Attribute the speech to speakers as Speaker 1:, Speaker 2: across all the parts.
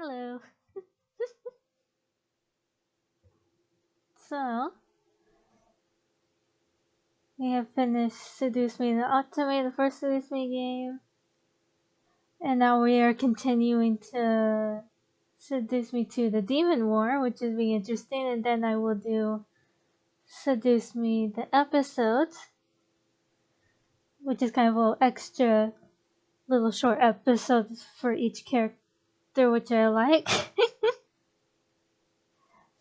Speaker 1: Hello. So, we have finished Seduce Me the Otome, the first Seduce Me game. And now we are continuing to Seduce Me to the Demon War, which is being interesting. And then I will do Seduce Me the episode, which is kind of a little extra, little short episodes for each character, which I like.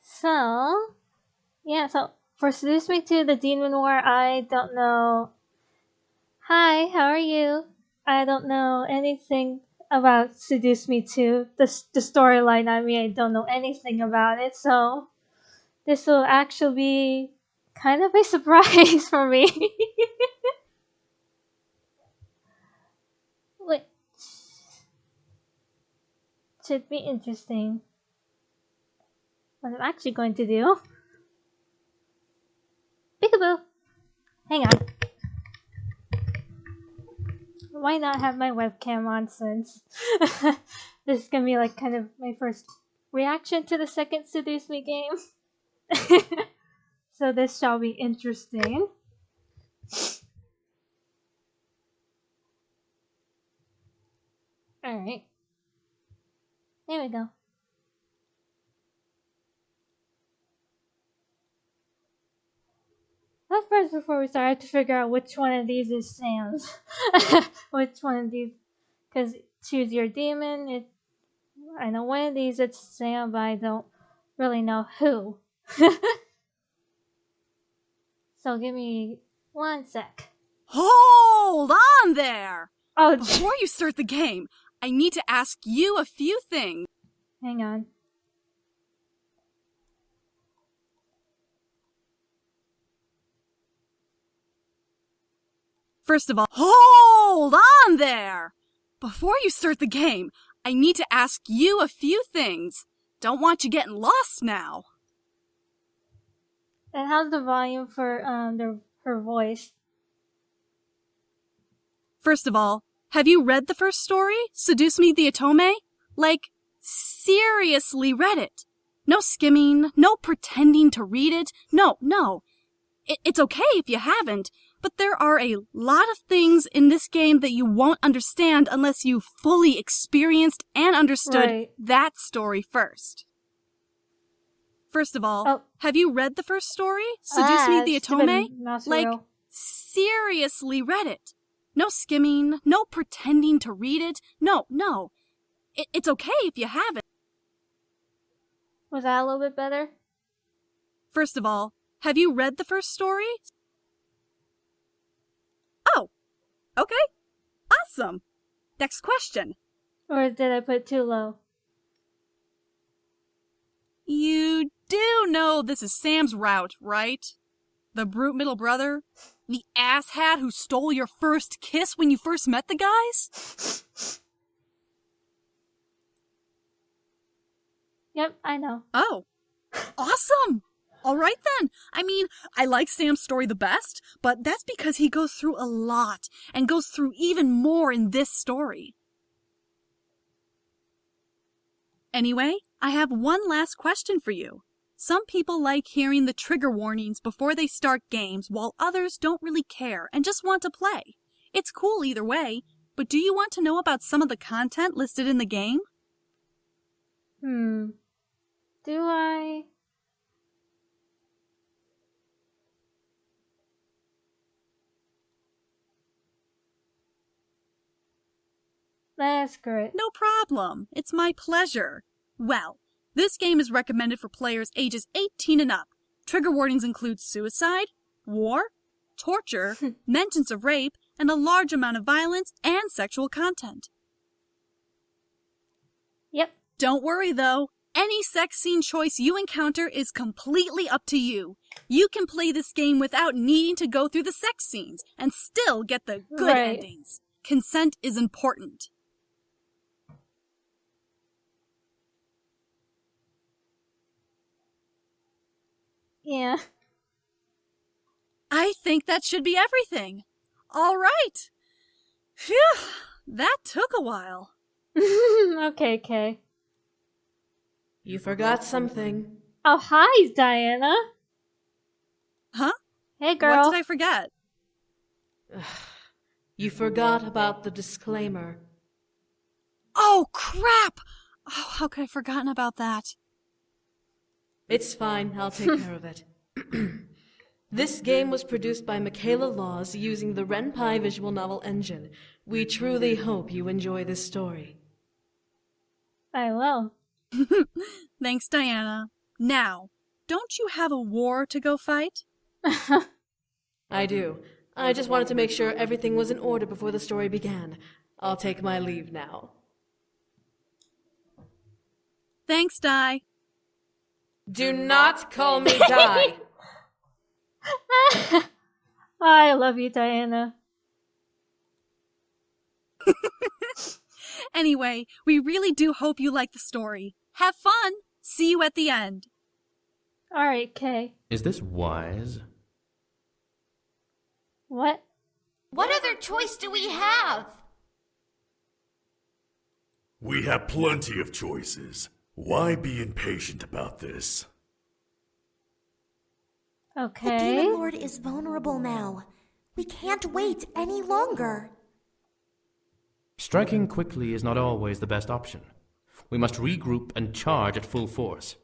Speaker 1: So for Seduce Me to the Demon War, I don't know. Hi, how are you? I don't know anything about Seduce Me to the storyline. I don't know anything about it, so this will actually be kind of a surprise for me. Which should be interesting. What I'm actually going to do. Peekaboo! Hang on. Why not have my webcam on since this is gonna be like kind of my first reaction to the second Seduce Me game. So this shall be interesting. Alright. There we go. But first, before we start, I have to figure out which one of these is Sam's. Which one of these, because choose your demon, I know one of these it's Sam, but I don't really know who. So give me 1 sec.
Speaker 2: Hold on there!
Speaker 1: Oh,
Speaker 2: Before you start the game, I need to ask you a few things.
Speaker 1: Hang on.
Speaker 2: First of all, hold on there! Before you start the game, I need to ask you a few things. Don't want you getting lost now.
Speaker 1: And how's the volume for her voice?
Speaker 2: First of all, have you read the first story, Seduce Me the Otome? Like, seriously read it. No skimming, no pretending to read it. No. It's okay if you haven't, but there are a lot of things in this game that you won't understand unless you fully experienced and understood that story first. First of all, have you read the first story, Seduce Me the Otome? Like, seriously read it. No skimming, no pretending to read it. No. It's okay if you haven't.
Speaker 1: Was that a little bit better?
Speaker 2: First of all, have you read the first story? Oh, okay. Awesome. Next question.
Speaker 1: Or did I put it too low?
Speaker 2: You do know this is Sam's route, right? The brute middle brother? The asshat who stole your first kiss when you first met the guys?
Speaker 1: Yep, I know.
Speaker 2: Oh, awesome! All right then. I like Sam's story the best, but that's because he goes through a lot and goes through even more in this story. Anyway, I have one last question for you. Some people like hearing the trigger warnings before they start games, while others don't really care and just want to play. It's cool either way, but do you want to know about some of the content listed in the game?
Speaker 1: Do I? That's great.
Speaker 2: No problem. It's my pleasure. Well, this game is recommended for players ages 18 and up. Trigger warnings include suicide, war, torture, mentions of rape, and a large amount of violence and sexual content.
Speaker 1: Yep.
Speaker 2: Don't worry though. Any sex scene choice you encounter is completely up to you. You can play this game without needing to go through the sex scenes and still get the good endings. Consent is important.
Speaker 1: Yeah.
Speaker 2: I think that should be everything. All right. Phew, that took a while.
Speaker 1: Okay.
Speaker 3: You forgot something.
Speaker 1: Oh, hi, Diana.
Speaker 2: Huh?
Speaker 1: Hey, girl.
Speaker 2: What did I forget?
Speaker 3: You forgot about the disclaimer.
Speaker 2: Oh, crap! Oh, how could I have forgotten about that?
Speaker 3: It's fine, I'll take care of it. This game was produced by Michaela Laws using the Ren'Py visual novel engine. We truly hope you enjoy this story.
Speaker 1: I will.
Speaker 2: Thanks, Diana. Now, don't you have a war to go fight?
Speaker 3: I do. I just wanted to make sure everything was in order before the story began. I'll take my leave now.
Speaker 2: Thanks, Di.
Speaker 3: Do not call me Di!
Speaker 1: I love you, Diana.
Speaker 2: Anyway, we really do hope you like the story. Have fun! See you at the end.
Speaker 1: Alright, Kay.
Speaker 4: Is this wise?
Speaker 1: What?
Speaker 5: What other choice do we have?
Speaker 6: We have plenty of choices. Why be impatient about this?
Speaker 5: The
Speaker 1: Okay.
Speaker 5: Demon Lord is vulnerable now. We can't wait any longer.
Speaker 4: Striking quickly is not always the best option. We must regroup and charge at full force.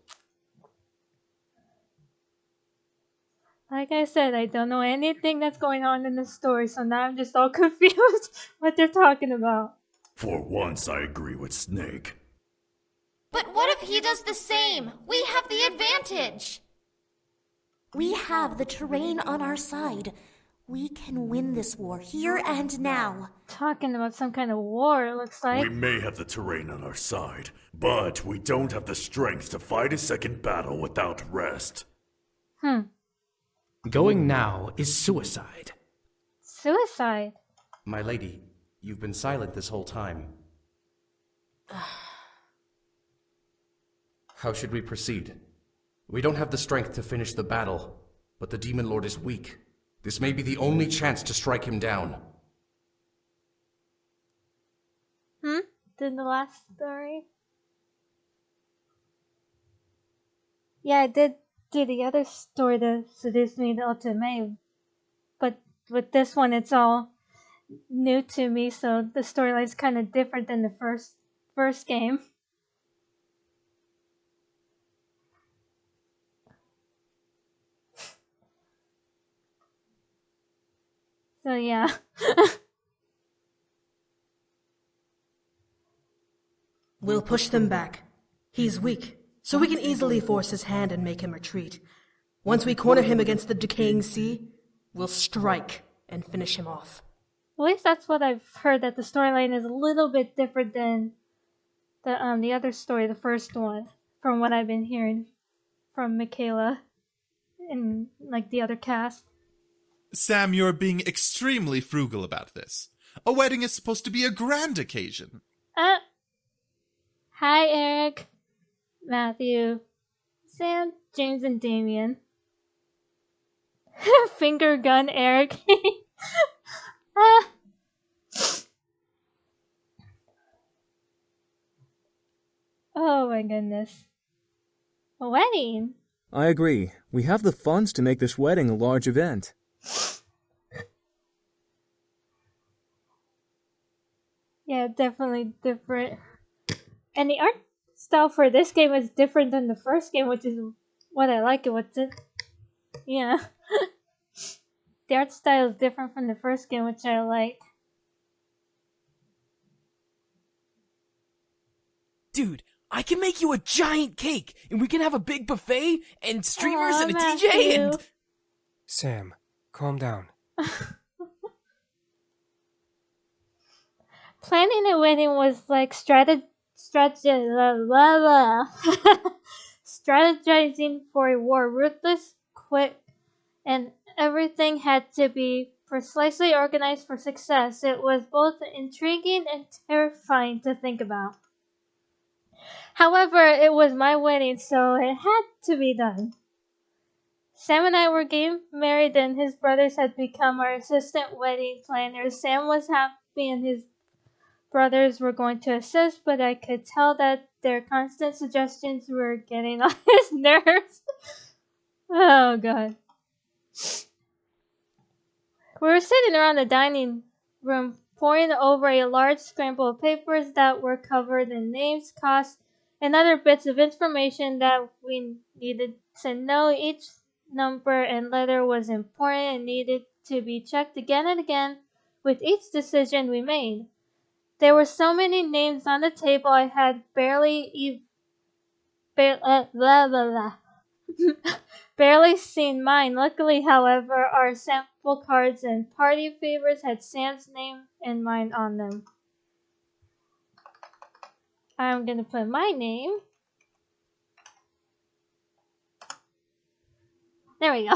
Speaker 1: Like I said, I don't know anything that's going on in the story, so now I'm just all confused what they're talking about.
Speaker 6: For once, I agree with Snake.
Speaker 5: But what if he does the same? We have the advantage. We have the terrain on our side. We can win this war here and now.
Speaker 1: Talking about some kind of war, it looks like.
Speaker 6: We may have the terrain on our side, but we don't have the strength to fight a second battle without rest.
Speaker 4: Going now is suicide.
Speaker 1: Suicide.
Speaker 7: My lady, you've been silent this whole time. How should we proceed? We don't have the strength to finish the battle, but the Demon Lord is weak. This may be the only chance to strike him down.
Speaker 1: Did the last story? Yeah, I did do the other story, the Seduce Me the Otome, but with this one it's all new to me, so the storyline's kind of different than the first game. So yeah.
Speaker 3: We'll push them back. He's weak, so we can easily force his hand and make him retreat. Once we corner him against the decaying sea, we'll strike and finish him off.
Speaker 1: At least that's what I've heard, that the storyline is a little bit different than the other story, the first one, from what I've been hearing from Michaela and like the other cast.
Speaker 8: Sam, you're being extremely frugal about this. A wedding is supposed to be a grand occasion.
Speaker 1: Hi, Eric, Matthew, Sam, James, and Damien. Finger gun, Eric. Oh my goodness. A wedding?
Speaker 9: I agree. We have the funds to make this wedding a large event.
Speaker 1: Yeah, definitely different. And the art style for this game is different than the first game, which is what I like. Yeah. The art style is different from the first game, which I like.
Speaker 10: Dude, I can make you a giant cake, and we can have a big buffet, and streamers,
Speaker 1: Aw,
Speaker 10: and a
Speaker 1: Matthew.
Speaker 10: DJ, and...
Speaker 11: Sam, calm down.
Speaker 1: Planning a wedding was like strategizing for a war, ruthless, quick, and everything had to be precisely organized for success. It was both intriguing and terrifying to think about. However, it was my wedding, so it had to be done. Sam and I were getting married, and his brothers had become our assistant wedding planners. Sam was happy, and his brothers were going to assist, but I could tell that their constant suggestions were getting on his nerves. Oh god. We were sitting around the dining room poring over a large scramble of papers that were covered in names, costs, and other bits of information that we needed to know. Each number and letter was important and needed to be checked again and again with each decision we made. There were so many names on the table I had barely seen mine. Luckily, however, our sample cards and party favors had Sam's name and mine on them. I'm gonna put my name. There we go.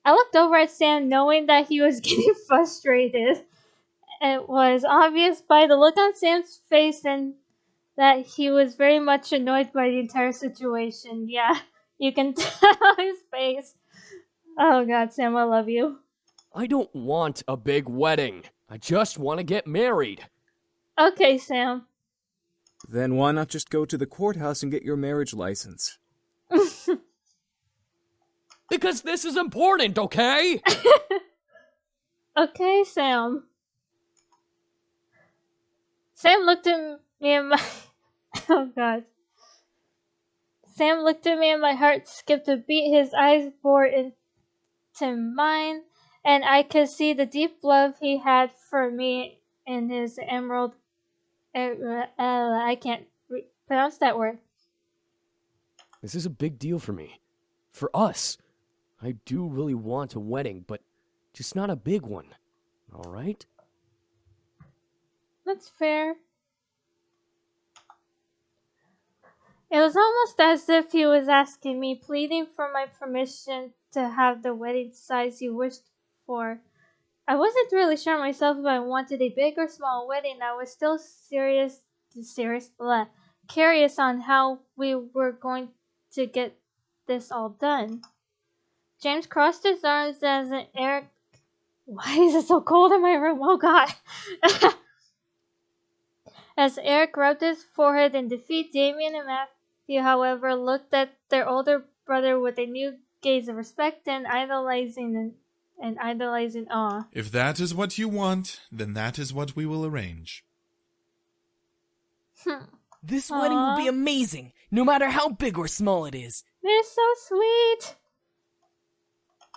Speaker 1: I looked over at Sam knowing that he was getting frustrated. It was obvious by the look on Sam's face and that he was very much annoyed by the entire situation. Yeah, you can tell his face. Oh god, Sam, I love you.
Speaker 10: I don't want a big wedding. I just want to get married.
Speaker 1: Okay, Sam.
Speaker 9: Then why not just go to the courthouse and get your marriage license?
Speaker 10: Because this is important, okay?
Speaker 1: Okay, Sam. Sam looked at me and my... Oh god. Sam looked at me and my heart skipped a beat. His eyes bored into mine, and I could see the deep love he had for me in his emerald... I can't pronounce that word.
Speaker 10: This is a big deal for me. For us. I do really want a wedding, but just not a big one. All right?
Speaker 1: That's fair. It was almost as if he was asking me, pleading for my permission to have the wedding size he wished for. I wasn't really sure myself if I wanted a big or small wedding. I was still curious on how we were going to get this all done. James crossed his arms as Eric... Why is it so cold in my room? Oh god. As Eric rubbed his forehead in defeat, Damien and Matthew, however, looked at their older brother with a new gaze of respect and idolizing awe.
Speaker 8: If that is what you want, then that is what we will arrange.
Speaker 10: This wedding will be amazing, no matter how big or small it is.
Speaker 1: They're so sweet.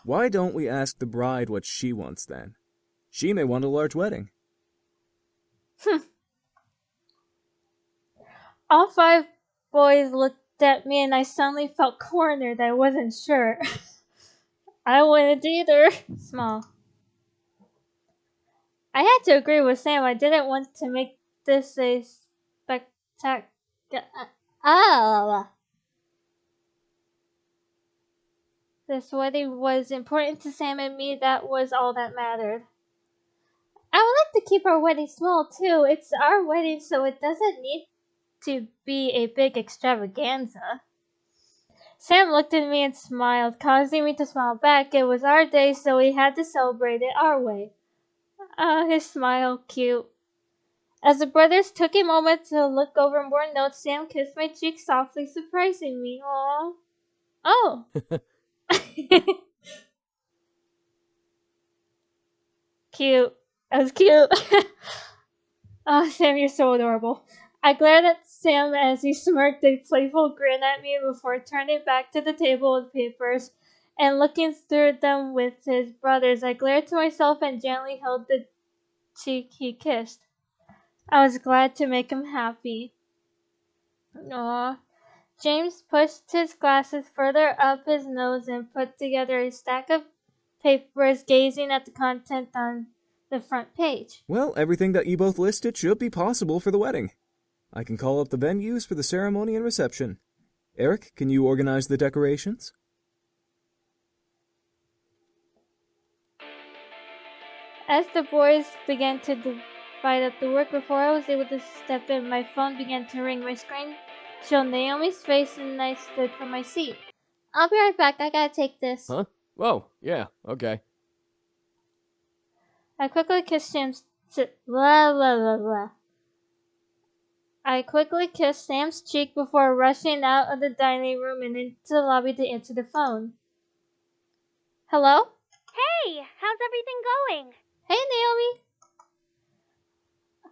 Speaker 9: Why don't we ask the bride what she wants then? She may want a large wedding.
Speaker 1: All five boys looked at me and I suddenly felt cornered. I wasn't sure. I wouldn't either. Small. I had to agree with Sam. I didn't want to make this a spectacular... This wedding was important to Sam and me. That was all that mattered. I would like to keep our wedding small too. It's our wedding, so it doesn't need to be a big extravaganza. Sam looked at me and smiled, causing me to smile back. It was our day, so we had to celebrate it our way. His smile, cute. As the brothers took a moment to look over more notes, Sam kissed my cheek softly, surprising me. Aww. Oh. Cute. That was cute. Oh, Sam, you're so adorable. I glared at Sam as he smirked a playful grin at me before turning back to the table with papers and looking through them with his brothers. I glared to myself and gently held the cheek he kissed. I was glad to make him happy. Aww. James pushed his glasses further up his nose and put together a stack of papers, gazing at the content on the front page.
Speaker 9: Well, everything that you both listed should be possible for the wedding. I can call up the venues for the ceremony and reception. Eric, can you organize the decorations?
Speaker 1: As the boys began to divide up the work, before I was able to step in, my phone began to ring. My screen showed Naomi's face and I stood from my seat. I'll be right back. I gotta take this.
Speaker 10: Huh? Whoa, yeah, okay.
Speaker 1: I quickly kissed James Blah, blah, blah, blah. I quickly kissed Sam's cheek before rushing out of the dining room and into the lobby to answer the phone. Hello?
Speaker 12: Hey, how's everything going?
Speaker 1: Hey, Naomi.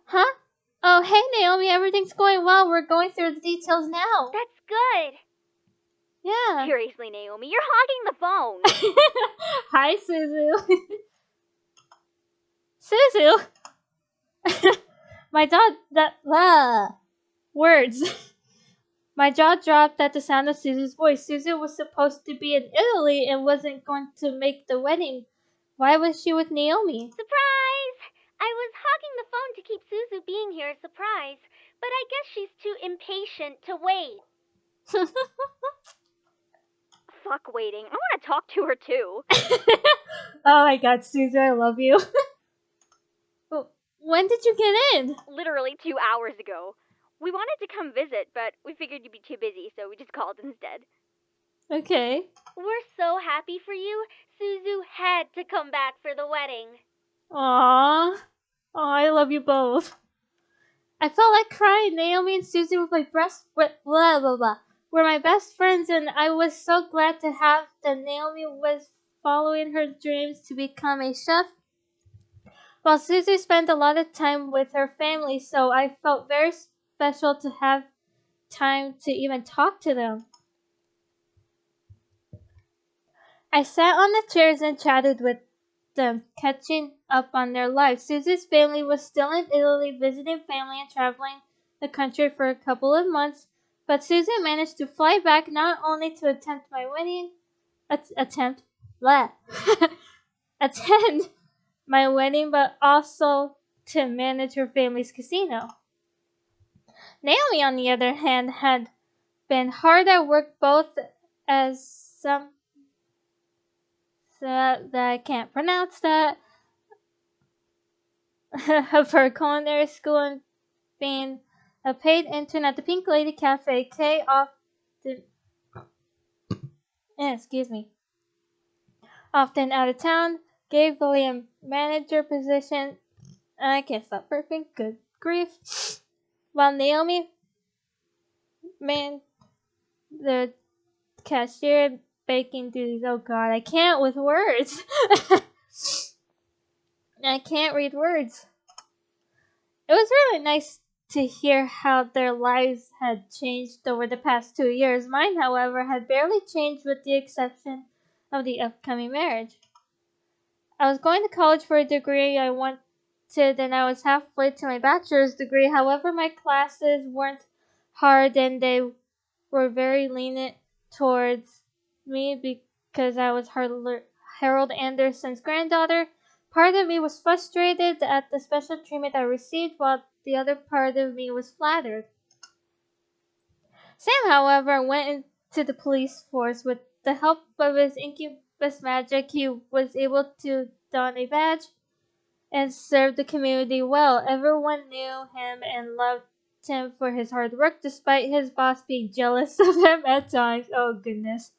Speaker 1: Huh? Oh, hey, Naomi, everything's going well. We're going through the details now.
Speaker 12: That's good.
Speaker 1: Yeah.
Speaker 12: Seriously, Naomi, you're hogging the phone.
Speaker 1: Hi, Suzu. Suzu? My jaw... Words. My jaw dropped at the sound of Suzu's voice. Suzu was supposed to be in Italy and wasn't going to make the wedding. Why was she with Naomi?
Speaker 12: Surprise! I was hogging the phone to keep Suzu being here a surprise, but I guess she's too impatient to wait. Fuck waiting. I want to talk to her too.
Speaker 1: Oh my god, Suzu, I love you. When did you get in?
Speaker 12: Literally 2 hours ago. We wanted to come visit, but we figured you'd be too busy, so we just called instead.
Speaker 1: Okay.
Speaker 12: We're so happy for you. Suzu had to come back for the wedding.
Speaker 1: Aww. Aw, I love you both. I felt like crying. Naomi and Suzu were my best friends, and I was so glad to have that Naomi was following her dreams to become a chef, while Suzu spent a lot of time with her family, so I felt very special to have time to even talk to them. I sat on the chairs and chatted with them, catching up on their lives. Suzu's family was still in Italy visiting family and traveling the country for a couple of months, but Suzu managed to fly back not only to attend my wedding, attend my wedding, but also to manage her family's casino. Naomi, on the other hand, had been hard at work both as some that I can't pronounce that of her culinary school and being a paid intern at the Pink Lady Cafe. Kay often out of town, gave William manager position. I can't stop burping. Good grief. While Naomi man the cashier baking duties. Oh god, I can't with words. I can't read words. It was really nice to hear how their lives had changed over the past 2 years. Mine, however, had barely changed with the exception of the upcoming marriage. I was going to college for a degree I wanted, and I was halfway to my bachelor's degree. However, my classes weren't hard and they were very lenient towards me because I was Harold Anderson's granddaughter. Part of me was frustrated at the special treatment I received, while the other part of me was flattered. Sam, however, went into the police force. With the help of his incubus magic, he was able to don a badge and serve the community well. Everyone knew him and loved him for his hard work, despite his boss being jealous of him at times. Oh goodness.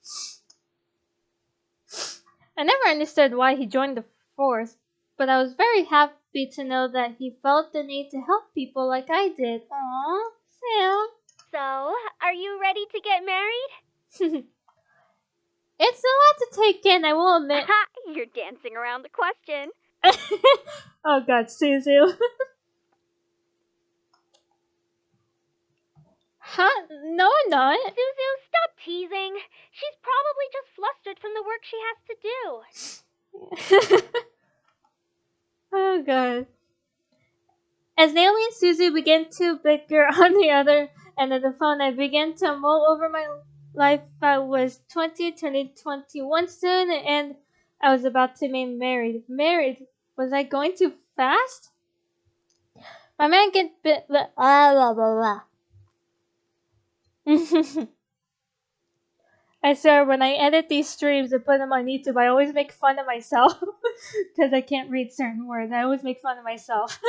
Speaker 1: I never understood why he joined the force, but I was very happy to know that he felt the need to help people like I did. Aww, Sam.
Speaker 12: So, are you ready to get married?
Speaker 1: It's a lot to take in, I will admit.
Speaker 12: You're dancing around the question.
Speaker 1: Oh god, Suzu. Huh? No, I'm not.
Speaker 12: Suzu, stop teasing. She's probably just flustered from the work she has to do.
Speaker 1: Oh god. As Naomi and Suzu began to bicker on the other end of the phone, I began to mull over my life. I was 20, turning 21 soon, and I was about to be married. Married? Was I going too fast? My man get bit. Blah blah blah. I swear, when I edit these streams and put them on YouTube, I always make fun of myself because I can't read certain words. I always make fun of myself.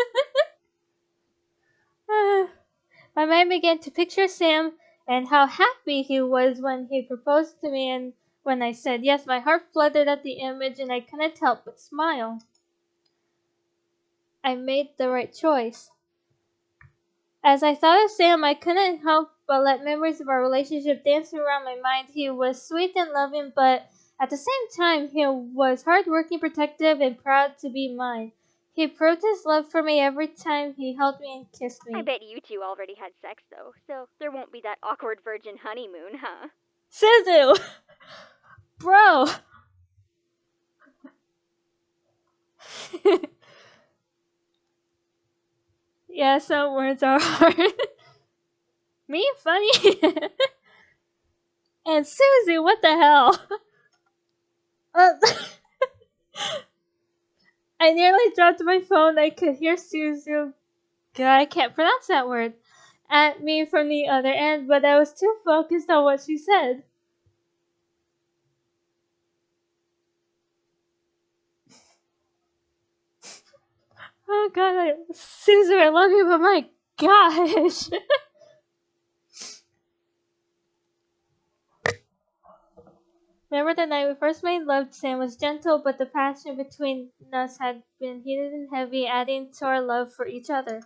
Speaker 1: My mind began to picture Sam and how happy he was when he proposed to me, and when I said yes, my heart fluttered at the image and I couldn't help but smile. I made the right choice. As I thought of Sam, I couldn't help but let memories of our relationship dance around my mind. He was sweet and loving, but at the same time, he was hardworking, protective, and proud to be mine. He proved his love for me every time he held me and kissed me.
Speaker 12: I bet you two already had sex, though, so there won't be that awkward virgin honeymoon, huh?
Speaker 1: Suzu! Bro! Yeah, some words are hard. Me? Funny? And Susie, what the hell? I nearly dropped my phone. I could hear Suzu, I can't pronounce that word, at me from the other end, but I was too focused on what she said. Oh god, Suzu, I love you, but my gosh. Remember the night we first made love? Sam was gentle, but the passion between us had been heated and heavy, adding to our love for each other.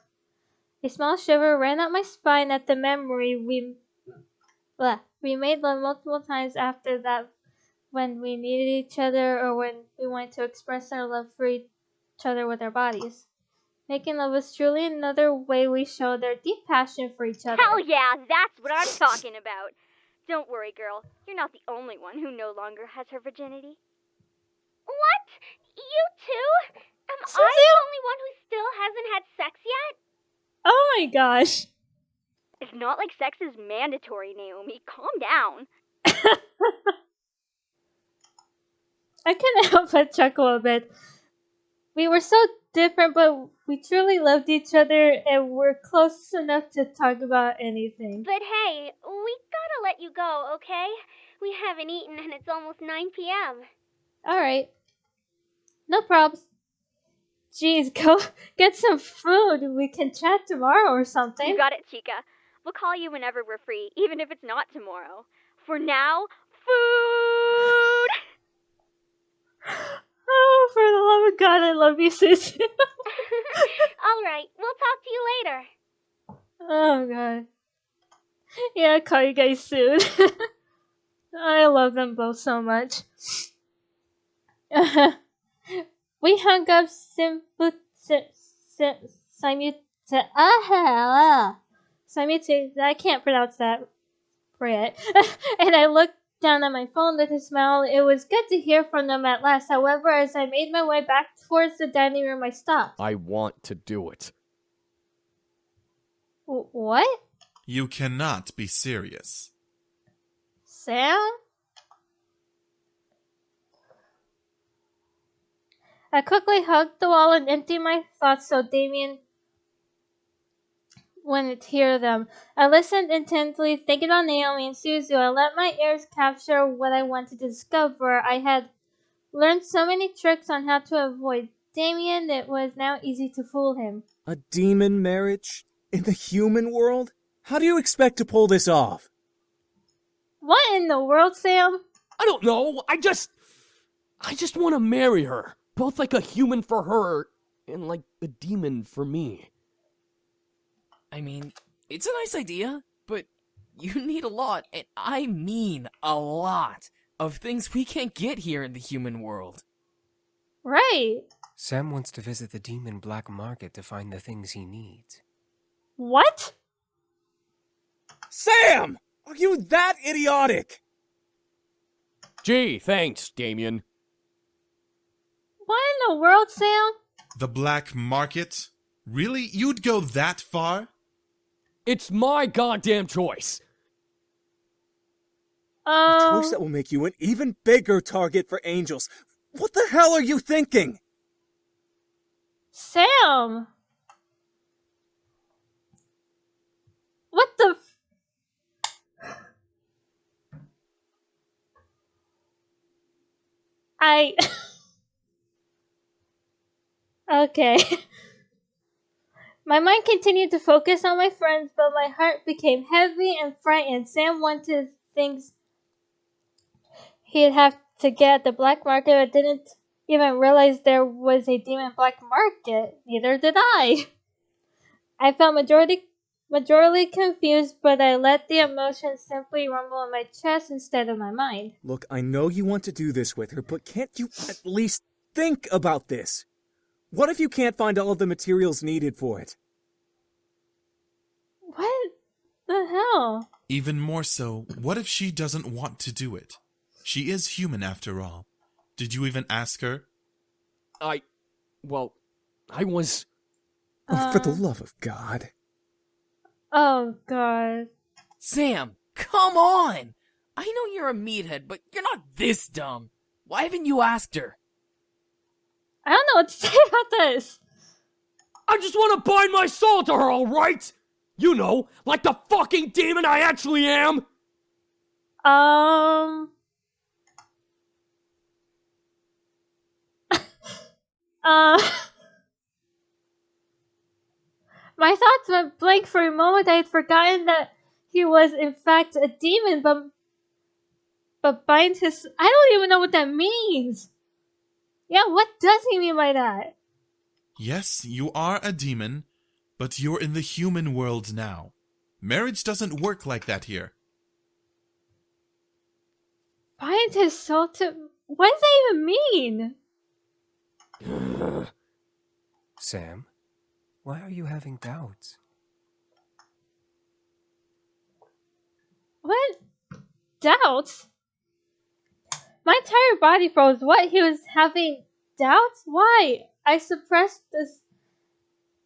Speaker 1: A small shiver ran up my spine at the memory. We made love multiple times after that, when we needed each other or when we wanted to express our love for each other with our bodies. Making love was truly another way we showed our deep passion for each other.
Speaker 12: Hell yeah, that's what I'm talking about. Don't worry, girl. You're not the only one who no longer has her virginity. What? You too? Am I the only one who still hasn't had sex yet?
Speaker 1: Oh my gosh.
Speaker 12: It's not like sex is mandatory, Naomi. Calm down.
Speaker 1: I couldn't help but chuckle a bit. We were so different, but we truly loved each other and were close enough to talk about anything.
Speaker 12: But hey, we gotta let you go, okay? We haven't eaten and it's almost 9 p.m.
Speaker 1: Alright. No probs. Jeez, go get some food. We can chat tomorrow or something.
Speaker 12: You got it, Chica. We'll call you whenever we're free, even if it's not tomorrow. For now, food!
Speaker 1: Oh, for the love of God, I love you, Susie.
Speaker 12: Alright, we'll talk to you later.
Speaker 1: Oh, God. Yeah, I'll call you guys soon. I love them both so much. We hung up simultaneously. I can't pronounce that. Forget. And I looked down at my phone with a smile. It was good to hear from them at last. However, as I made my way back towards the dining room, I stopped.
Speaker 10: I want to do it.
Speaker 1: What?
Speaker 8: You cannot be serious.
Speaker 1: Sam? I quickly hugged the wall and emptied my thoughts so Damien wouldn't hear them. I listened intently, thinking on Naomi and Suzu. I let my ears capture what I wanted to discover. I had learned so many tricks on how to avoid Damien, it was now easy to fool him.
Speaker 9: A demon marriage? In the human world? How do you expect to pull this off?
Speaker 1: What in the world, Sam?
Speaker 10: I don't know. I just want to marry her. Both like a human for her and like a demon for me.
Speaker 13: I mean, it's a nice idea, but you need a lot, and I mean a lot, of things we can't get here in the human world.
Speaker 1: Right.
Speaker 11: Sam wants to visit the demon black market to find the things he needs.
Speaker 1: What?
Speaker 9: Sam! Are you that idiotic?
Speaker 10: Gee, thanks, Damien.
Speaker 1: What in the world, Sam?
Speaker 8: The black market? Really? You'd go that far?
Speaker 10: It's my goddamn choice.
Speaker 9: A choice that will make you an even bigger target for angels. What the hell are you thinking?
Speaker 1: Sam! What the Okay. My mind continued to focus on my friends, but my heart became heavy and frightened. Sam wanted things he'd have to get at the black market, but didn't even realize there was a demon black market. Neither did I. I felt majorly confused, but I let the emotions simply rumble in my chest instead of my mind.
Speaker 9: Look, I know you want to do this with her, but can't you at least think about this? What if you can't find all of the materials needed for it?
Speaker 1: What the hell?
Speaker 8: Even more so, what if she doesn't want to do it? She is human after all. Did you even ask her?
Speaker 10: I was...
Speaker 9: Oh, for the love of God.
Speaker 1: Oh, God.
Speaker 13: Sam, come on! I know you're a meathead, but you're not this dumb. Why haven't you asked her?
Speaker 1: I don't know what to say about this.
Speaker 10: I just want to bind my soul to her, alright? You know, like the fucking demon I actually am!
Speaker 1: My thoughts went blank for a moment. I had forgotten that he was in fact a demon, but bind his... I don't even know what that means. Yeah, what does he mean by that?
Speaker 8: Yes, you are a demon, but you're in the human world now. Marriage doesn't work like that here.
Speaker 1: Bind his soul to... What does that even mean?
Speaker 11: Sam, why are you having doubts?
Speaker 1: What? Doubts? My entire body froze. What? He was having doubts? Why? I suppressed this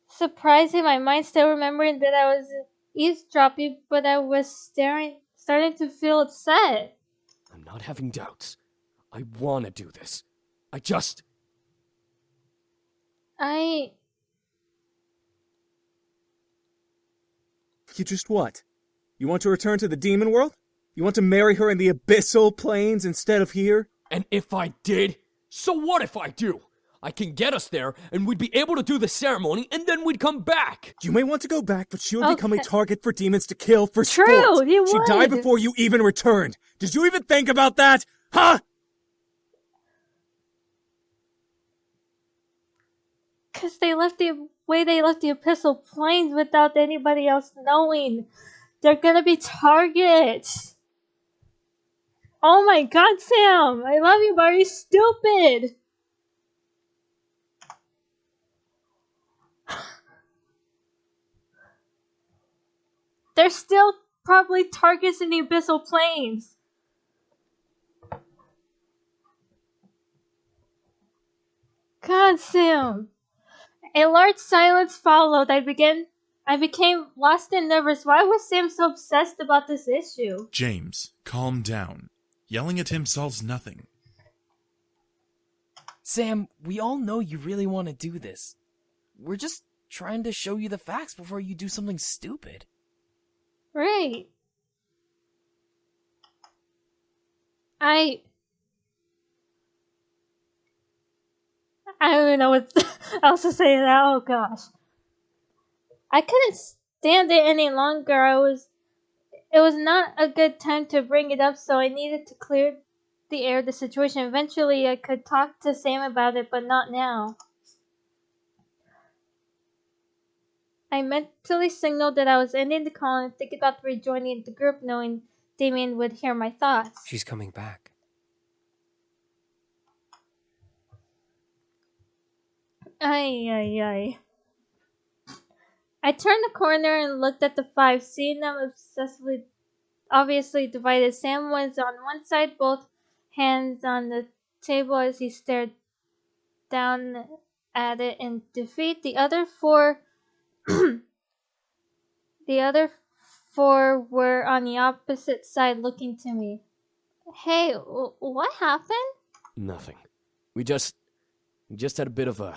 Speaker 1: surprise in my mind, still remembering that I was eavesdropping, but I was starting to feel upset.
Speaker 10: I'm not having doubts. I want to do this.
Speaker 9: You just what? You want to return to the demon world? You want to marry her in the Abyssal Plains instead of here?
Speaker 10: And if I did? So what if I do? I can get us there, and we'd be able to do the ceremony, and then we'd come back!
Speaker 9: You may want to go back, but she would become a target for demons to kill for sport.
Speaker 1: True, he would.
Speaker 9: She died before you even returned. Did you even think about that? Huh?
Speaker 1: Because they left the Abyssal Plains without anybody else knowing. They're gonna be targets. Oh my God, Sam! I love you, but are you stupid? There's still probably targets in the Abyssal Plains. God, Sam. A large silence followed. I became lost and nervous. Why was Sam so obsessed about this issue?
Speaker 8: James, calm down. Yelling at him solves nothing.
Speaker 13: Sam, we all know you really want to do this. We're just trying to show you the facts before you do something stupid.
Speaker 1: Right. I don't even know what else to say to that. Oh gosh. I couldn't stand it any longer. It was not a good time to bring it up, so I needed to clear the air of the situation. Eventually I could talk to Sam about it, but not now. I mentally signaled that I was ending the call and thinking about rejoining the group, knowing Damien would hear my thoughts.
Speaker 11: She's coming back.
Speaker 1: Ay. I turned the corner and looked at the five, seeing them obviously divided. Sam was on one side, both hands on the table as he stared down at it in defeat. The other four were on the opposite side looking to me. Hey, what happened?
Speaker 10: Nothing. We just had a bit of a...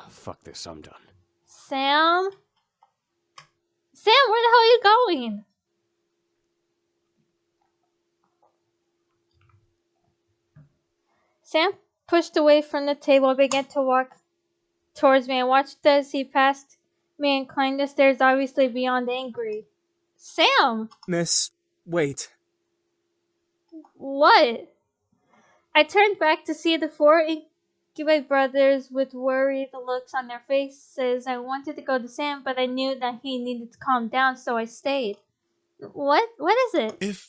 Speaker 10: Fuck this, I'm done.
Speaker 1: Sam? Sam, where the hell are you going? Sam pushed away from the table and began to walk towards me. I watched as he passed me and climbed the stairs, obviously beyond angry. Sam!
Speaker 9: Miss, wait.
Speaker 1: What? I turned back to see the four Incubi Brothers with worried looks on their faces. I wanted to go to Sam, but I knew that he needed to calm down, so I stayed. What? What is it?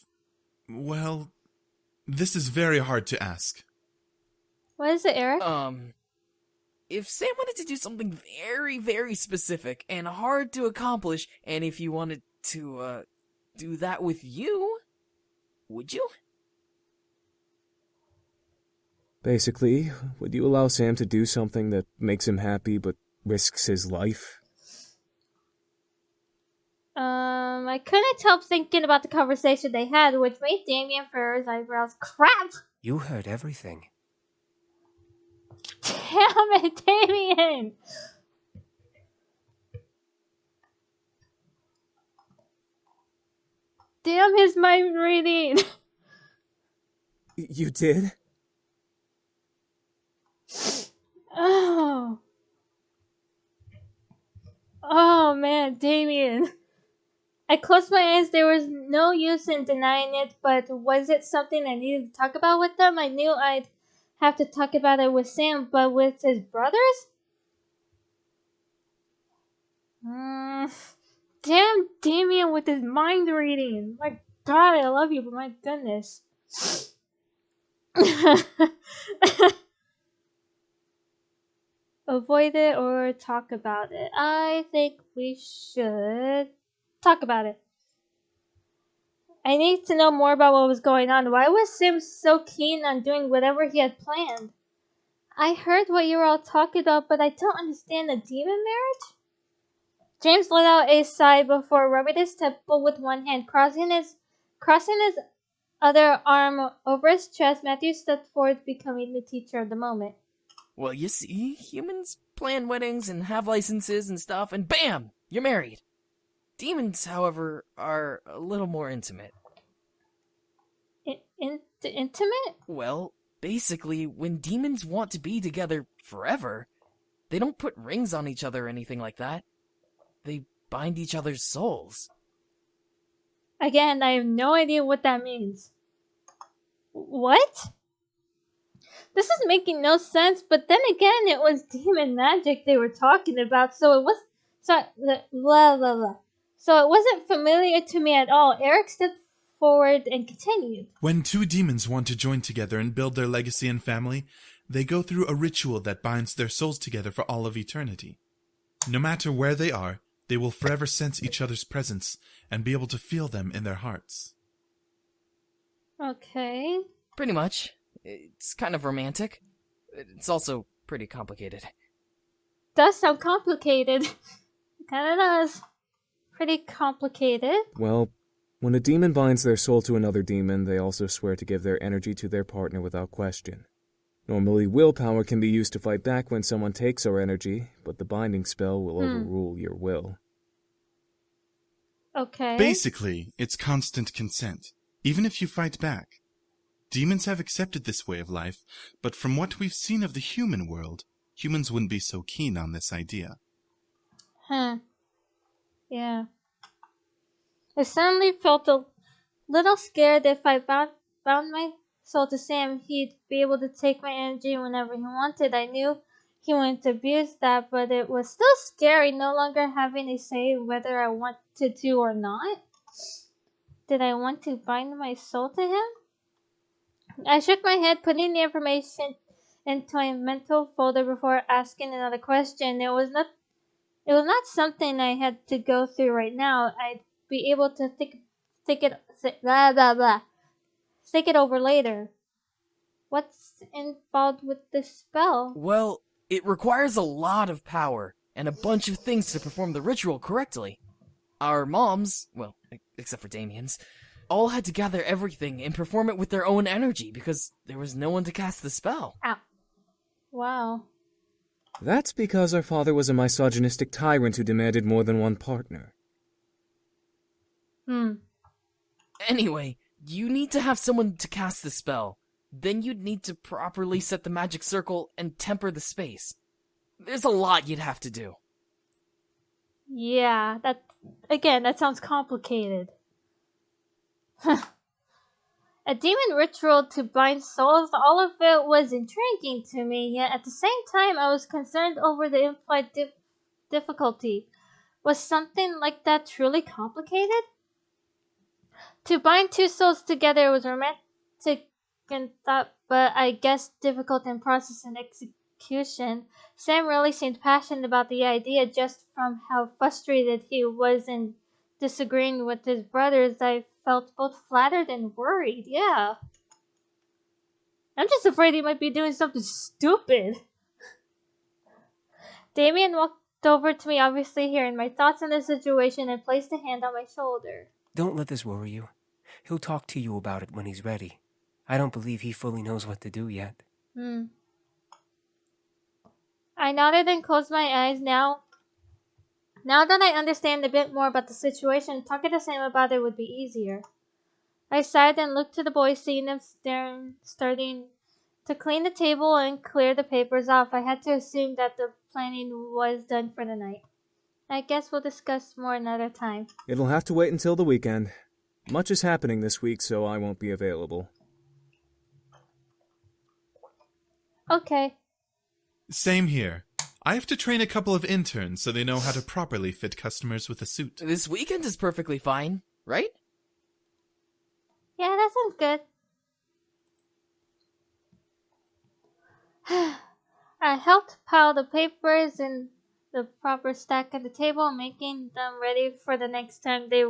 Speaker 8: Well, this is very hard to ask.
Speaker 1: What is it, Eric?
Speaker 13: If Sam wanted to do something very, very specific and hard to accomplish, and if you wanted to, do that with you, would you?
Speaker 9: Basically, would you allow Sam to do something that makes him happy but risks his life?
Speaker 1: I couldn't help thinking about the conversation they had, which made Damien furrow his eyebrows. Crap!
Speaker 11: You heard everything.
Speaker 1: Damn it, Damien! Damn his mind reading!
Speaker 9: You did?
Speaker 1: Oh. Oh man, Damien. I closed my eyes. There was no use in denying it, but was it something I needed to talk about with them? I knew I'd have to talk about it with Sam, but with his brothers? Damn Damien with his mind reading. My God, I love you, but my goodness. Avoid it or talk about it? I think we should talk about it. I need to know more about what was going on. Why was Sim so keen on doing whatever he had planned? I heard what you were all talking about, but I don't understand the demon marriage? James let out a sigh before rubbing his temple with one hand, crossing his other arm over his chest. Matthew stepped forward, becoming the teacher of the moment.
Speaker 13: Well, you see, humans plan weddings and have licenses and stuff, and bam! You're married. Demons, however, are a little more intimate.
Speaker 1: Intimate?
Speaker 13: Well, basically, when demons want to be together forever, they don't put rings on each other or anything like that. They bind each other's souls.
Speaker 1: Again, I have no idea what that means. What? This is making no sense, but then again, it was demon magic they were talking about, so it was... blah, blah, blah. So it wasn't familiar to me at all. Eric stepped forward and continued.
Speaker 8: When two demons want to join together and build their legacy and family, they go through a ritual that binds their souls together for all of eternity. No matter where they are, they will forever sense each other's presence and be able to feel them in their hearts.
Speaker 1: Okay.
Speaker 13: Pretty much. It's kind of romantic. It's also pretty complicated.
Speaker 1: Does sound complicated. It kinda does. Pretty complicated.
Speaker 9: Well, when a demon binds their soul to another demon, they also swear to give their energy to their partner without question. Normally, willpower can be used to fight back when someone takes our energy, but the binding spell will overrule your will.
Speaker 1: Okay.
Speaker 8: Basically, it's constant consent, even if you fight back. Demons have accepted this way of life, but from what we've seen of the human world, humans wouldn't be so keen on this idea.
Speaker 1: Yeah. I suddenly felt a little scared. If I bound my soul to Sam, he'd be able to take my energy whenever he wanted. I knew he wouldn't abuse that, but it was still scary, no longer having a say whether I wanted to or not. Did I want to bind my soul to him? I shook my head, putting the information into a mental folder before asking another question. It was not something I had to go through right now. I'd be able to think it over later. What's involved with this spell?
Speaker 13: Well, it requires a lot of power and a bunch of things to perform the ritual correctly. Our moms, well, except for Damien's, all had to gather everything and perform it with their own energy because there was no one to cast the spell.
Speaker 1: Ow. Wow.
Speaker 9: That's because our father was a misogynistic tyrant who demanded more than one partner.
Speaker 13: Anyway, you need to have someone to cast the spell. Then you'd need to properly set the magic circle and temper the space. There's a lot you'd have to do.
Speaker 1: Yeah, that sounds complicated. A demon ritual to bind souls, all of it was intriguing to me, yet at the same time I was concerned over the implied difficulty. Was something like that truly complicated? To bind two souls together was romantic and thought, but I guess difficult in process and execution. Sam really seemed passionate about the idea just from how frustrated he was in disagreeing with his brothers. I felt both flattered and worried, yeah. I'm just afraid he might be doing something stupid. Damien walked over to me, obviously hearing my thoughts on the situation, and placed a hand on my shoulder.
Speaker 11: Don't let this worry you. He'll talk to you about it when he's ready. I don't believe he fully knows what to do yet.
Speaker 1: I nodded and closed my eyes. Now that I understand a bit more about the situation, talking to Sam about it would be easier. I sighed and looked to the boys, seeing them starting to clean the table and clear the papers off. I had to assume that the planning was done for the night. I guess we'll discuss more another time.
Speaker 9: It'll have to wait until the weekend. Much is happening this week, so I won't be available.
Speaker 1: Okay.
Speaker 8: Same here. I have to train a couple of interns so they know how to properly fit customers with a suit.
Speaker 13: This weekend is perfectly fine, right?
Speaker 1: Yeah, that sounds good. I helped pile the papers in the proper stack at the table, making them ready for the next time they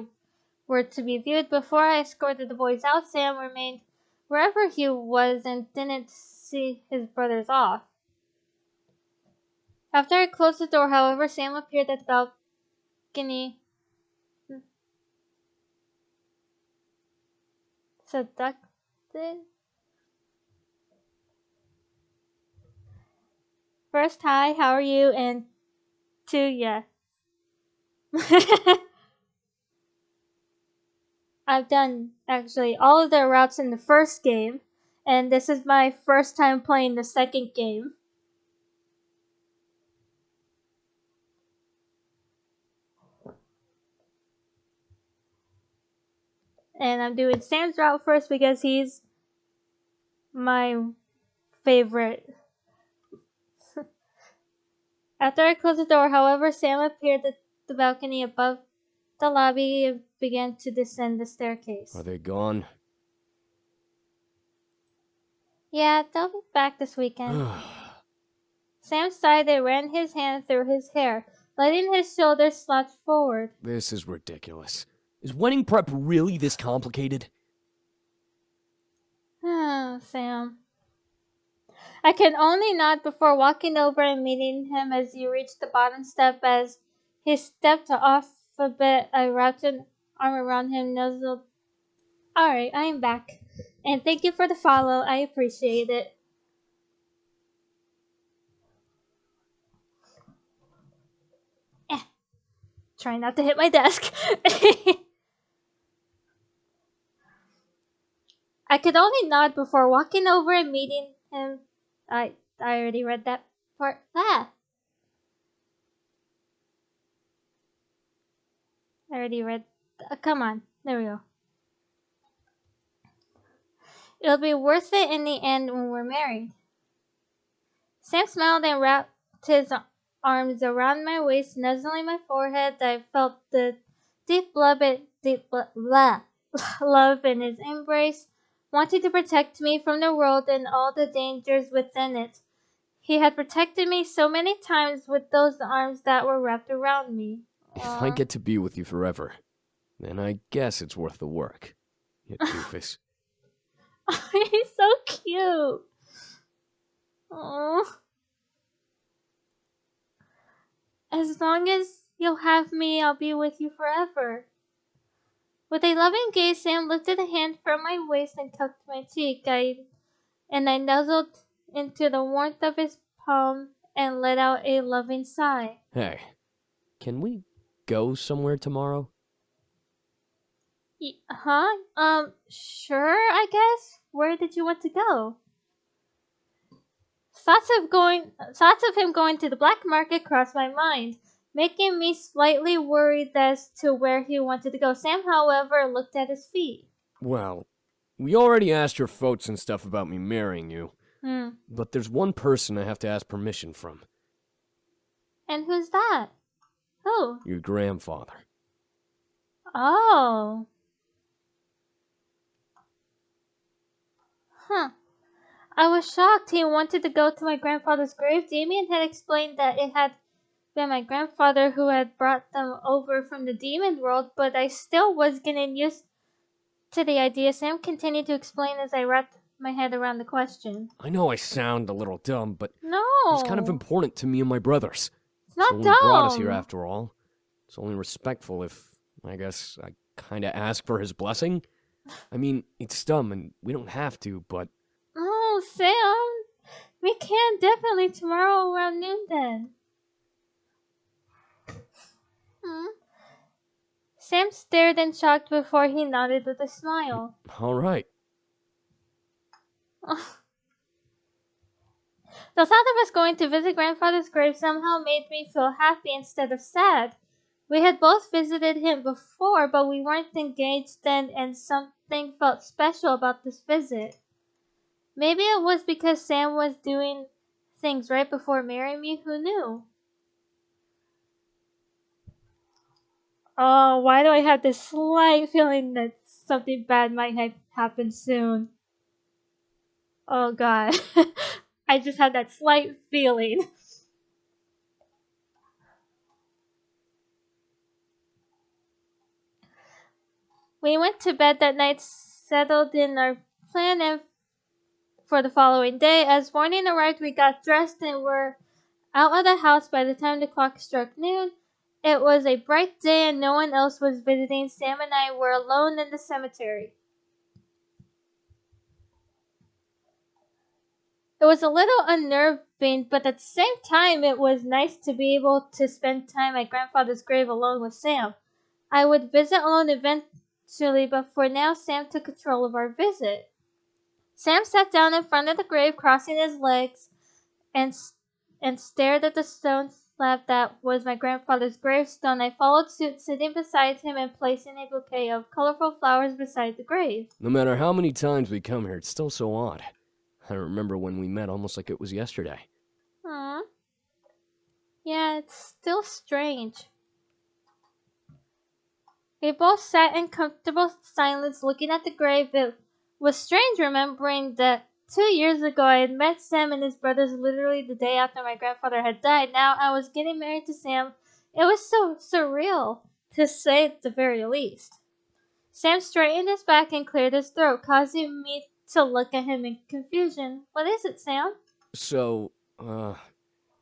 Speaker 1: were to be viewed. Before I escorted the boys out, Sam remained wherever he was and didn't see his brothers off. After I closed the door, however, Sam appeared at the balcony. Seductive? First, hi, how are you? And two, yes. I've done, actually, all of the routes in the first game, and this is my first time playing the second game. And I'm doing Sam's route first because he's my favorite. After I closed the door, however, Sam appeared at the balcony above the lobby and began to descend the staircase.
Speaker 10: Are they gone?
Speaker 1: Yeah, they'll be back this weekend. Sam sighed and ran his hand through his hair, letting his shoulders slouch forward.
Speaker 10: This is ridiculous. Is wedding prep really this complicated?
Speaker 1: Sam. I can only nod before walking over and meeting him as he reached the bottom step. As he stepped off a bit, I wrapped an arm around him, nuzzled. Alright, I am back. And thank you for the follow. I appreciate it. Try not to hit my desk. I could only nod before walking over and meeting him. I already read that part. I already read. Come on. There we go. It'll be worth it in the end when we're married. Sam smiled and wrapped his arms around my waist, nuzzling my forehead. I felt the deep love in his embrace, wanting to protect me from the world and all the dangers within it. He had protected me so many times with those arms that were wrapped around me.
Speaker 10: If I get to be with you forever, then I guess it's worth the work. You doofus.
Speaker 1: He's so cute. Aww. As long as you'll have me, I'll be with you forever. With a loving gaze, Sam lifted a hand from my waist and tucked my cheek. I nuzzled into the warmth of his palm and let out a loving sigh.
Speaker 10: Hey, can we go somewhere tomorrow?
Speaker 1: Sure, I guess. Where did you want to go? Thoughts of him going to the black market crossed my mind, making me slightly worried as to where he wanted to go. Sam, however, looked at his feet.
Speaker 10: Well, We already asked your folks and stuff about me marrying you. But there's one person I have to ask permission from.
Speaker 1: And who's that? Who?
Speaker 10: Your grandfather.
Speaker 1: Oh. Huh. I was shocked he wanted to go to my grandfather's grave. Damien had explained that it had been my grandfather who had brought them over from the demon world, but I still was getting used to the idea. Sam continued to explain as I wrapped my head around the question.
Speaker 10: I know I sound a little dumb, but
Speaker 1: No.
Speaker 10: he's kind of important to me and my brothers.
Speaker 1: It's not
Speaker 10: what
Speaker 1: dumb.
Speaker 10: brought us here after all. It's only respectful if, I guess, I kind of ask for his blessing. I mean, it's dumb and we don't have to, but...
Speaker 1: Oh, Sam. We can definitely tomorrow around noon then. Sam stared in shock before he nodded with a smile.
Speaker 10: All right.
Speaker 1: The thought of us going to visit grandfather's grave somehow made me feel happy instead of sad. We had both visited him before, but we weren't engaged then, and something felt special about this visit. Maybe it was because Sam was doing things right before marrying me, who knew? Oh, why do I have this slight feeling that something bad might happen soon? Oh god. I just had that slight feeling. We went to bed that night, settled in our plan and for the following day. As morning arrived, we got dressed and were out of the house by the time the clock struck noon. It was a bright day and no one else was visiting. Sam and I were alone in the cemetery. It was a little unnerving, but at the same time, it was nice to be able to spend time at grandfather's grave alone with Sam. I would visit alone eventually, but for now, Sam took control of our visit. Sam sat down in front of the grave, crossing his legs, and stared at the stone slab that was my grandfather's gravestone. I followed suit, sitting beside him and placing a bouquet of colorful flowers beside the grave.
Speaker 10: No matter how many times we come here, it's still so odd. I remember when we met almost like it was yesterday.
Speaker 1: Yeah, it's still strange. We both sat in comfortable silence looking at the grave. It was strange remembering that 2 years ago I had met Sam and his brothers literally the day after my grandfather had died. Now I was getting married to Sam. It was so surreal, to say the very least. Sam straightened his back and cleared his throat, causing me to look at him in confusion. What is it, Sam?
Speaker 10: So,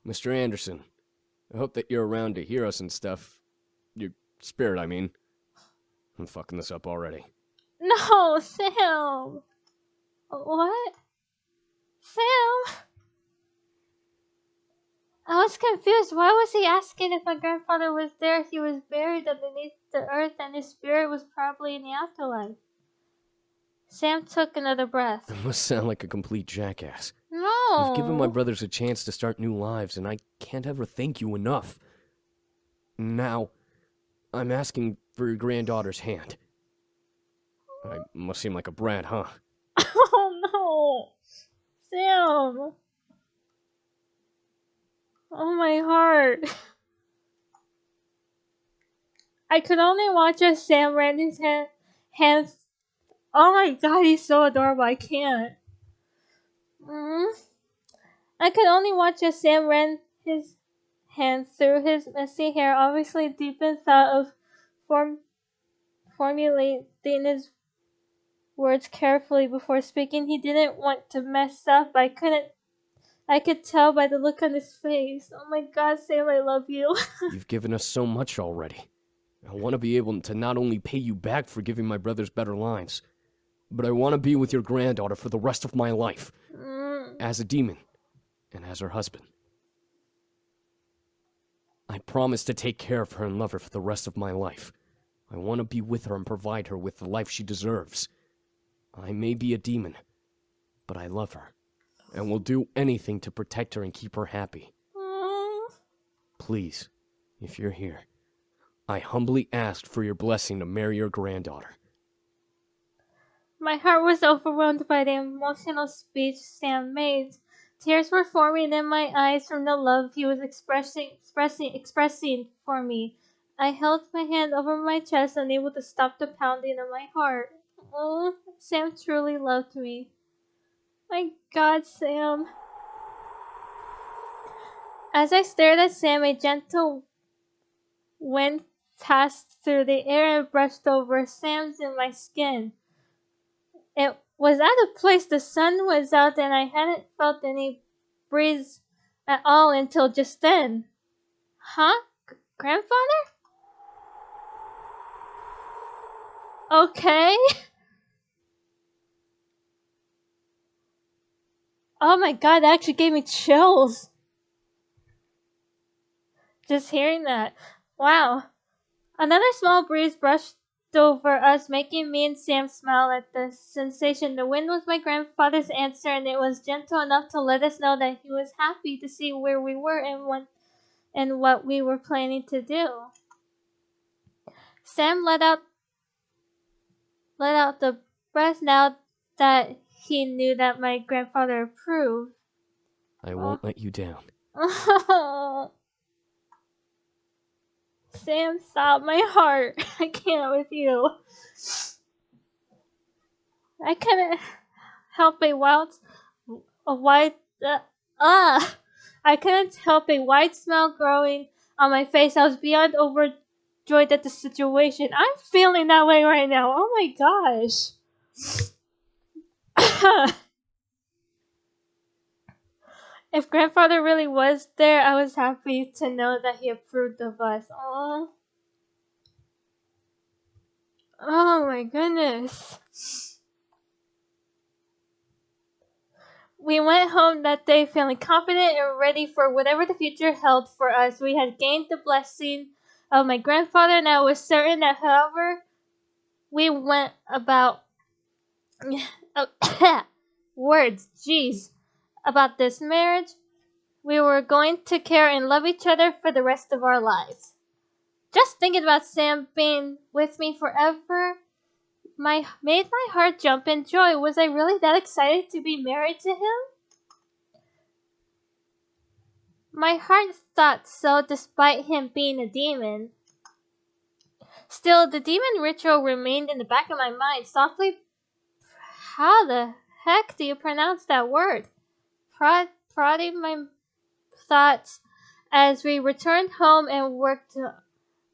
Speaker 10: Mr. Anderson, I hope that you're around to hear us and stuff. Your spirit, I mean. I'm fucking this up already.
Speaker 1: No, Sam! What? Sam? I was confused. Why was he asking if my grandfather was there? He was buried underneath the earth and his spirit was probably in the afterlife. Sam took another breath.
Speaker 10: I must sound like a complete jackass.
Speaker 1: No!
Speaker 10: You've given my brothers a chance to start new lives, and I can't ever thank you enough. Now, I'm asking for your granddaughter's hand. I must seem like a brat, huh?
Speaker 1: Oh no! Sam! Oh my heart. I could only watch as Sam ran his hands. Oh my god, he's so adorable. I can't. I could only watch as Sam ran his hands through his messy hair, obviously deep in thought of formulating his words carefully before speaking. He didn't want to mess up. I could tell by the look on his face. Oh my god, Sam, I love you.
Speaker 10: You've given us so much already. I want to be able to not only pay you back for giving my brothers better lives, but I want to be with your granddaughter for the rest of my life. As a demon, and as her husband. I promise to take care of her and love her for the rest of my life. I want to be with her and provide her with the life she deserves. I may be a demon, but I love her, and will do anything to protect her and keep her happy. Please, if you're here, I humbly ask for your blessing to marry your granddaughter.
Speaker 1: My heart was overwhelmed by the emotional speech Sam made. Tears were forming in my eyes from the love he was expressing for me. I held my hand over my chest, unable to stop the pounding of my heart. Oh, Sam truly loved me. My God, Sam. As I stared at Sam, a gentle wind passed through the air and brushed over Sam's and my skin. It was at a place the sun was out and I hadn't felt any breeze at all until just then. Huh? Grandfather? Okay. Oh my God, that actually gave me chills. Just hearing that. Wow. Another small breeze brushed over us, making me and Sam smile at the sensation. The wind was my grandfather's answer, and it was gentle enough to let us know that he was happy to see where we were and what we were planning to do. Sam let out the breath now that he knew that my grandfather approved.
Speaker 10: I won't let you down.
Speaker 1: Sam, stop my heart. I can't with you. I couldn't help a I couldn't help a wide smile growing on my face. I was beyond overjoyed at the situation. I'm feeling that way right now. Oh my gosh. If grandfather really was there, I was happy to know that he approved of us. Oh my goodness. We went home that day feeling confident and ready for whatever the future held for us. We had gained the blessing of my grandfather, and I was certain that however we went about words, jeez, about this marriage, we were going to care and love each other for the rest of our lives. Just thinking about Sam being with me forever made my heart jump in joy. Was I really that excited to be married to him? My heart thought so despite him being a demon. Still, the demon ritual remained in the back of my mind. Softly, how the heck do you pronounce that word? Prodding my thoughts as we returned home and worked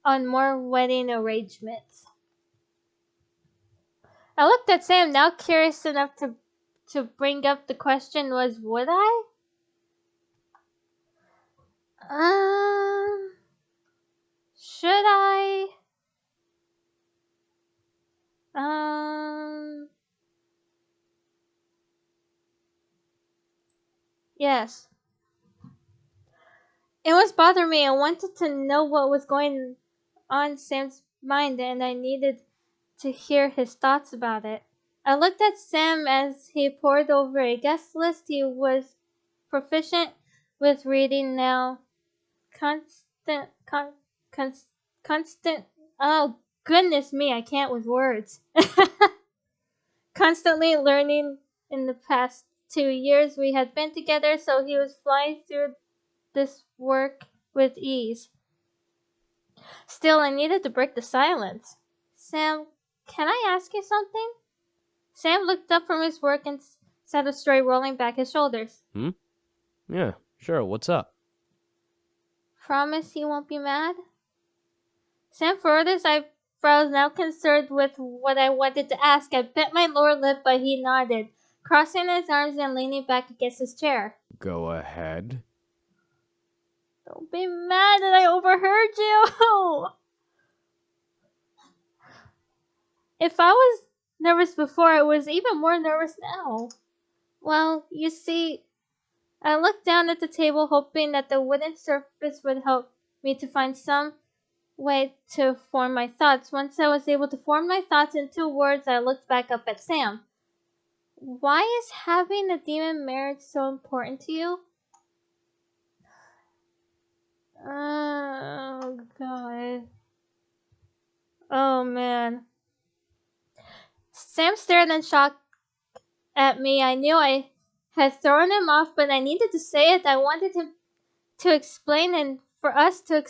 Speaker 1: on more wedding arrangements. I looked at Sam, now curious enough to bring up the question was, would I? Should I? Yes. It was bothering me. I wanted to know what was going on Sam's mind, and I needed to hear his thoughts about it. I looked at Sam as he pored over a guest list. He was proficient with reading now. Constant. Oh, goodness me, I can't with words. Constantly learning in the past 2 years we had been together, so he was flying through this work with ease. Still, I needed to break the silence. Sam, can I ask you something? Sam looked up from his work and sat up straight, rolling back his shoulders.
Speaker 10: Yeah, sure, what's up?
Speaker 1: Promise he won't be mad? Sam furrowed his eyebrows, now concerned with what I wanted to ask. I bit my lower lip, but he nodded, crossing his arms and leaning back against his chair.
Speaker 10: Go ahead.
Speaker 1: Don't be mad that I overheard you! If I was nervous before, I was even more nervous now. Well, you see, I looked down at the table, hoping that the wooden surface would help me to find some way to form my thoughts. Once I was able to form my thoughts into words, I looked back up at Sam. Why is having a demon marriage so important to you? Oh, God. Oh, man. Sam stared in shock at me. I knew I had thrown him off, but I needed to say it. I wanted him to explain and for us to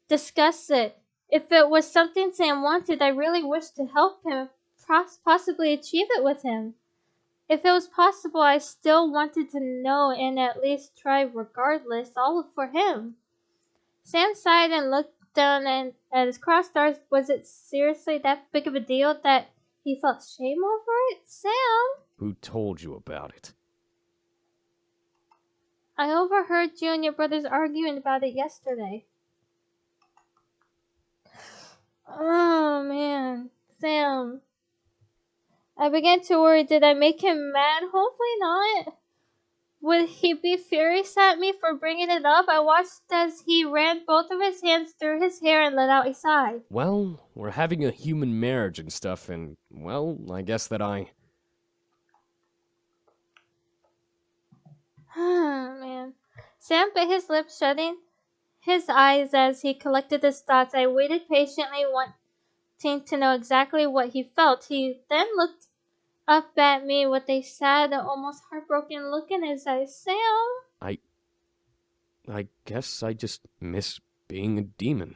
Speaker 1: discuss it. If it was something Sam wanted, I really wished to help him, possibly achieve it with him. If it was possible, I still wanted to know and at least try regardless, all for him. Sam sighed and looked down at his crossed arms. Was it seriously that big of a deal that he felt shame over it? Sam!
Speaker 10: Who told you about it?
Speaker 1: I overheard you and your brothers arguing about it yesterday. Oh man, Sam. I began to worry. Did I make him mad? Hopefully not. Would he be furious at me for bringing it up? I watched as he ran both of his hands through his hair and let out a sigh.
Speaker 10: Well, we're having a human marriage and stuff, and, well, I guess that
Speaker 1: Man. Sam bit his lips, shutting his eyes as he collected his thoughts. I waited patiently, wanting to know exactly what he felt. He then looked up at me with a sad, almost heartbroken look in his eyes. Sam?
Speaker 10: I guess I just miss being a demon.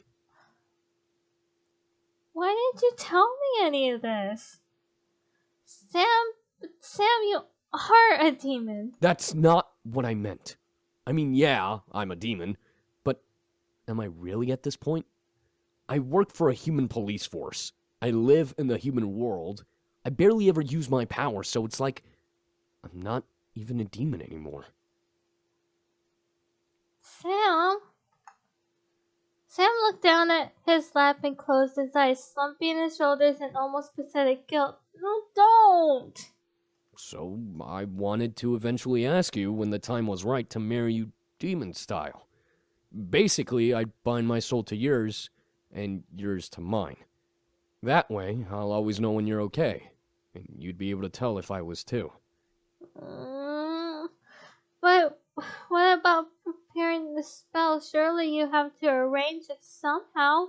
Speaker 1: Why didn't you tell me any of this? Sam, you are a demon.
Speaker 10: That's not what I meant. I mean, yeah, I'm a demon, but am I really at this point? I work for a human police force. I live in the human world. I barely ever use my power, so it's like I'm not even a demon anymore.
Speaker 1: Sam looked down at his lap and closed his eyes, slumping his shoulders in almost pathetic guilt. No, don't!
Speaker 10: So I wanted to eventually ask you when the time was right to marry you demon style. Basically, I'd bind my soul to yours, and yours to mine. That way, I'll always know when you're okay, and you'd be able to tell if I was too.
Speaker 1: But what about preparing the spell? Surely you have to arrange it somehow.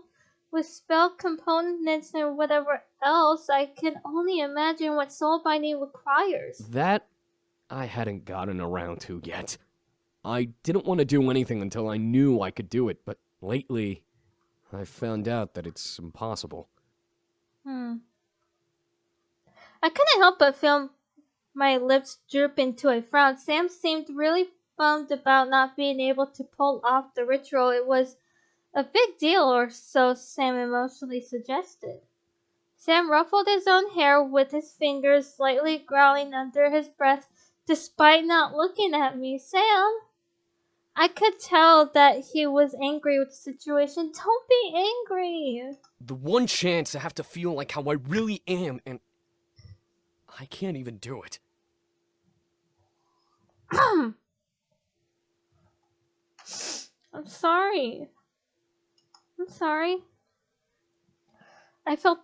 Speaker 1: With spell components and whatever else, I can only imagine what soul binding requires.
Speaker 10: That I hadn't gotten around to yet. I didn't want to do anything until I knew I could do it, but lately, I've found out that it's impossible.
Speaker 1: I couldn't help but feel my lips droop into a frown. Sam seemed really bummed about not being able to pull off the ritual. It was a big deal, or so Sam emotionally suggested. Sam ruffled his own hair with his fingers, slightly growling under his breath, despite not looking at me. Sam! I could tell that he was angry with the situation. Don't be angry!
Speaker 10: The one chance I have to feel like how I really am, and I can't even do it.
Speaker 1: I'm sorry. I feel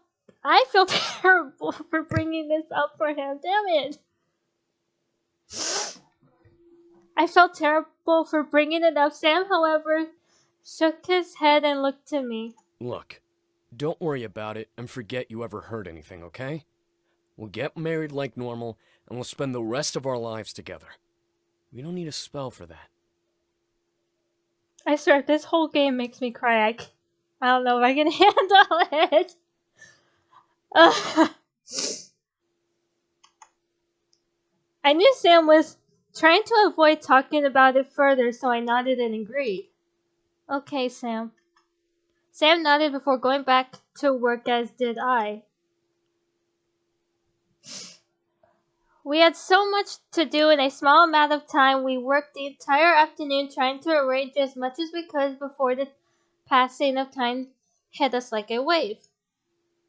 Speaker 1: terrible for bringing this up for him. Damn it. I felt terrible for bringing it up. Sam, however, shook his head and looked to me.
Speaker 10: Look, don't worry about it and forget you ever heard anything, okay? We'll get married like normal, and we'll spend the rest of our lives together. We don't need a spell for that.
Speaker 1: I swear, this whole game makes me cry. I don't know if I can handle it. I knew Sam was trying to avoid talking about it further, so I nodded and agreed. Okay, Sam. Sam nodded before going back to work, as did I. We had so much to do in a small amount of time. We worked the entire afternoon trying to arrange as much as we could before the passing of time hit us like a wave.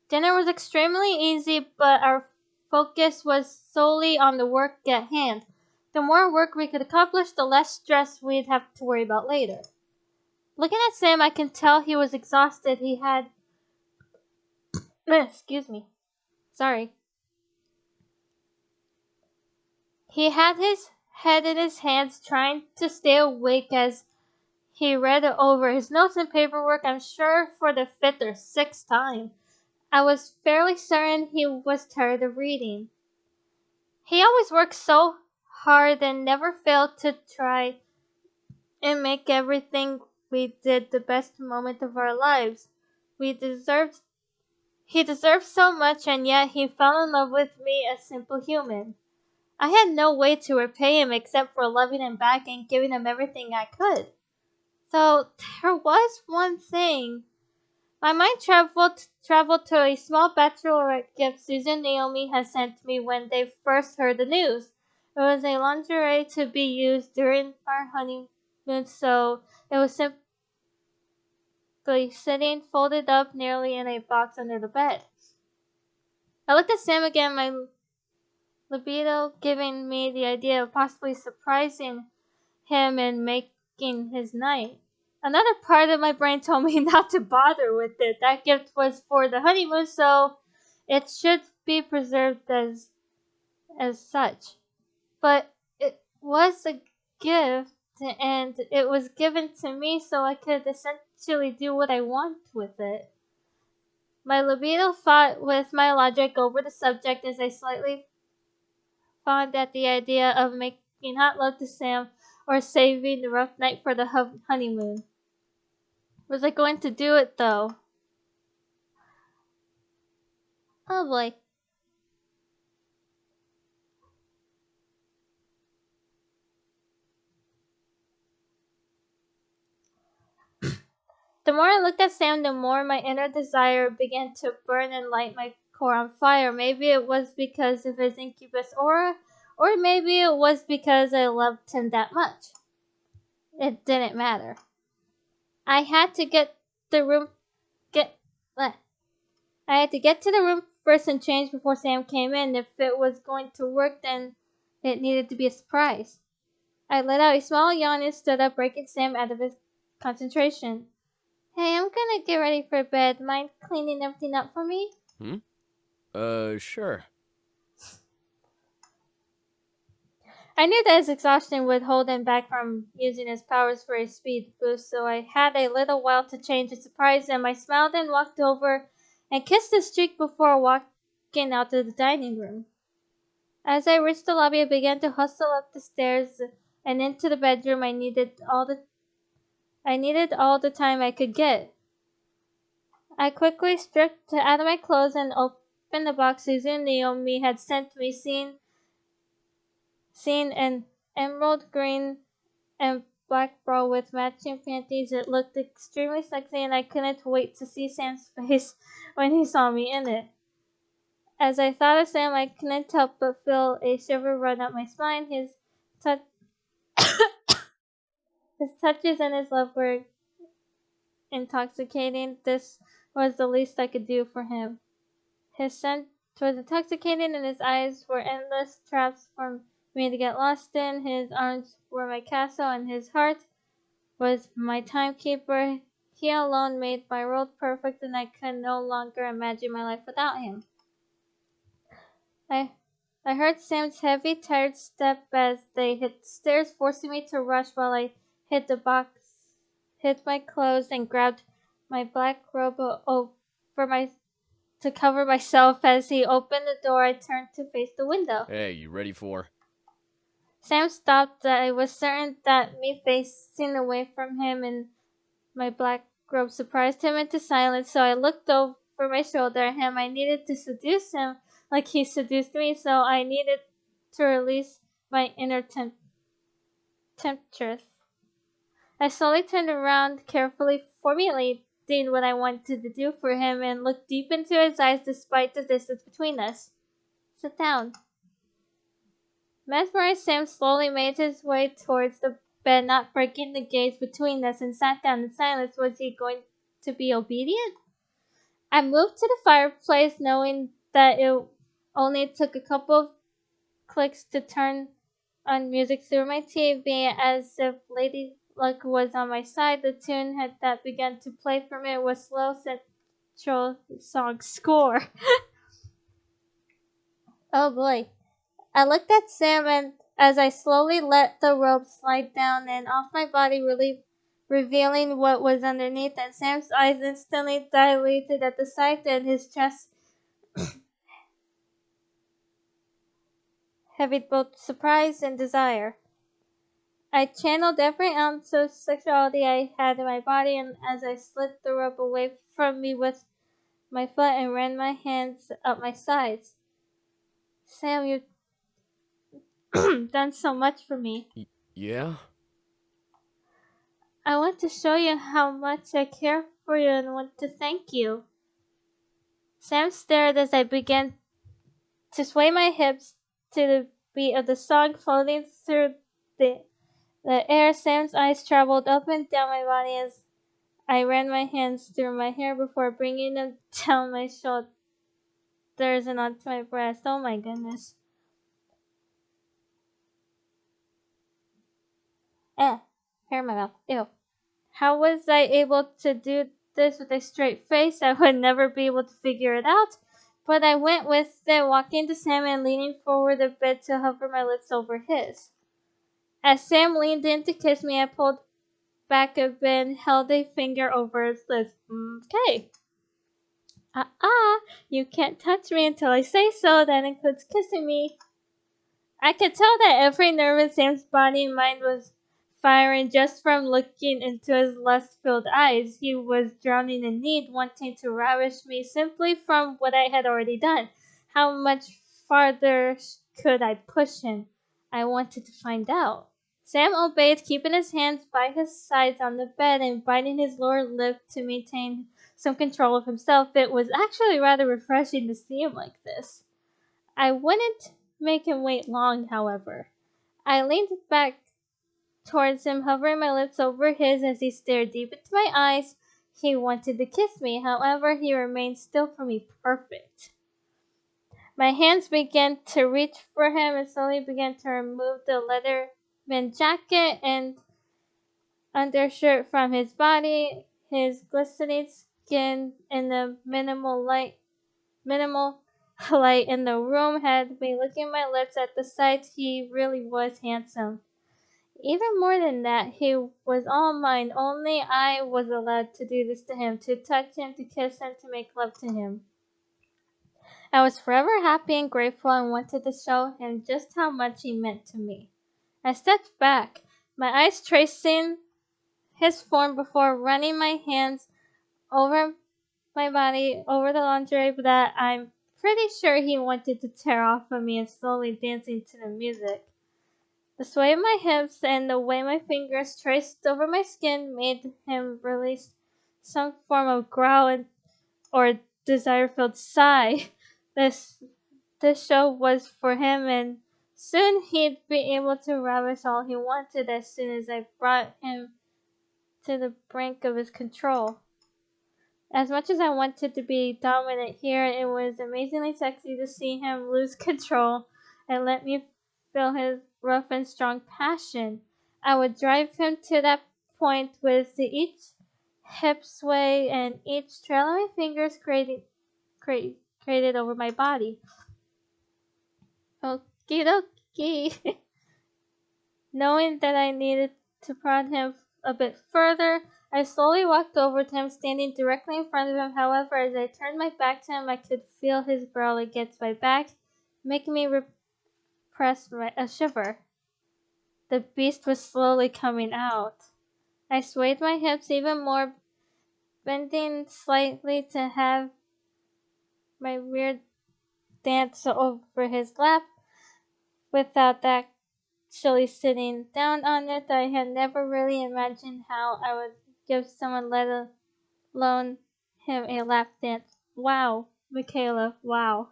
Speaker 1: Dinner was extremely easy, but our focus was solely on the work at hand. The more work we could accomplish, the less stress we'd have to worry about later. Looking at Sam, I can tell he was exhausted. He had... Excuse me. Sorry. He had his head in his hands, trying to stay awake as he read over his notes and paperwork, I'm sure for the 5th or 6th time. I was fairly certain he was tired of reading. He always worked so hard and never failed to try and make everything we did the best moment of our lives. He deserved so much, and yet he fell in love with me, a simple human. I had no way to repay him except for loving him back and giving him everything I could. So there was one thing. My mind traveled to a small bachelorette gift Susan and Naomi had sent me when they first heard the news. It was a lingerie to be used during our honeymoon, so it was simply sitting folded up nearly in a box under the bed. I looked at Sam again, my libido giving me the idea of possibly surprising him and making his night. Another part of my brain told me not to bother with it. That gift was for the honeymoon, so it should be preserved as such. But it was a gift, and it was given to me so I could essentially do what I want with it. My libido fought with my logic over the subject as I slightly fond at the idea of making hot love to Sam or saving the rough night for the honeymoon. Was I going to do it though? Oh boy. The more I looked at Sam, the more my inner desire began to burn and light my core on fire. Maybe it was because of his incubus aura, or maybe it was because I loved him that much. It didn't matter. I had to get the room get I had to get to the room first and change before Sam came in. If it was going to work, then it needed to be a surprise. I let out a small yawn and stood up, breaking Sam out of his concentration. Hey, I'm gonna get ready for bed. Mind cleaning everything up for me?
Speaker 10: Sure.
Speaker 1: I knew that his exhaustion would hold him back from using his powers for a speed boost, so I had a little while to change and surprise him. I smiled and walked over and kissed his cheek before walking out to the dining room. As I reached the lobby, I began to hustle up the stairs and into the bedroom. I needed all the time I could get. I quickly stripped out of my clothes and opened the box Susan and Naomi had sent me, seeing an emerald green and black bra with matching panties. It looked extremely sexy, and I couldn't wait to see Sam's face when he saw me in it. As I thought of Sam, I couldn't help but feel a shiver run up my spine. His touches and his love were intoxicating. This was the least I could do for him. His scent was intoxicating, and his eyes were endless traps for me to get lost in. His arms were my castle, and his heart was my timekeeper. He alone made my world perfect, and I could no longer imagine my life without him. I heard Sam's heavy, tired step as they hit the stairs, forcing me to rush while I hit the box, hid my clothes, and grabbed my black robe to cover myself. As he opened the door, I turned to face the window.
Speaker 10: Hey, you ready for?
Speaker 1: Sam stopped. I was certain that me facing away from him in my black robe surprised him into silence, so I looked over my shoulder at him. I needed to seduce him like he seduced me, so I needed to release my inner temptress. I slowly turned around, carefully formulating what I wanted to do for him, and looked deep into his eyes despite the distance between us. Sit down. Mesmerized, Sam slowly made his way towards the bed, not breaking the gaze between us, and sat down in silence. Was he going to be obedient? I moved to the fireplace, knowing that it only took a couple of clicks to turn on music through my TV. As if Lady Luck was on my side, the tune that began to play for me was slow central song score. Oh boy. I looked at Sam, and as I slowly let the robe slide down and off my body, revealing what was underneath, and Sam's eyes instantly dilated at the sight, and his chest heaved both surprise and desire. I channeled every ounce of sexuality I had in my body, and as I slid the rope away from me with my foot and ran my hands up my sides. Sam, you've done so much for me.
Speaker 10: Yeah?
Speaker 1: I want to show you how much I care for you and want to thank you. Sam stared as I began to sway my hips to the beat of the song floating through the air. Sam's eyes traveled up and down my body as I ran my hands through my hair before bringing them down my shoulders and onto my breast. Oh my goodness. Hair in my mouth. Ew. How was I able to do this with a straight face? I would never be able to figure it out. But I went with it, walking to Sam and leaning forward a bit to hover my lips over his. As Sam leaned in to kiss me, I pulled back a bit and held a finger over his lips. Okay. You can't touch me until I say so. That includes kissing me. I could tell that every nerve in Sam's body and mind was firing just from looking into his lust-filled eyes. He was drowning in need, wanting to ravish me simply from what I had already done. How much farther could I push him? I wanted to find out. Sam obeyed, keeping his hands by his sides on the bed and biting his lower lip to maintain some control of himself. It was actually rather refreshing to see him like this. I wouldn't make him wait long, however. I leaned back towards him, hovering my lips over his as he stared deep into my eyes. He wanted to kiss me, however, he remained still for me perfect. My hands began to reach for him and slowly began to remove the Leatherman jacket and undershirt from his body. His glistening skin and the minimal light in the room had me licking my lips at the sight. He really was handsome. Even more than that, he was all mine. Only I was allowed to do this to him, to touch him, to kiss him, to make love to him. I was forever happy and grateful and wanted to show him just how much he meant to me. I stepped back, my eyes tracing his form before running my hands over my body, over the lingerie that I'm pretty sure he wanted to tear off of me, and slowly dancing to the music. The sway of my hips and the way my fingers traced over my skin made him release some form of growl or desire-filled sigh. This show was for him, and soon he'd be able to ravish all he wanted as soon as I brought him to the brink of his control. As much as I wanted to be dominant here, it was amazingly sexy to see him lose control and let me feel his rough and strong passion. I would drive him to that point with each hip sway and each trail of my fingers created over my body. Okie dokie. Knowing that I needed to prod him a bit further, I slowly walked over to him, standing directly in front of him. However, as I turned my back to him, I could feel his growl against my back, making me repress a shiver. The beast was slowly coming out. I swayed my hips even more, bending slightly to have my rear dance over his lap without actually sitting down on it. I had never really imagined how I would give someone, let alone him, a lap dance. Wow, Michaela, wow.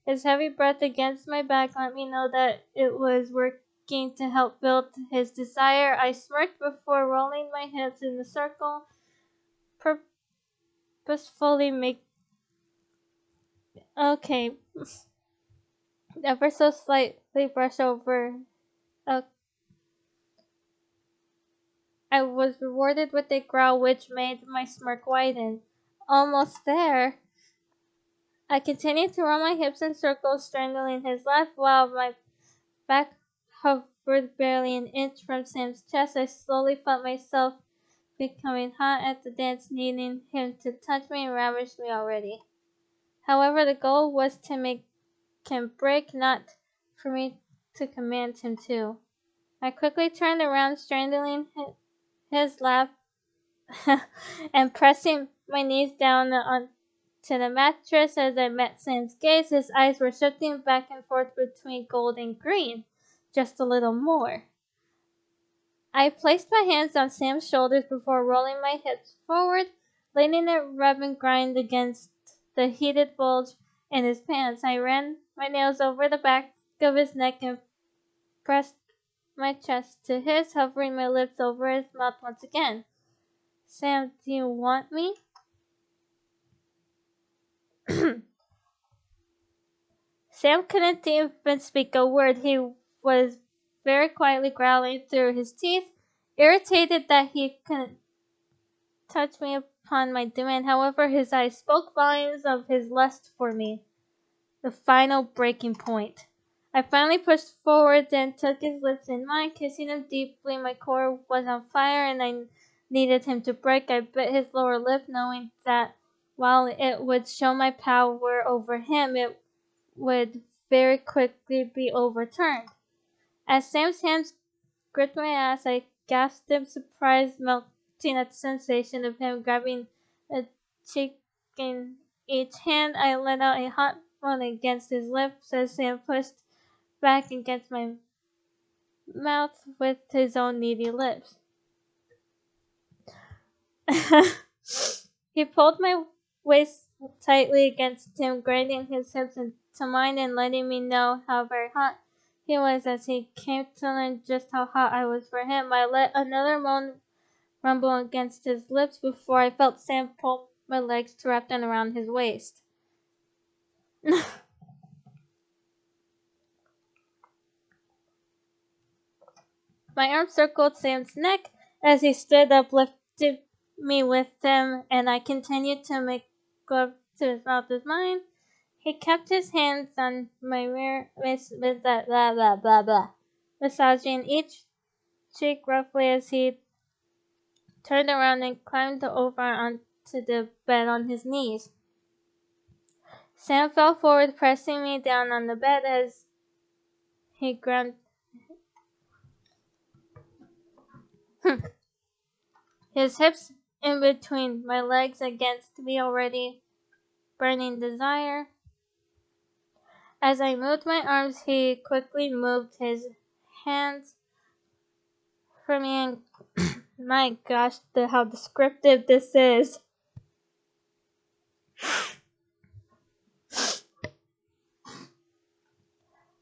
Speaker 1: His heavy breath against my back let me know that it was working to help build his desire. I smirked before rolling my hips in a circle, purposefully okay, ever so slightly brush over. I was rewarded with a growl which made my smirk widen. Almost there. I continued to roll my hips in circles, strangling his left while my back hovered barely an inch from Sam's chest. I slowly felt myself becoming hot at the dance, needing him to touch me and ravish me already. However, the goal was to make him break, not for me to command him to. I quickly turned around, strangling his lap and pressing my knees down onto the mattress as I met Sam's gaze. His eyes were shifting back and forth between gold and green, just a little more. I placed my hands on Sam's shoulders before rolling my hips forward, letting it rub and grind against the heated bulge in his pants. I ran my nails over the back of his neck and pressed my chest to his, hovering my lips over his mouth once again. Sam, do you want me? Sam couldn't even speak a word. He was very quietly growling through his teeth, irritated that he couldn't touch me upon my demand. However, his eyes spoke volumes of his lust for me. The final breaking point. I finally pushed forward and took his lips in mine, kissing him deeply. My core was on fire and I needed him to break. I bit his lower lip, knowing that while it would show my power over him, it would very quickly be overturned. As Sam's hands gripped my ass, I gasped in surprise, melting at the sensation of him grabbing a cheek in each hand. I let out a hot moan against his lips as Sam pushed back against my mouth with his own needy lips. He pulled my waist tightly against him, grinding his hips into mine and letting me know how very hot he was. As he came to learn just how hot I was for him, I let another moan rumble against his lips before I felt Sam pull my legs to wrap them around his waist. My arm circled Sam's neck as he stood up, lifted me with him, and I continued to make love to his mouth with mine. He kept his hands on my rear wrist with that blah blah blah blah, massaging each cheek roughly as he turned around and climbed over onto the bed on his knees. Sam fell forward, pressing me down on the bed as he ground his hips in between my legs against me already burning desire. As I moved my arms, he quickly moved his hands from me and my gosh, how descriptive this is.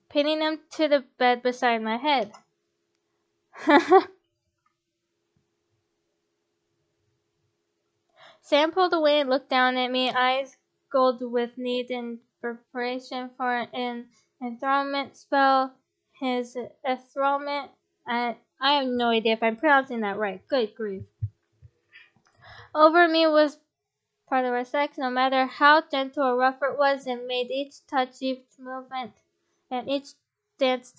Speaker 1: Pinning him to the bed beside my head. Sam pulled away and looked down at me, eyes gold with need and preparation for an enthrallment spell. His enthrallment, I have no idea if I'm pronouncing that right. Good grief. Over me was part of our sex. No matter how gentle or rough it was, it made each touch, each movement, and each dance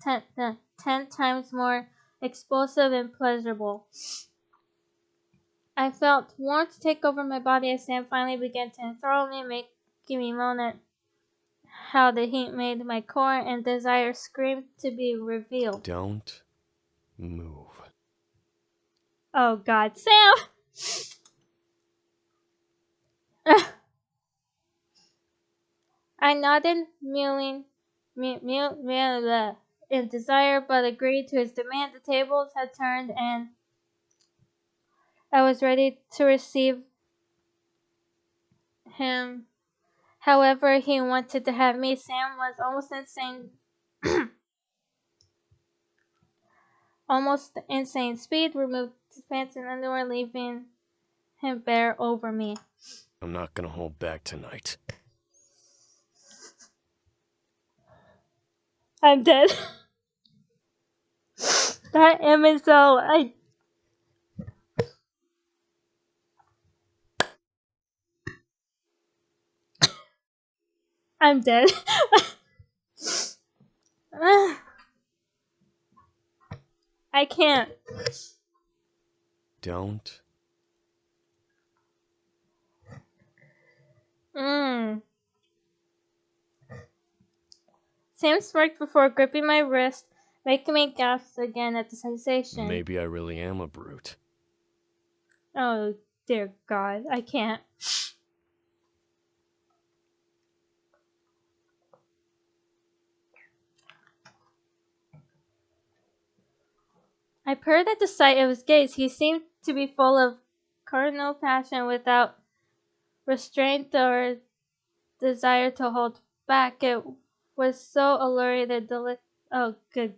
Speaker 1: 10 times more explosive and pleasurable. I felt warmth take over my body as Sam finally began to enthrall me, making me moan at how the heat made my core and desire scream to be revealed.
Speaker 10: Don't move.
Speaker 1: Oh God, Sam! I nodded, mewing in desire, but agreed to his demand. The tables had turned, and I was ready to receive him. However, he wanted to have me. Sam was almost insane speed, removed his pants and underwear, leaving him bare over me.
Speaker 10: I'm not gonna hold back tonight.
Speaker 1: I'm dead. That image though, I'm dead. I can't.
Speaker 10: Don't.
Speaker 1: Sam smirked before gripping my wrist, making me gasp again at the sensation.
Speaker 10: Maybe I really am a brute.
Speaker 1: Oh, dear God, I can't. I purred at the sight of his gaze. He seemed to be full of carnal passion without restraint or desire to hold back. It was so alluring and oh, good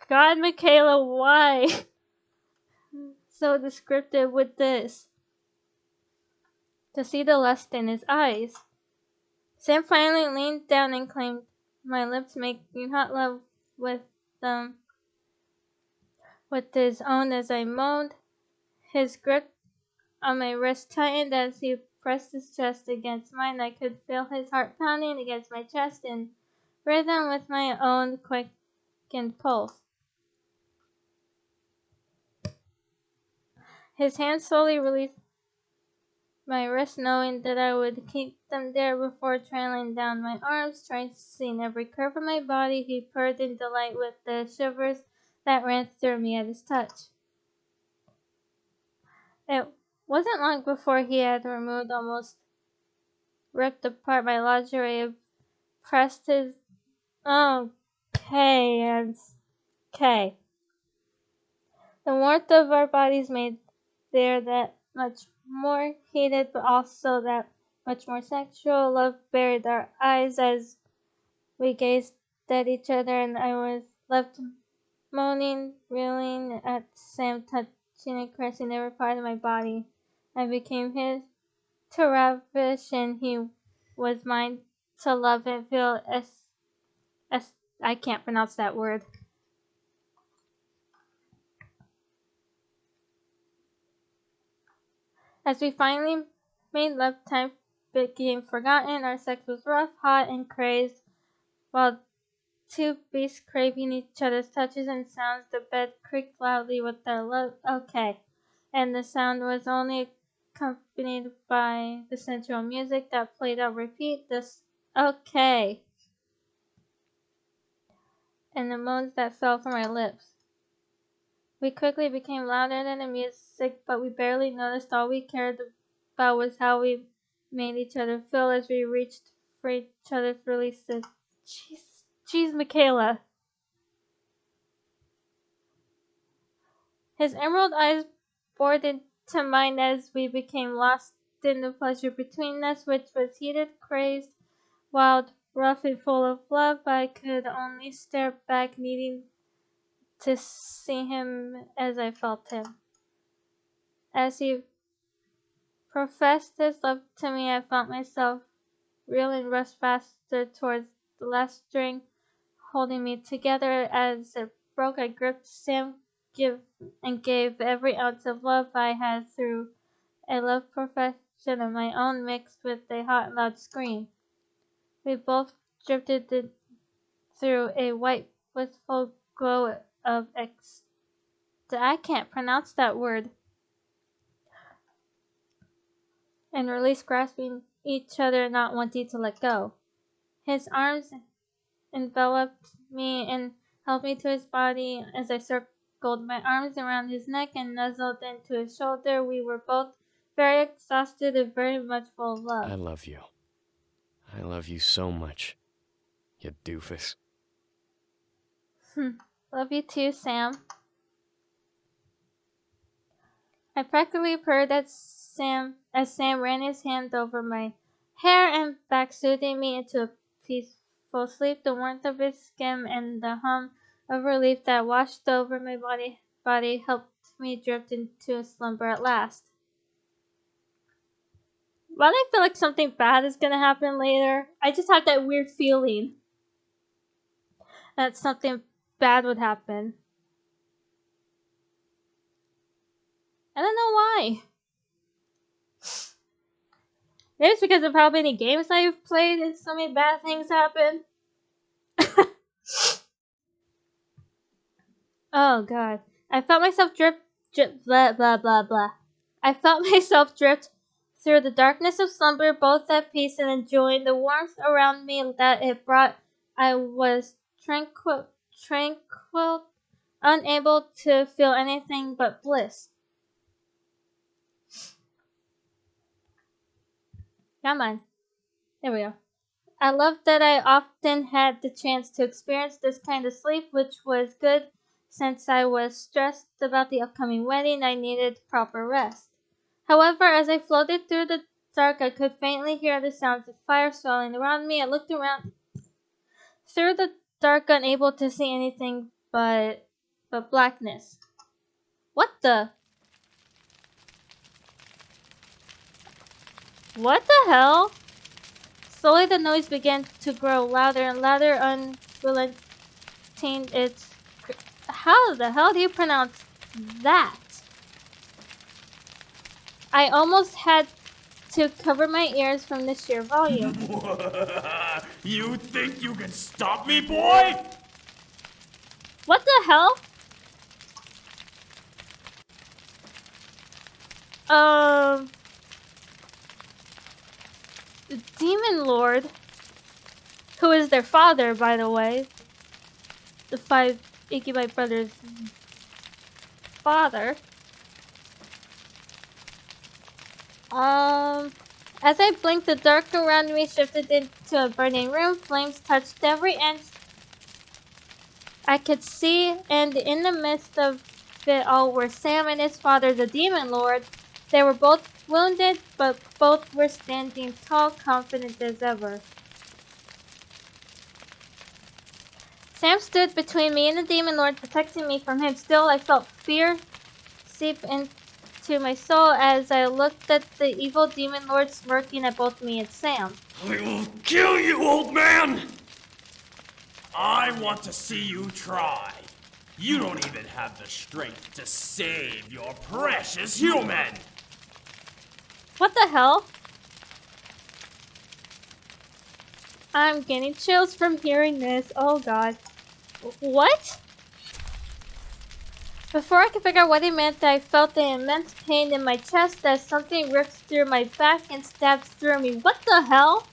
Speaker 1: God, Michaela, why? So descriptive with this. To see the lust in his eyes. Sam finally leaned down and claimed my lips, making hot love with them with his own as I moaned. His grip on my wrist tightened as he pressed his chest against mine. I could feel his heart pounding against my chest in rhythm with my own quickened pulse. His hand slowly released my wrist, knowing that I would keep them there before trailing down my arms, tracing every curve of my body. He purred in delight with the shivers that ran through me at his touch. It wasn't long before he had removed, almost ripped apart my lingerie, pressed his and okay. The warmth of our bodies made there that much more heated, but also that much more sexual. Love buried our eyes as we gazed at each other, and I was left moaning, reeling at Sam, touching and caressing every part of my body. I became his to ravish, and he was mine to love and feel. I can't pronounce that word. As we finally made love, time became forgotten. Our sex was rough, hot, and crazed, while two beasts craving each other's touches and sounds. The bed creaked loudly with their love. Okay. And the sound was only accompanied by the sensual music that played on repeat. This okay. And the moans that fell from our lips. We quickly became louder than the music, but we barely noticed. All we cared about was how we made each other feel as we reached for each other's releases. Jeez, Michaela. His emerald eyes bored into mine as we became lost in the pleasure between us, which was heated, crazed, wild, rough, and full of love. I could only stare back, needing to see him as I felt him. As he professed his love to me, I felt myself reel and rush faster towards the last string holding me together. As it broke, I gripped Sam gave every ounce of love I had through a love profession of my own mixed with a hot loud scream. We both drifted through a white blissful glow of I can't pronounce that word. And released, grasping each other, not wanting to let go. His arms enveloped me and held me to his body as I circled my arms around his neck and nuzzled into his shoulder. We were both very exhausted and very much full of love.
Speaker 10: I love you. I love you so much, you doofus.
Speaker 1: Love you too, Sam. I practically purred at Sam as Sam ran his hand over my hair and back, soothing me into a peaceful sleep. The warmth of his skin and the hum of relief that washed over my body helped me drift into a slumber at last. Why do I feel like something bad is gonna happen later? I just have that weird feeling that something bad would happen. I don't know why. Maybe it's because of how many games I've played and so many bad things happen. Oh god. I felt myself blah blah blah blah. I felt myself drift through the darkness of slumber, both at peace and enjoying the warmth around me that it brought. I was tranquil, unable to feel anything but bliss. Come on. There we go. I loved that I often had the chance to experience this kind of sleep, which was good since I was stressed about the upcoming wedding. I needed proper rest. However, as I floated through the dark, I could faintly hear the sounds of fire swelling around me. I looked around through the dark, unable to see anything but blackness. What the? What the hell? Slowly the noise began to grow louder and louder, unrelenting. It's... How the hell do you pronounce that? I almost had to cover my ears from the sheer volume.
Speaker 6: You think you can stop me, boy?
Speaker 1: What the hell? The Demon Lord, who is their father, by the way, the 5 Incubi Brothers' father. As I blinked, the dark around me shifted into a burning room. Flames touched every inch I could see, and in the midst of it all were Sam and his father, the Demon Lord. They were both wounded, but both were standing tall, confident as ever. Sam stood between me and the Demon Lord, protecting me from him. Still, I felt fear seep into my soul as I looked at the evil Demon Lord smirking at both me and Sam.
Speaker 6: I will kill you, old man! I want to see you try. You don't even have the strength to save your precious human!
Speaker 1: What the hell? I'm getting chills from hearing this. Oh god. What? Before I could figure out what he meant, I felt an immense pain in my chest as something ripped through my back and stabbed through me. What the hell?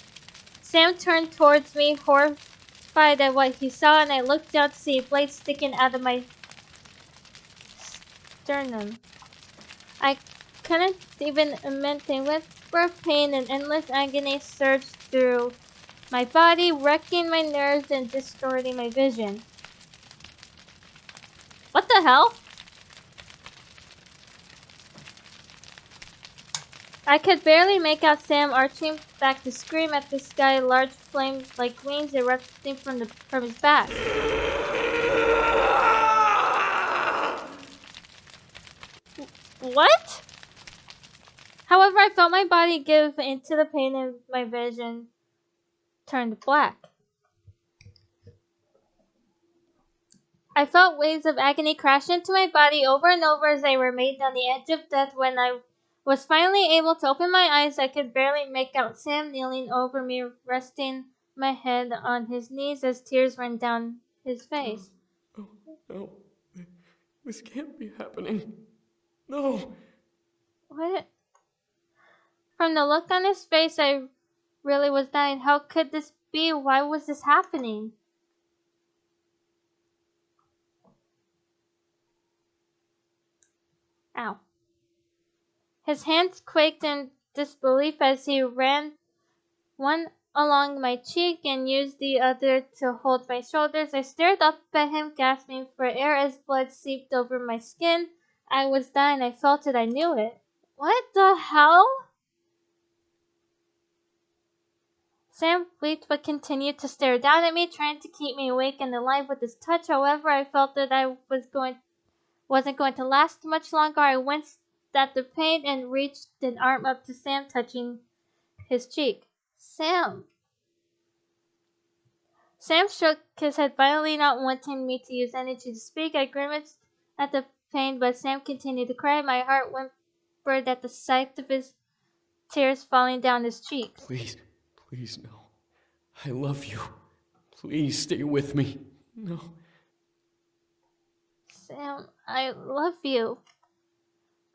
Speaker 1: Sam turned towards me, horrified at what he saw, and I looked down to see a blade sticking out of my sternum. I couldn't even maintain whisper of pain and endless agony surged through my body, wrecking my nerves and distorting my vision. What the hell? I could barely make out Sam arching back to scream at the sky, large flames like wings erupting from his back. What? However, I felt my body give into the pain and my vision turned black. I felt waves of agony crash into my body over and over as I remained on the edge of death. When I was finally able to open my eyes, I could barely make out Sam kneeling over me, resting my head on his knees as tears ran down his face.
Speaker 14: Oh, no. This can't be happening. No.
Speaker 1: What? From the look on his face, I really was dying. How could this be? Why was this happening? Ow. His hands quaked in disbelief as he ran one along my cheek and used the other to hold my shoulders. I stared up at him, gasping for air as blood seeped over my skin. I was dying. I felt it. I knew it. What the hell? Sam wept but continued to stare down at me, trying to keep me awake and alive with his touch. However, I felt that I wasn't going to last much longer. I winced at the pain and reached an arm up to Sam, touching his cheek. Sam! Sam shook his head violently, not wanting me to use energy to speak. I grimaced at the pain, but Sam continued to cry. My heart whimpered at the sight of his tears falling down his cheeks.
Speaker 14: Please, please, no. I love you. Please stay with me. No.
Speaker 1: Sam, I love you.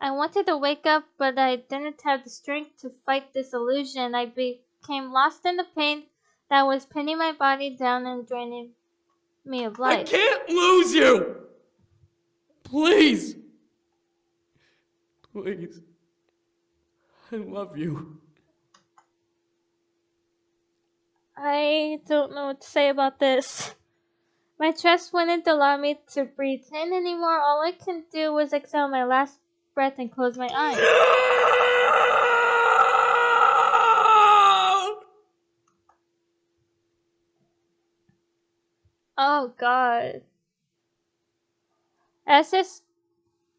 Speaker 1: I wanted to wake up, but I didn't have the strength to fight this illusion. I became lost in the pain that was pinning my body down and draining me of life.
Speaker 14: I can't lose you! Please! Please. I love you.
Speaker 1: I don't know what to say about this. My chest wouldn't allow me to breathe in anymore. All I could do was exhale my last breath and close my eyes. Oh God. As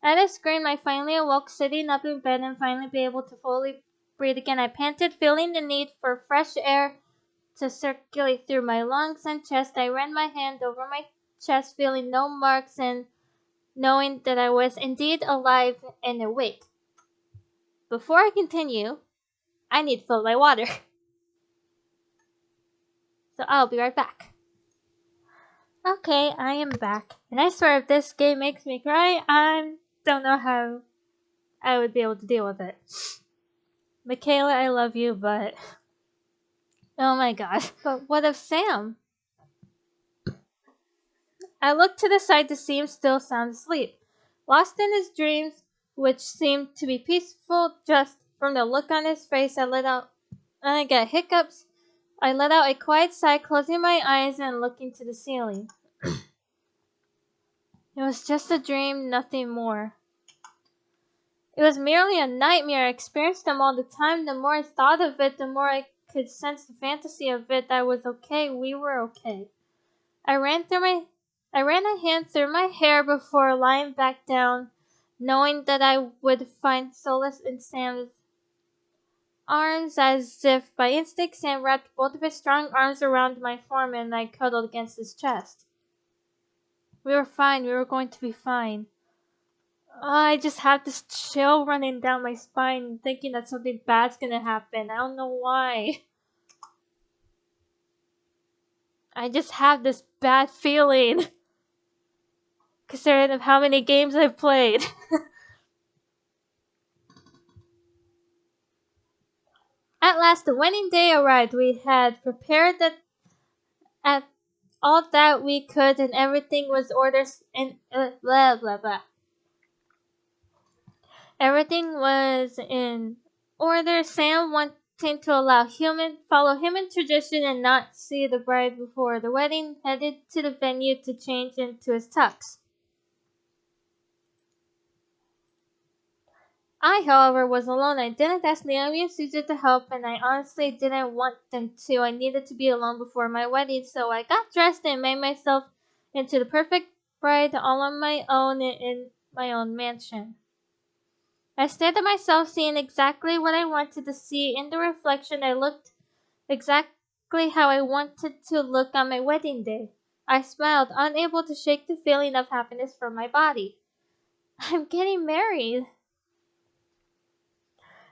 Speaker 1: I screamed, I finally awoke, sitting up in bed and finally be able to fully breathe again. I panted, feeling the need for fresh air to circulate through my lungs and chest. I ran my hand over my chest, feeling no marks and knowing that I was indeed alive and awake. Before I continue, I need to fill my water. So I'll be right back. Okay, I am back. And I swear if this game makes me cry, I don't know how I would be able to deal with it. Michaela, I love you, but... Oh my god. But what of Sam? I looked to the side to see him still sound asleep. Lost in his dreams, which seemed to be peaceful just from the look on his face, I got hiccups. I let out a quiet sigh, closing my eyes and looking to the ceiling. It was just a dream, nothing more. It was merely a nightmare. I experienced them all the time. The more I thought of it, the more I could sense the fantasy of it. I was okay. We were okay. I ran a hand through my hair before lying back down, knowing that I would find solace in Sam's arms. As if by instinct, Sam wrapped both of his strong arms around my form and I cuddled against his chest. We were fine. We were going to be fine. I just have this chill running down my spine, thinking that something bad's gonna happen. I don't know why. I just have this bad feeling, considering of how many games I've played. At last, the wedding day arrived. We had prepared at all that we could, and everything was ordered in blah blah blah. Everything was in order. Sam wanting to follow human tradition and not see the bride before the wedding, headed to the venue to change into his tux. I, however, was alone. I didn't ask Naomi and Susan to help, and I honestly didn't want them to. I needed to be alone before my wedding, so I got dressed and made myself into the perfect bride all on my own in my own mansion. I stared at myself, seeing exactly what I wanted to see. In the reflection, I looked exactly how I wanted to look on my wedding day. I smiled, unable to shake the feeling of happiness from my body. I'm getting married.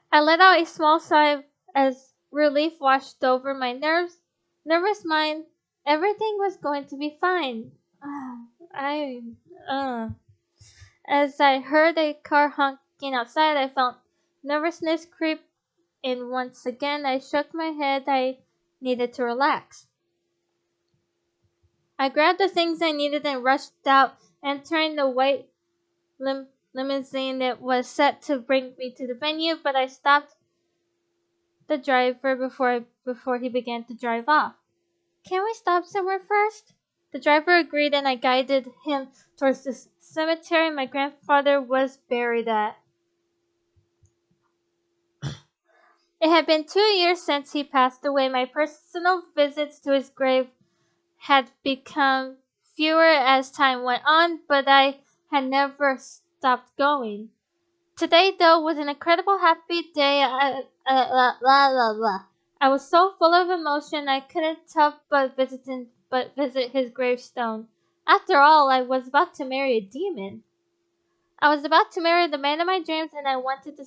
Speaker 1: I let out a small sigh as relief washed over my nervous mind. Everything was going to be fine. As I heard a car honking outside, I felt nervousness creep in once again. I shook my head. I needed to relax. I grabbed the things I needed and rushed out, entering the white limousine that was set to bring me to the venue, but I stopped the driver before he began to drive off. Can we stop somewhere first? The driver agreed, and I guided him towards the cemetery my grandfather was buried at. It had been 2 years since he passed away. My personal visits to his grave had become fewer as time went on, but I had never stopped going. Today, though, was an incredible happy day. I was so full of emotion I couldn't help but visit his gravestone. After all, I was about to marry a demon. I was about to marry the man of my dreams, and I wanted to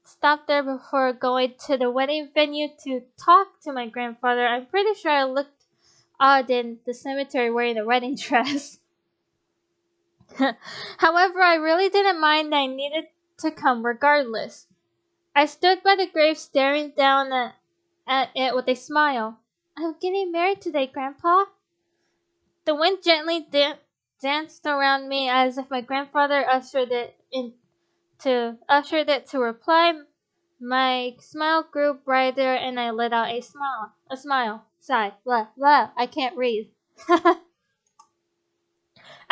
Speaker 1: stopped there before going to the wedding venue to talk to my grandfather. I'm pretty sure I looked odd in the cemetery wearing a wedding dress. However, I really didn't mind. I needed to come regardless. I stood by the grave staring down at it with a smile. I'm getting married today, Grandpa. The wind gently danced around me as if my grandfather ushered it to reply. My smile grew brighter and I let out a smile, sigh, blah, blah, I can't read. I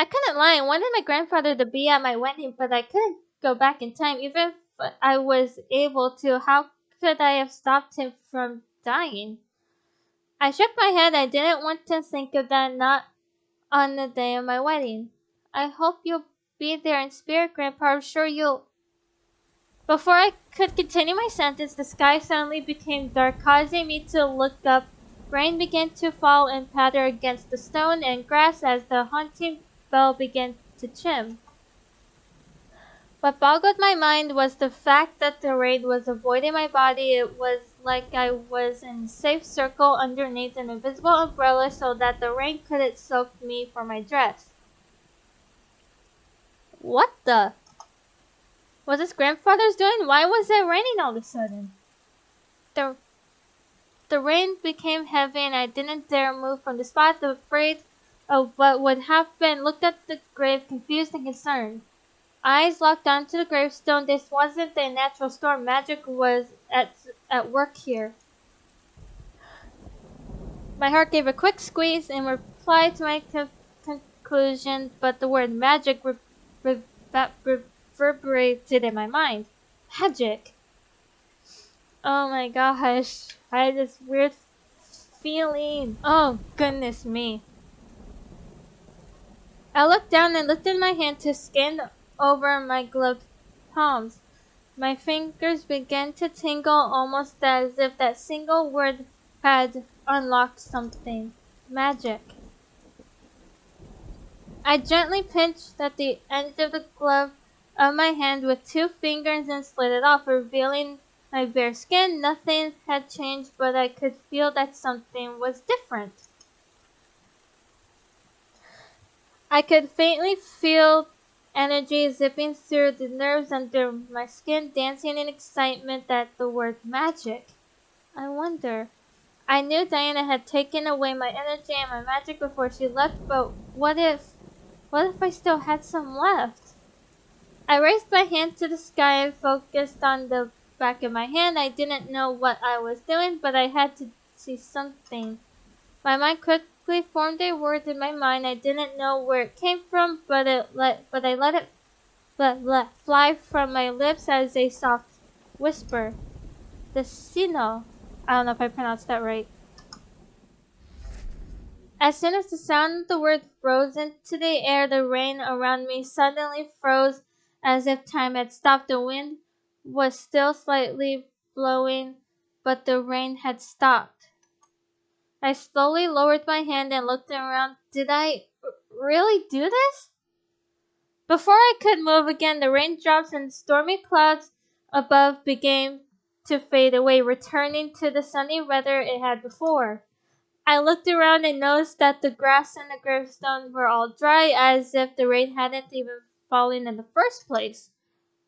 Speaker 1: couldn't lie. I wanted my grandfather to be at my wedding, but I couldn't go back in time. Even if I was able to, how could I have stopped him from dying? I shook my head. I didn't want to think of that, not on the day of my wedding. I hope you'll be there in spirit, Grandpa. I'm sure you'll. Before I could continue my sentence, the sky suddenly became dark, causing me to look up. Rain began to fall and patter against the stone and grass as the haunting bell began to chime. What boggled my mind was the fact that the rain was avoiding my body. It was like I was in a safe circle underneath an invisible umbrella so that the rain couldn't soak me for my dress. What the? Was this grandfather's doing? Why was it raining all of a sudden? The rain became heavy and I didn't dare move from the spot, afraid of what would happen. Looked at the grave, confused and concerned. Eyes locked onto the gravestone. This wasn't a natural storm. Magic was at work here. My heart gave a quick squeeze in reply to my conclusion, but the word magic reverberated in my mind. Magic. Oh my gosh. I had this weird feeling. Oh goodness me. I looked down and lifted my hand to scan over my gloved palms. My fingers began to tingle almost as if that single word had unlocked something. Magic. I gently pinched at the end of the glove of my hand with 2 fingers and slid it off, revealing my bare skin. Nothing had changed, but I could feel that something was different. I could faintly feel energy zipping through the nerves under my skin, dancing in excitement at the word magic. I wonder. I knew Diana had taken away my energy and my magic before she left, but what if I still had some left? I raised my hand to the sky and focused on the back of my hand. I didn't know what I was doing, but I had to see something. My mind quickly formed a word in my mind. I didn't know where it came from, but I let it fly from my lips as a soft whisper. Destino. I don't know if I pronounced that right. As soon as the sound of the word rose into the air, the rain around me suddenly froze as if time had stopped. The wind was still slightly blowing, but the rain had stopped. I slowly lowered my hand and looked around. Did I really do this? Before I could move again, the raindrops and stormy clouds above began to fade away, returning to the sunny weather it had before. I looked around and noticed that the grass and the gravestone were all dry, as if the rain hadn't even fallen in the first place.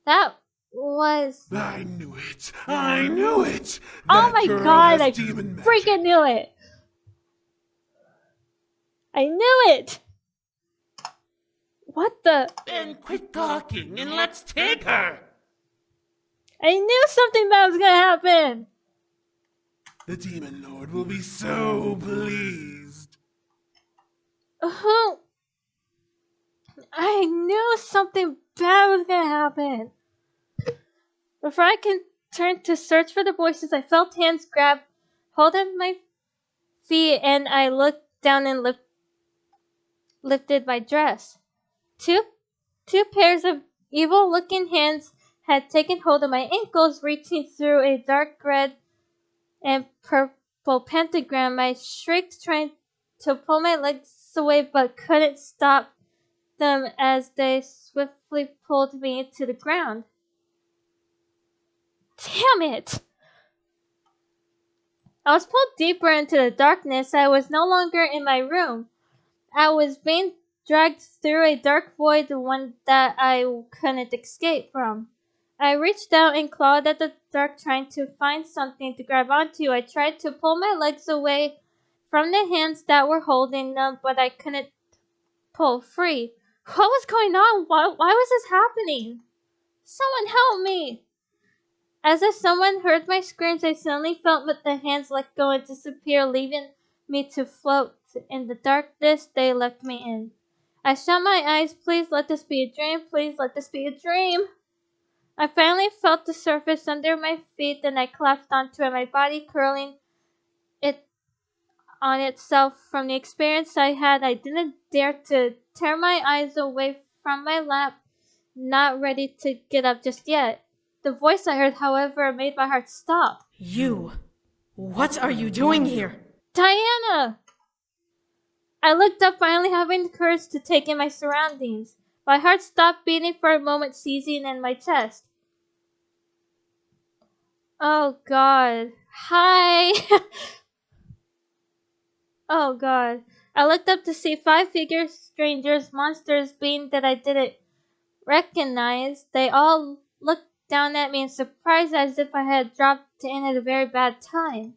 Speaker 1: That was...
Speaker 15: I knew it! I knew it!
Speaker 1: Oh my god, I freaking knew it! I knew it! What the...
Speaker 6: Then quit talking and let's take her!
Speaker 1: I knew something bad was gonna happen!
Speaker 15: The Demon Lord will be so pleased.
Speaker 1: I knew something bad was gonna happen. Before I could turn to search for the voices, I felt hands grab hold of my feet and I looked down and lifted my dress. Two pairs of evil-looking hands had taken hold of my ankles, reaching through a dark red and purple pentagram. I shrieked, trying to pull my legs away, but couldn't stop them as they swiftly pulled me to the ground. Damn it! I was pulled deeper into the darkness. I was no longer in my room. I was being dragged through a dark void, one that I couldn't escape from. I reached out and clawed at the dark, trying to find something to grab onto. I tried to pull my legs away from the hands that were holding them, but I couldn't pull free. What was going on? Why was this happening? Someone help me! As if someone heard my screams, I suddenly felt the hands let go and disappear, leaving me to float in the darkness they left me in. I shut my eyes. Please let this be a dream. Please let this be a dream. I finally felt the surface under my feet, and I collapsed onto it, my body curling it on itself. From the experience I had, I didn't dare to tear my eyes away from my lap, not ready to get up just yet. The voice I heard, however, made my heart stop.
Speaker 3: You! What are you doing here?
Speaker 1: Diana! I looked up, finally having the courage to take in my surroundings. My heart stopped beating for a moment, seizing in my chest. Oh God. Hi! Oh God. I looked up to see 5 figures, strangers, monsters, beings that I didn't recognize. They all looked down at me in surprise, as if I had dropped in at a very bad time.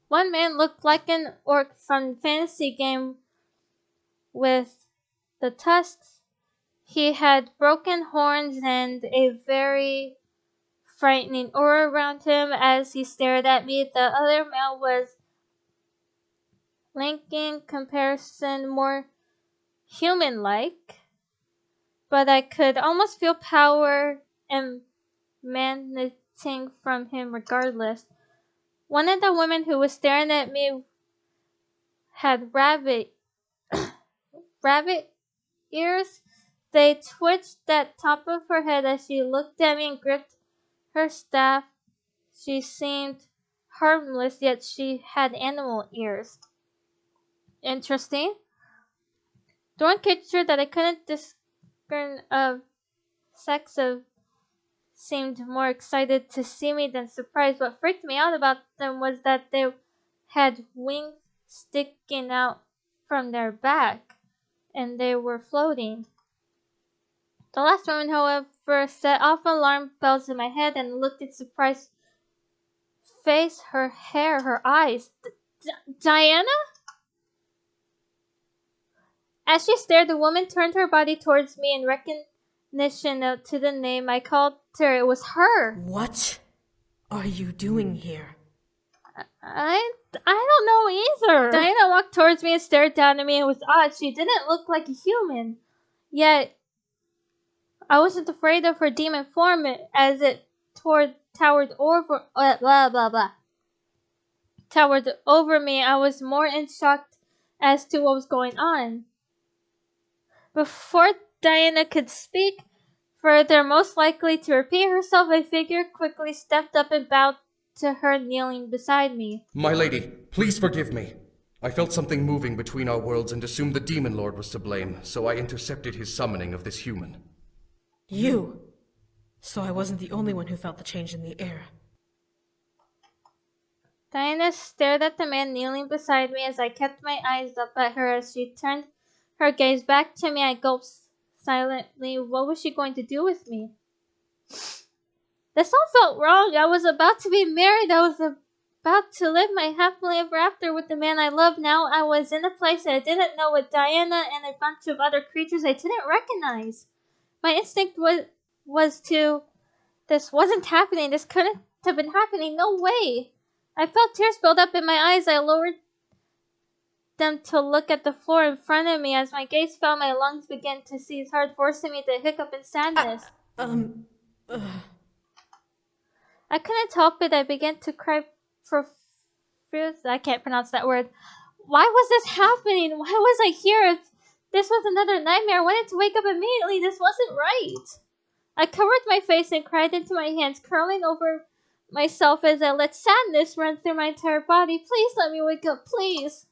Speaker 1: One man looked like an orc from the fantasy game with the tusks. He had broken horns and a very frightening aura around him as he stared at me. The other male was lanky in comparison, more human-like, but I could almost feel power emanating from him regardless. One of the women who was staring at me had rabbit ears. They twitched at top of her head as she looked at me and gripped her staff. She seemed harmless, yet she had animal ears. Interesting. The one creature that I couldn't discern of sex of seemed more excited to see me than surprised. What freaked me out about them was that they had wings sticking out from their back, and they were floating. The last woman, however, set off alarm bells in my head and looked in surprised face, her hair, her eyes. Diana? As she stared, the woman turned her body towards me in recognition to the name I called her. It was her.
Speaker 3: What are you doing here?
Speaker 1: I don't know either. Diana walked towards me and stared down at me. It was odd. She didn't look like a human. Yet, I wasn't afraid of her demon form as it towered over me. I was more in shock as to what was going on. Before Diana could speak further, most likely to repeat herself, a figure quickly stepped up and bowed to her, kneeling beside me.
Speaker 7: My lady, please forgive me. I felt something moving between our worlds and assumed the Demon Lord was to blame, so I intercepted his summoning of this human.
Speaker 3: You! So I wasn't the only one who felt the change in the air.
Speaker 1: Diana stared at the man kneeling beside me as I kept my eyes up at her. As she turned her gaze back to me, I gulped silently. What was she going to do with me? This all felt wrong. I was about to be married. I was about to live my happily ever after with the man I loved. Now I was in a place that I didn't know, with Diana and a bunch of other creatures I didn't recognize. My instinct was to, this wasn't happening. This couldn't have been happening. No way. I felt tears build up in my eyes. I lowered them to look at the floor in front of me. As my gaze fell, my lungs began to seize hard, forcing me to hiccup in sadness. I couldn't help it. I began to cry profusely. I can't pronounce that word. Why was this happening? Why was I here? If this was another nightmare, I wanted to wake up immediately. This wasn't right. I covered my face and cried into my hands, curling over myself as I let sadness run through my entire body. Please let me wake up, please.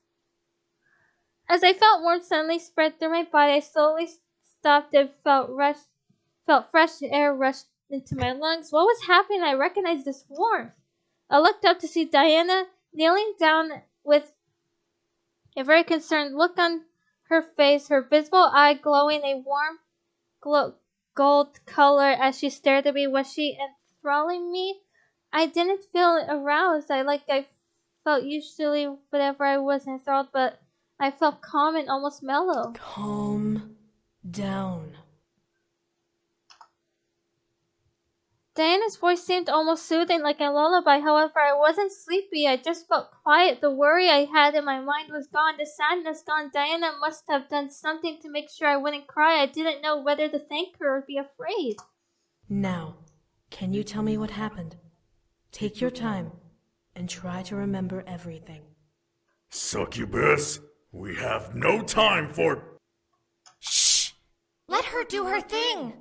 Speaker 1: As I felt warmth suddenly spread through my body, I slowly stopped and felt fresh air rush into my lungs. What was happening? I recognized this warmth. I looked up to see Diana kneeling down with a very concerned look on her face, her visible eye glowing a warm gold color as she stared at me. Was she enthralling me? I didn't feel aroused. I felt usually whenever I was enthralled, but I felt calm and almost mellow.
Speaker 3: Calm down.
Speaker 1: Diana's voice seemed almost soothing, like a lullaby. However, I wasn't sleepy. I just felt quiet. The worry I had in my mind was gone. The sadness gone. Diana must have done something to make sure I wouldn't cry. I didn't know whether to thank her or be afraid.
Speaker 3: Now, can you tell me what happened? Take your time and try to remember everything.
Speaker 15: Succubus, we have no time for...
Speaker 5: Shh! Let her do her thing!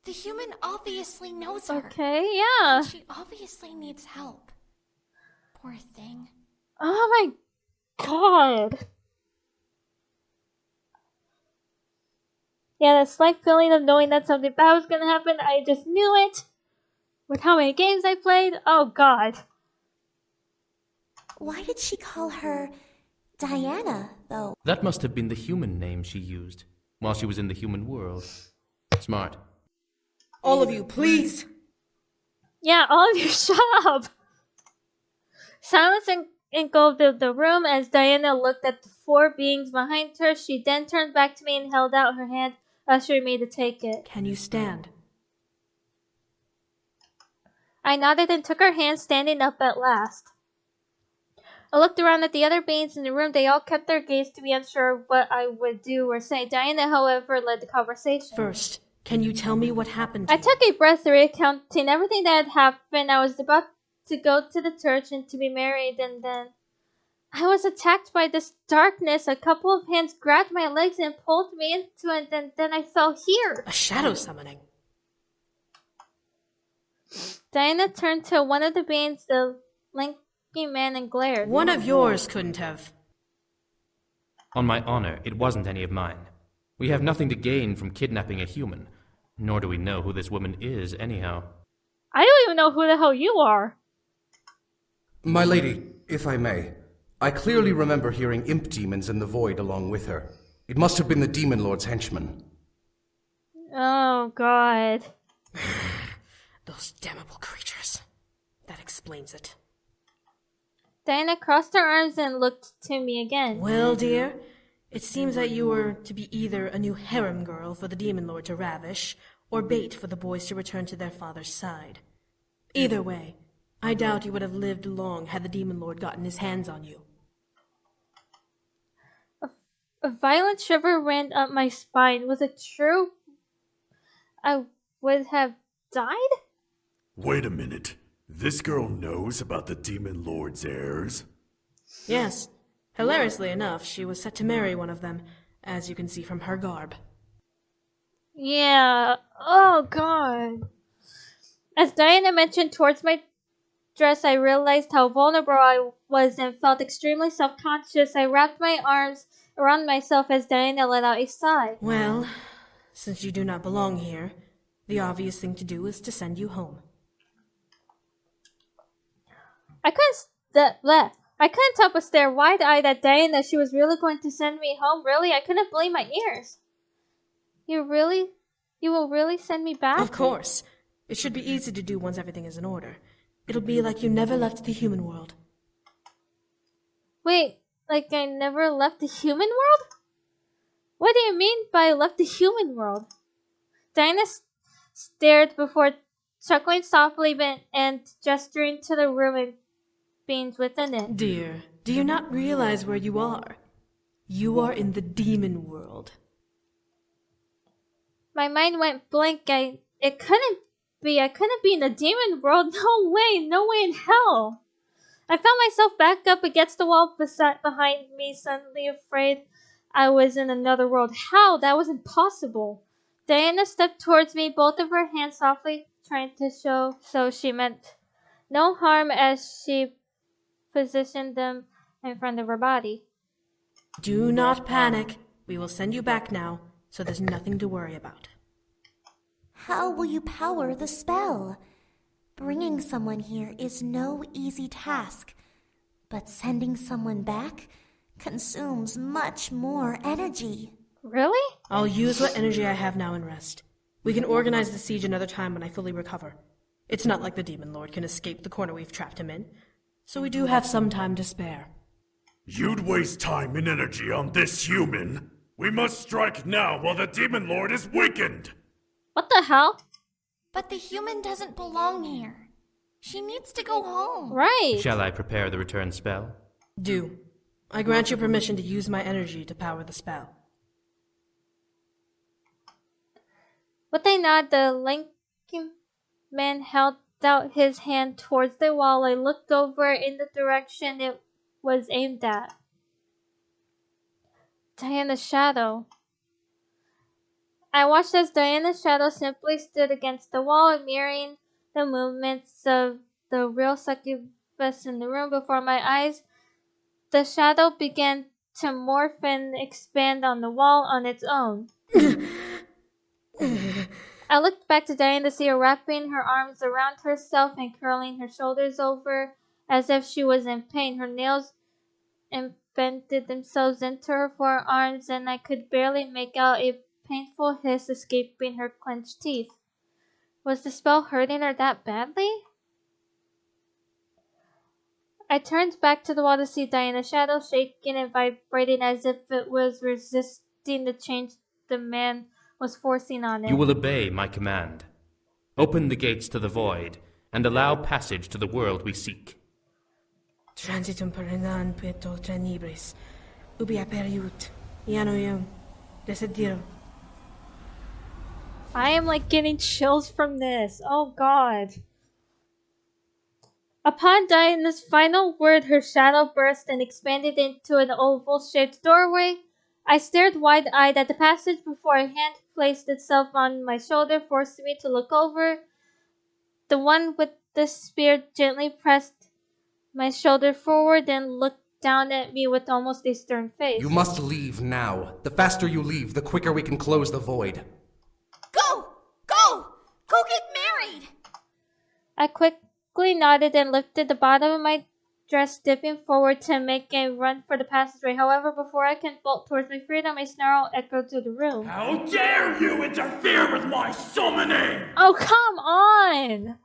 Speaker 5: The human obviously knows her.
Speaker 1: Okay, yeah.
Speaker 5: She obviously needs help. Poor thing.
Speaker 1: Oh my god. Yeah, that slight feeling of knowing that something bad was gonna happen, I just knew it. With how many games I played, oh god.
Speaker 5: Why did she call her Diana, though?
Speaker 4: That must have been the human name she used while she was in the human world. Smart.
Speaker 3: All of you, please!
Speaker 1: Yeah, all of you, shut up! Silence engulfed the room as Diana looked at the four beings behind her. She then turned back to me and held out her hand, ushering me to take it.
Speaker 3: Can you stand?
Speaker 1: I nodded and took her hand, standing up at last. I looked around at the other beings in the room. They all kept their gaze to be unsure what I would do or say. Diana, however, led the conversation.
Speaker 3: First, can you tell me what happened?
Speaker 1: I took a breath, recounting everything that had happened. I was about to go to the church and to be married, and then I was attacked by this darkness. A couple of hands grabbed my legs and pulled me into it, and then I fell here.
Speaker 3: A shadow summoning.
Speaker 1: Diana turned to one of the beings, the lanky man, and glared.
Speaker 3: One of yours couldn't have.
Speaker 4: On my honor, it wasn't any of mine. We have nothing to gain from kidnapping a human, nor do we know who this woman is anyhow.
Speaker 1: I don't even know who the hell you are.
Speaker 7: My lady, if I may, I clearly remember hearing imp demons in the void along with her. It must have been the Demon Lord's henchmen.
Speaker 1: Oh, God.
Speaker 3: Those damnable creatures. That explains it.
Speaker 1: Diana crossed her arms and looked to me again.
Speaker 3: Well, dear, it seems that you were to be either a new harem girl for the Demon Lord to ravish, or bait for the boys to return to their father's side. Either way, I doubt you would have lived long had the Demon Lord gotten his hands on you.
Speaker 1: A violent shiver ran up my spine. Was it true? I would have died?
Speaker 15: Wait a minute. This girl knows about the Demon Lord's heirs?
Speaker 3: Yes. Hilariously enough, she was set to marry one of them, as you can see from her garb.
Speaker 1: Yeah. Oh, God. As Diana mentioned towards my dress, I realized how vulnerable I was and felt extremely self-conscious. I wrapped my arms around myself as Diana let out a sigh.
Speaker 3: Well, since you do not belong here, the obvious thing to do is to send you home.
Speaker 1: I couldn't help but stare wide-eyed at Diana. She was really going to send me home. Really? I couldn't believe my ears. You will really send me back?
Speaker 3: Of course. It should be easy to do once everything is in order. It'll be like you never left the human world.
Speaker 1: Wait, like I never left the human world? What do you mean by left the human world? Diana stared before chuckling softly and gesturing to the room and beings within it.
Speaker 3: Dear, do you not realize where you are? You are in the demon world.
Speaker 1: My mind went blank. It couldn't be. I couldn't be in the demon world. No way in hell. I found myself back up against the wall behind me, suddenly afraid I was in another world. How? That was impossible. Diana stepped towards me, both of her hands softly trying to show so she meant no harm as she positioned them in front of her body.
Speaker 3: Do not panic. We will send you back now, so there's nothing to worry about.
Speaker 5: How will you power the spell? Bringing someone here is no easy task, but sending someone back consumes much more energy.
Speaker 1: Really?
Speaker 3: I'll use what energy I have now and rest. We can organize the siege another time when I fully recover. It's not like the Demon Lord can escape the corner we've trapped him in, so we do have some time to spare.
Speaker 15: You'd waste time and energy on this human. We must strike now while the Demon Lord is weakened.
Speaker 1: What the hell?
Speaker 5: But the human doesn't belong here. She needs to go home.
Speaker 1: Right.
Speaker 4: Shall I prepare the return spell?
Speaker 3: Do. I grant you permission to use my energy to power the spell.
Speaker 1: With a nod, the lanky man held out his hand towards the wall. I looked over in the direction it was aimed at. Diana's shadow. I watched as Diana's shadow simply stood against the wall, mirroring the movements of the real succubus in the room before my eyes. The shadow began to morph and expand on the wall on its own. I looked back to Diana to see her wrapping her arms around herself and curling her shoulders over as if she was in pain. Her nails embedded themselves into her forearms, and I could barely make out a painful hiss escaping her clenched teeth. Was the spell hurting her that badly? I turned back to the wall to see Diana's shadow shaking and vibrating as if it was resisting the change the man was forcing on it.
Speaker 4: You will obey my command. Open the gates to the void, and allow passage to the world we seek.
Speaker 3: Transitum perennan peto tranibris, ubi aperiut, ianoium, desidero.
Speaker 1: I am like getting chills from this. Oh god. Upon Diana's final word, her shadow burst and expanded into an oval-shaped doorway. I stared wide-eyed at the passage before a hand placed itself on my shoulder, forcing me to look over. The one with the spear gently pressed my shoulder forward and looked down at me with almost a stern face.
Speaker 7: You must leave now. The faster you leave, the quicker we can close the void.
Speaker 5: Go! Go! Go get married!
Speaker 1: I quickly nodded and lifted the bottom of my dress, dipping forward to make a run for the passageway. However, before I can bolt towards my freedom, a snarl echoed through the room.
Speaker 6: How dare you interfere with my summoning!
Speaker 1: Oh, come on!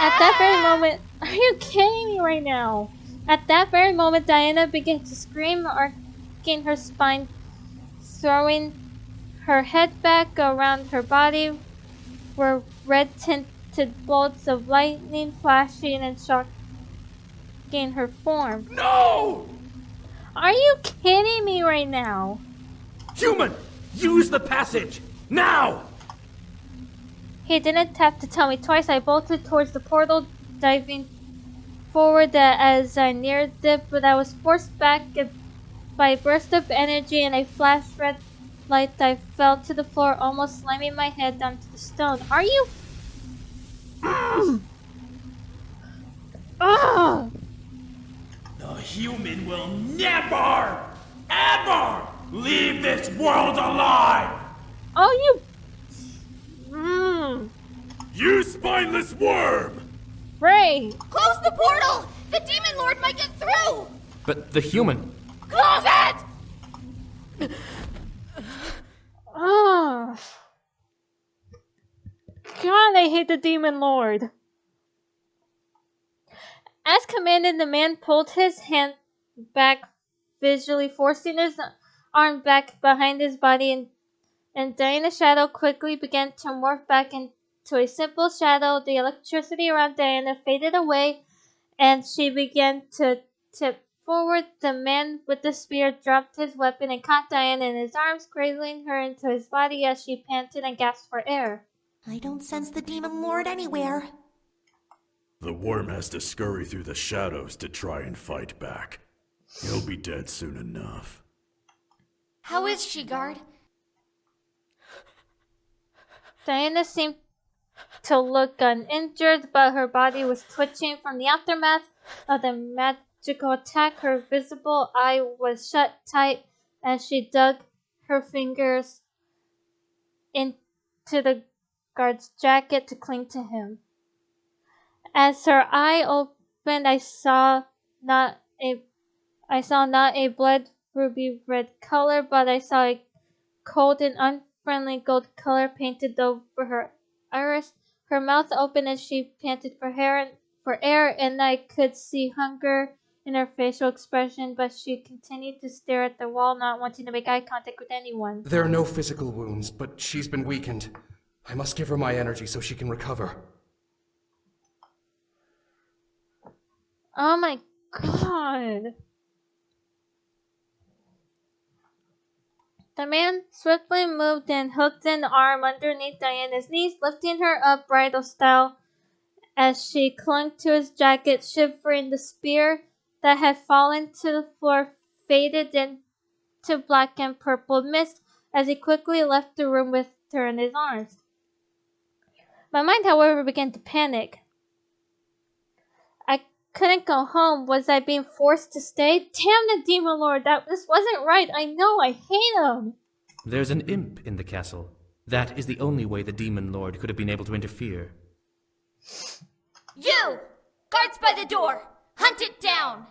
Speaker 1: At that very moment, are you kidding me right now? At that very moment, Diana began to scream, arcing her spine, throwing her head back. Around her body were red-tinted bolts of lightning flashing and shocking her form.
Speaker 6: No!
Speaker 1: Are you kidding me right now?
Speaker 6: Human! Use the passage! Now!
Speaker 1: He didn't have to tell me twice. I bolted towards the portal, diving forward as I neared it, but I was forced back by a burst of energy and a flash red light. I fell to the floor, almost slamming my head onto the stone. Are you...
Speaker 6: The human will never, ever leave this world alive!
Speaker 1: Oh, you...
Speaker 15: You spineless worm!
Speaker 1: Ray!
Speaker 5: Close the portal! The Demon Lord might get through!
Speaker 4: But the human...
Speaker 5: Close it!
Speaker 1: Oh. God, I hate the Demon Lord. As commanded, the man pulled his hand back, visually forcing his arm back behind his body, and Diana's shadow quickly began to morph back into a simple shadow. The electricity around Diana faded away, and she began to tip forward. The man with the spear dropped his weapon and caught Diana in his arms, cradling her into his body as she panted and gasped for air.
Speaker 5: I don't sense the Demon Lord anywhere.
Speaker 15: The worm has to scurry through the shadows to try and fight back. He'll be dead soon enough.
Speaker 5: How is she, guard?
Speaker 1: Diana seemed to look uninjured, but her body was twitching from the aftermath of the magical attack. Her visible eye was shut tight as she dug her fingers into the guard's jacket to cling to him. As her eye opened, I saw not a blood ruby red color, but I saw a cold and unfriendly gold color painted over her iris. Her mouth opened as she panted for air, and I could see hunger in her facial expression, but she continued to stare at the wall, not wanting to make eye contact with anyone.
Speaker 7: There are no physical wounds, but she's been weakened. I must give her my energy so she can recover.
Speaker 1: Oh my god. The man swiftly moved and hooked an arm underneath Diana's knees, lifting her up bridal style as she clung to his jacket, shivering. The spear that had fallen to the floor faded into black and purple mist as he quickly left the room with her in his arms. My mind, however, began to panic. I couldn't go home. Was I being forced to stay? Damn the Demon Lord! This wasn't right. I know. I hate him.
Speaker 4: There's an imp in the castle. That is the only way the Demon Lord could have been able to interfere.
Speaker 5: You! Guards by the door! Hunt it down!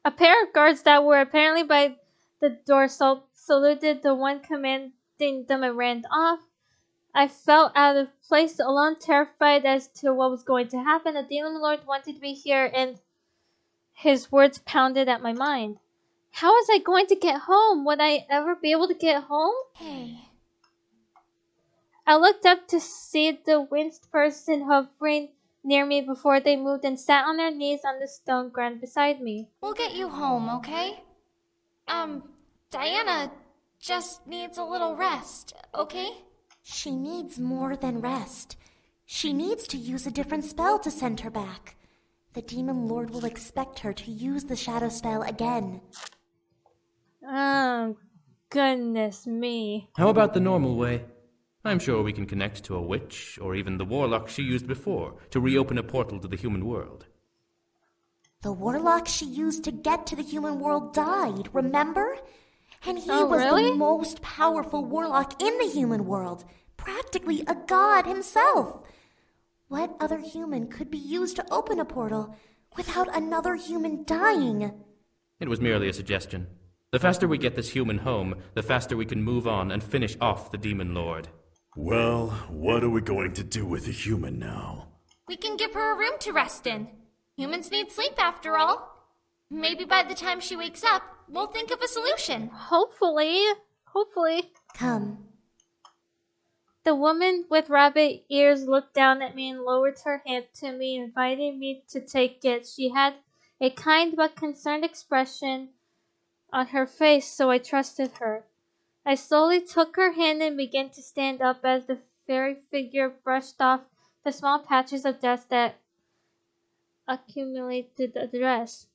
Speaker 1: A pair of guards that were apparently by the door saluted the one commanding them and ran off. I felt out of place, alone, terrified as to what was going to happen. The Demon Lord wanted me here, and his words pounded at my mind. How was I going to get home? Would I ever be able to get home?
Speaker 5: Hey.
Speaker 1: I looked up to see the winged person hovering near me before they moved and sat on their knees on the stone ground beside me.
Speaker 5: We'll get you home, okay? Diana just needs a little rest, okay? She needs more than rest. She needs to use a different spell to send her back. The Demon Lord will expect her to use the shadow spell again.
Speaker 1: Oh, goodness me.
Speaker 4: How about the normal way? I'm sure we can connect to a witch, or even the warlock she used before, to reopen a portal to the human world.
Speaker 5: The warlock she used to get to the human world died, remember? And he was
Speaker 1: really?
Speaker 5: the most powerful warlock in the human world, practically a god himself. What other human could be used to open a portal without another human dying?
Speaker 4: It was merely a suggestion. The faster we get this human home, the faster we can move on and finish off the Demon Lord.
Speaker 15: Well, what are we going to do with the human now?
Speaker 5: We can give her a room to rest in. Humans need sleep after all. Maybe by the time she wakes up, we'll think of a solution.
Speaker 1: Hopefully.
Speaker 5: Come.
Speaker 1: The woman with rabbit ears looked down at me and lowered her hand to me, inviting me to take it. She had a kind but concerned expression on her face, so I trusted her. I slowly took her hand and began to stand up as the fairy figure brushed off the small patches of dust that accumulated the dress.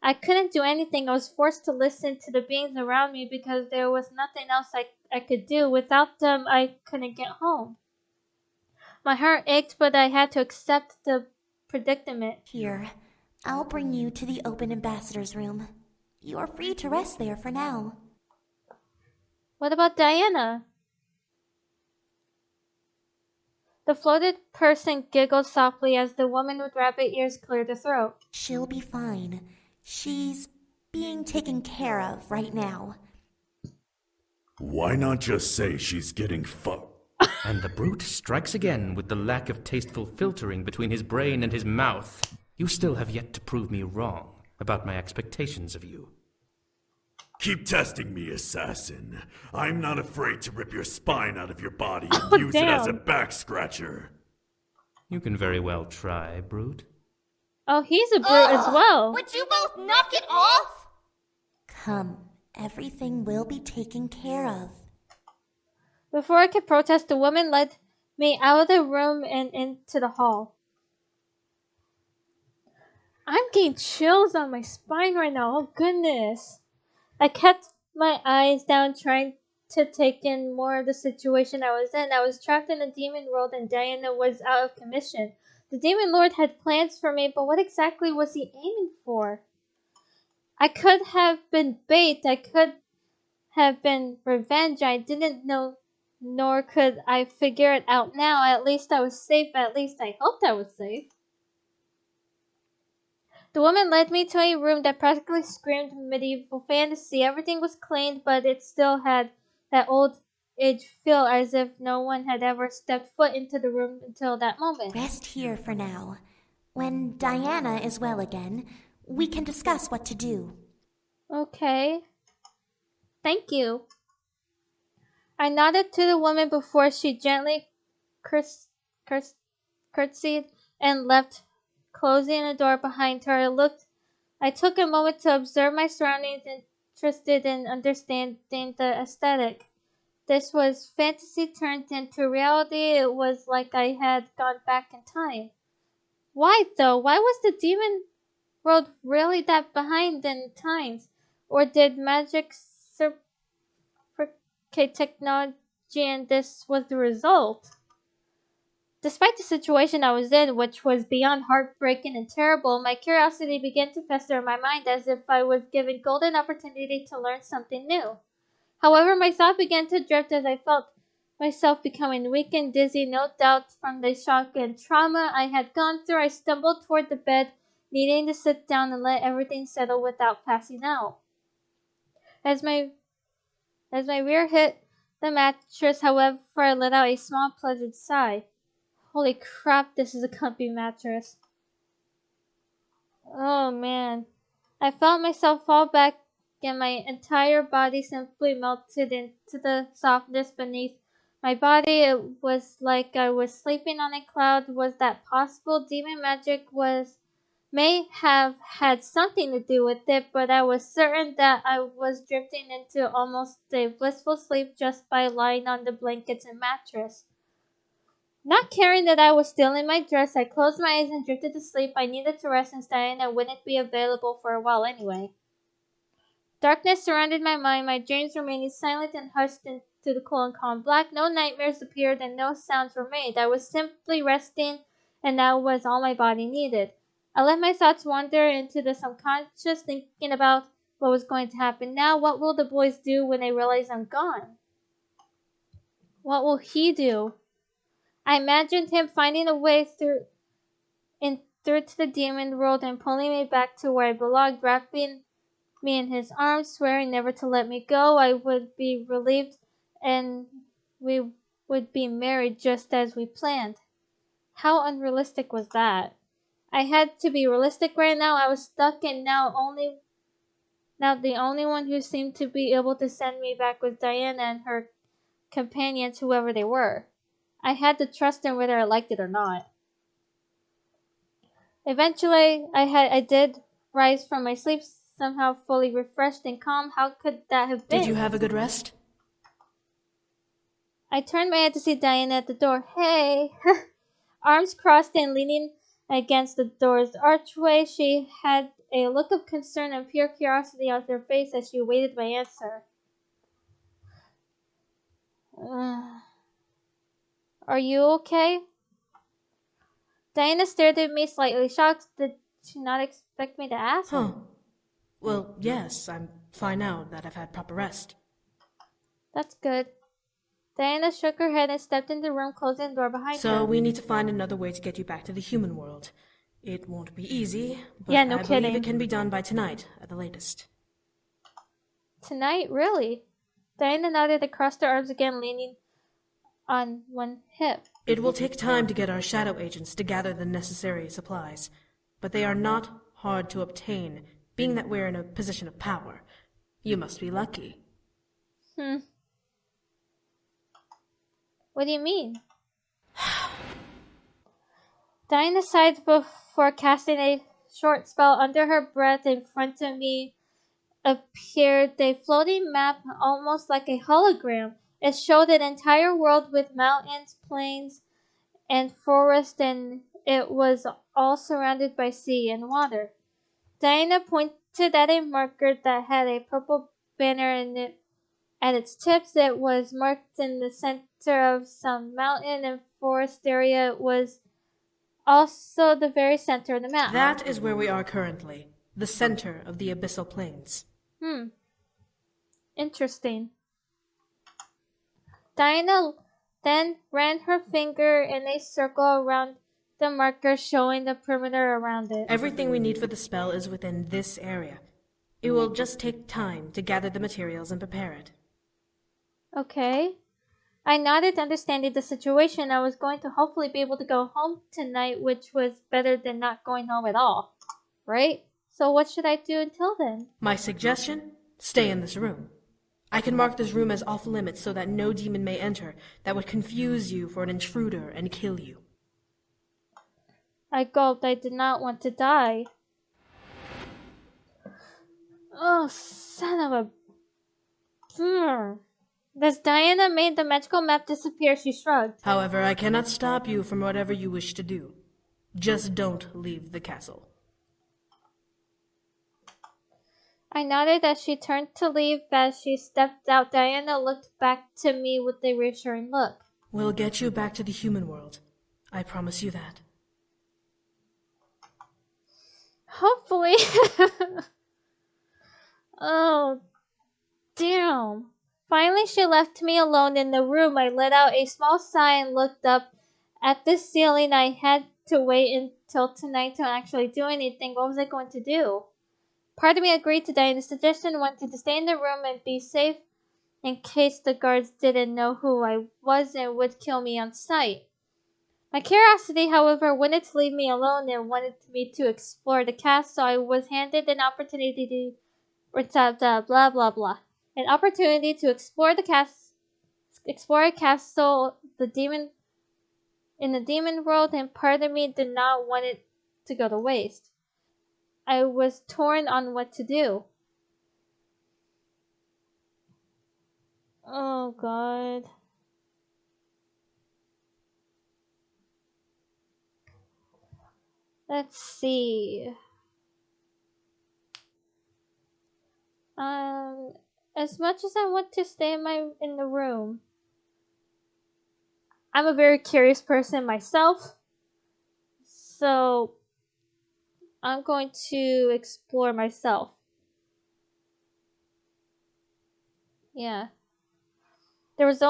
Speaker 1: I couldn't do anything. I was forced to listen to the beings around me because there was nothing else I could do. Without them, I couldn't get home. My heart ached, but I had to accept the predicament.
Speaker 5: Here, I'll bring you to the open ambassador's room. You are free to rest there for now.
Speaker 1: What about Diana? The floated person giggled softly as the woman with rabbit ears cleared her throat.
Speaker 5: She'll be fine. She's being taken care of right now.
Speaker 15: Why not just say she's getting fucked?
Speaker 4: And the brute strikes again with the lack of tasteful filtering between his brain and his mouth. You still have yet to prove me wrong about my expectations of you.
Speaker 15: Keep testing me, assassin. I'm not afraid to rip your spine out of your body and use it as a back scratcher.
Speaker 4: You can very well try, brute.
Speaker 1: Oh, he's a brute as well.
Speaker 5: Would you both knock it off? Come, everything will be taken care of.
Speaker 1: Before I could protest, the woman led me out of the room and into the hall. I'm getting chills on my spine right now. Oh, goodness. I kept my eyes down, trying to take in more of the situation I was in. I was trapped in a demon world, and Diana was out of commission. The Demon Lord had plans for me, but what exactly was he aiming for? I could have been bait, I could have been revenge. I didn't know, nor could I figure it out now. At least I was safe, at least I hoped I was safe. The woman led me to a room that practically screamed medieval fantasy. Everything was cleaned, but it still had that old age feel, as if no one had ever stepped foot into the room until that moment.
Speaker 5: Rest here for now. When Diana is well again, we can discuss what to do.
Speaker 1: Okay. Thank you. I nodded to the woman before she gently curtsied and left, closing the door behind her. I took a moment to observe my surroundings, interested in understanding the aesthetic. This was fantasy turned into reality. It was like I had gone back in time. Why though? Why was the demon world really that behind in times? Or did magic surplicate technology and this was the result? Despite the situation I was in, which was beyond heartbreaking and terrible, my curiosity began to fester in my mind as if I was given golden opportunity to learn something new. However, my thought began to drift as I felt myself becoming weak and dizzy, no doubt from the shock and trauma I had gone through. I stumbled toward the bed, needing to sit down and let everything settle without passing out. As my rear hit the mattress, however, I let out a small pleasant sigh. Holy crap, this is a comfy mattress. Oh man. I felt myself fall back and my entire body simply melted into the softness beneath my body. It was like I was sleeping on a cloud. Was that possible? Demon magic may have had something to do with it, but I was certain that I was drifting into almost a blissful sleep just by lying on the blankets and mattress. Not caring that I was still in my dress, I closed my eyes and drifted to sleep. I needed to rest since Diana wouldn't be available for a while anyway. Darkness surrounded my mind, my dreams remaining silent and hushed into the cool and calm black. No nightmares appeared and no sounds were made. I was simply resting, and that was all my body needed. I let my thoughts wander into the subconscious, thinking about what was going to happen now. What will the boys do when they realize I'm gone? What will he do? I imagined him finding a way through to the demon world and pulling me back to where I belonged, wrapping me in his arms, swearing never to let me go. I would be relieved and we would be married just as we planned. How unrealistic was that? I had to be realistic right now. I was stuck and now the only one who seemed to be able to send me back was Diana and her companions, whoever they were. I had to trust them whether I liked it or not. Eventually, I did rise from my sleep, somehow fully refreshed and calm. How could that have been?
Speaker 3: Did you have a good rest?
Speaker 1: I turned my head to see Diana at the door. Hey! Arms crossed and leaning against the door's archway, she had a look of concern and pure curiosity on her face as she awaited my answer. Are you okay? Diana stared at me, slightly shocked. Did she not expect me to ask?
Speaker 3: Well, yes, I'm fine now that I've had proper rest.
Speaker 1: That's good. Diana shook her head and stepped into the room, closing the door behind her.
Speaker 3: So we need to find another way to get you back to the human world. It won't be easy, but
Speaker 1: yeah, no
Speaker 3: I
Speaker 1: kidding.
Speaker 3: believe it can be done by tonight, at the latest.
Speaker 1: Tonight? Really? Diana nodded and crossed her arms again, leaning on one hip.
Speaker 3: It will take time to get our shadow agents to gather the necessary supplies, but they are not hard to obtain, being that we're in a position of power. You must be lucky.
Speaker 1: What do you mean? Diana sighed before casting a short spell. Under her breath, in front of me appeared a floating map, almost like a hologram. It showed an entire world with mountains, plains, and forest, and it was all surrounded by sea and water. Diana pointed at a marker that had a purple banner in it. At its tips, it was marked in the center of some mountain and forest area. It was Also the very center of the map.
Speaker 3: That is where we are currently. The center of the Abyssal Plains.
Speaker 1: Interesting. Diana then ran her finger in a circle around the marker, showing the perimeter around it.
Speaker 3: Everything we need for the spell is within this area. It will just take time to gather the materials and prepare it.
Speaker 1: Okay. I nodded, understanding the situation. I was going to hopefully be able to go home tonight, which was better than not going home at all. Right? So what should I do until then?
Speaker 3: My suggestion? Stay in this room. I can mark this room as off limits so that no demon may enter that would confuse you for an intruder and kill you.
Speaker 1: I gulped. I did not want to die. Oh, son of a... As Diana made the magical map disappear, she shrugged.
Speaker 3: However, I cannot stop you from whatever you wish to do. Just don't leave the castle.
Speaker 1: I nodded as she turned to leave. As she stepped out, Diana looked back to me with a reassuring look.
Speaker 3: We'll get you back to the human world. I promise you that.
Speaker 1: Hopefully. Oh, damn. Finally, she left me alone in the room. I let out a small sigh and looked up at the ceiling. I had to wait until tonight to actually do anything. What was I going to do? Part of me agreed to Diana's suggestion, wanted to stay in the room and be safe in case the guards didn't know who I was and would kill me on sight. My curiosity, however, wouldn't leave me alone and wanted me to explore the castle. I was handed an opportunity blah blah blah. An opportunity to explore a castle, the demon world, and part of me did not want it to go to waste. I was torn on what to do. Oh God. Let's see. As much as I want to stay in the room, I'm a very curious person myself, so I'm going to explore myself. Yeah. There was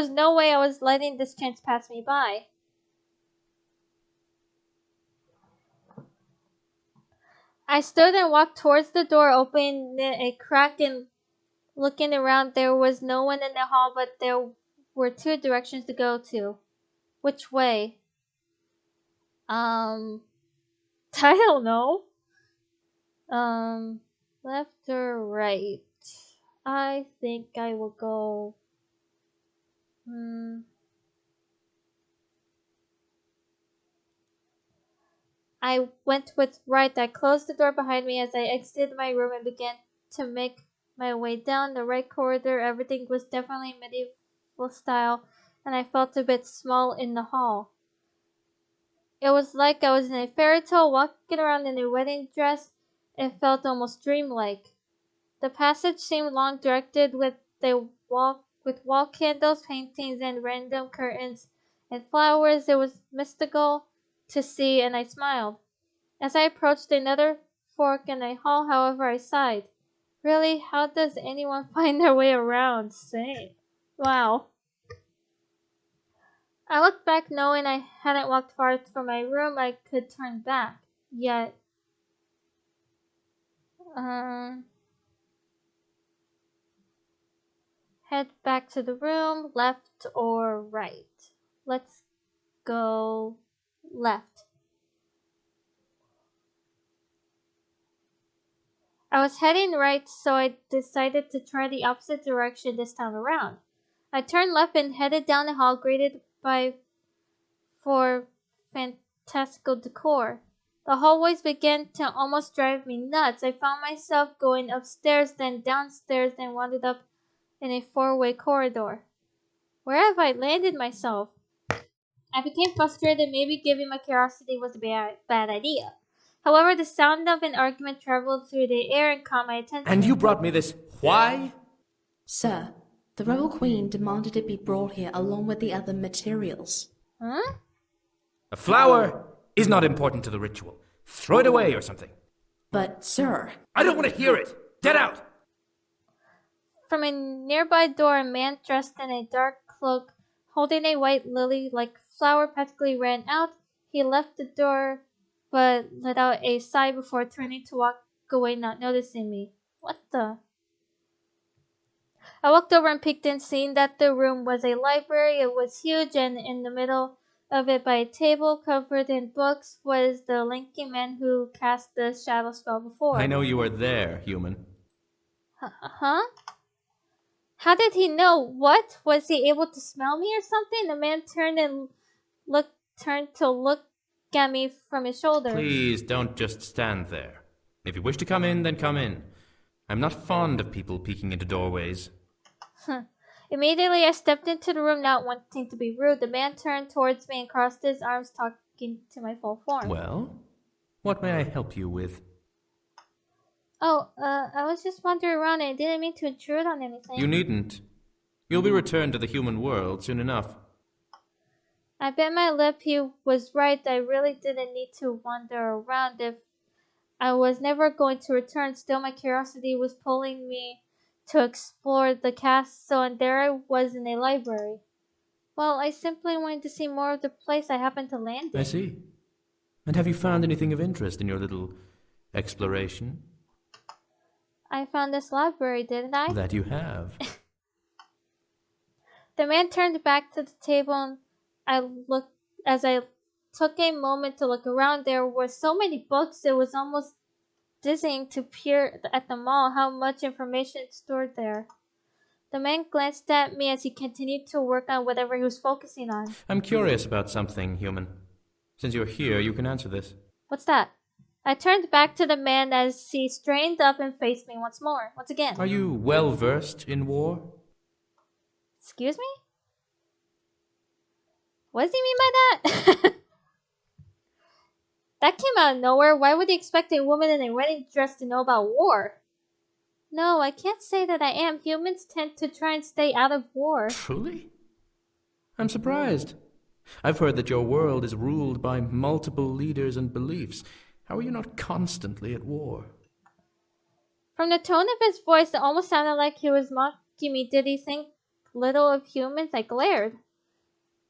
Speaker 1: no way I was letting this chance pass me by. I stood and walked towards the door, opening a crack and looking around. There was no one in the hall, but there were two directions to go to. Which way? I don't know. Left or right? I think I will go... I went with right. I closed the door behind me as I exited my room and began to make my way down the right corridor. Everything was definitely medieval style, and I felt a bit small in the hall. It was like I was in a fairy tale, walking around in a wedding dress. It felt almost dreamlike. The passage seemed long, directed with wall candles, paintings, and random curtains and flowers. It was mystical to see, and I smiled. As I approached another fork in a hall, however, I sighed. Really, how does anyone find their way around? Same. Wow. I looked back, knowing I hadn't walked far from my room. I could turn back. Yet, head back to the room, left or right? Let's go left. I was heading right, so I decided to try the opposite direction this time around. I turned left and headed down the hall, greeted by four fantastical decor. The hallways began to almost drive me nuts. I found myself going upstairs, then downstairs, then wound up in a four-way corridor. Where have I landed myself? I became frustrated. Maybe giving my curiosity was a bad idea. However, the sound of an argument traveled through the air and caught my attention.
Speaker 4: And you brought me this. Why?
Speaker 16: Sir, the rebel queen demanded it be brought here along with the other materials.
Speaker 1: Huh?
Speaker 4: A flower is not important to the ritual. Throw it away or something.
Speaker 16: But, sir...
Speaker 4: I don't want to hear it! Get out!
Speaker 1: From a nearby door, a man dressed in a dark cloak, holding a white lily-like flower, practically ran out. He left the door, but let out a sigh before turning to walk away, not noticing me. What the? I walked over and peeked in, seeing that the room was a library. It was huge, and in the middle of it, by a table covered in books, was the lanky man who cast the shadow spell before.
Speaker 4: I know you are there, human.
Speaker 1: Huh? How did he know? What? Was he able to smell me or something? The man turned to look at me from his shoulder.
Speaker 4: Please don't just stand there. If you wish to come in, then come in. I'm not fond of people peeking into doorways.
Speaker 1: Immediately I stepped into the room, not wanting to be rude. The man turned towards me and crossed his arms, talking to my full form.
Speaker 4: Well, what may I help you with?
Speaker 1: I was just wandering around and I didn't mean to intrude on anything.
Speaker 4: You needn't. You'll be returned to the human world soon enough.
Speaker 1: I bit my lip. He was right. I really didn't need to wander around if I was never going to return. Still, my curiosity was pulling me to explore the castle, and there I was in a library. Well, I simply wanted to see more of the place I happened to land in.
Speaker 4: I see. And have you found anything of interest in your little exploration?
Speaker 1: I found this library, didn't I?
Speaker 4: That you have.
Speaker 1: The man turned back to the table, and as I took a moment to look around. There were so many books, it was almost dizzying to peer at them all, how much information stored there. The man glanced at me as he continued to work on whatever he was focusing on.
Speaker 4: I'm curious about something, human. Since you're here, you can answer this.
Speaker 1: What's that? I turned back to the man as he straightened up and faced me once again.
Speaker 4: Are you well versed in war?
Speaker 1: Excuse me? What does he mean by that? That came out of nowhere. Why would he expect a woman in a wedding dress to know about war? No, I can't say that I am. Humans tend to try and stay out of war.
Speaker 4: Truly? I'm surprised. I've heard that your world is ruled by multiple leaders and beliefs. How are you not constantly at war?
Speaker 1: From the tone of his voice, it almost sounded like he was mocking me. Did he think little of humans? I glared.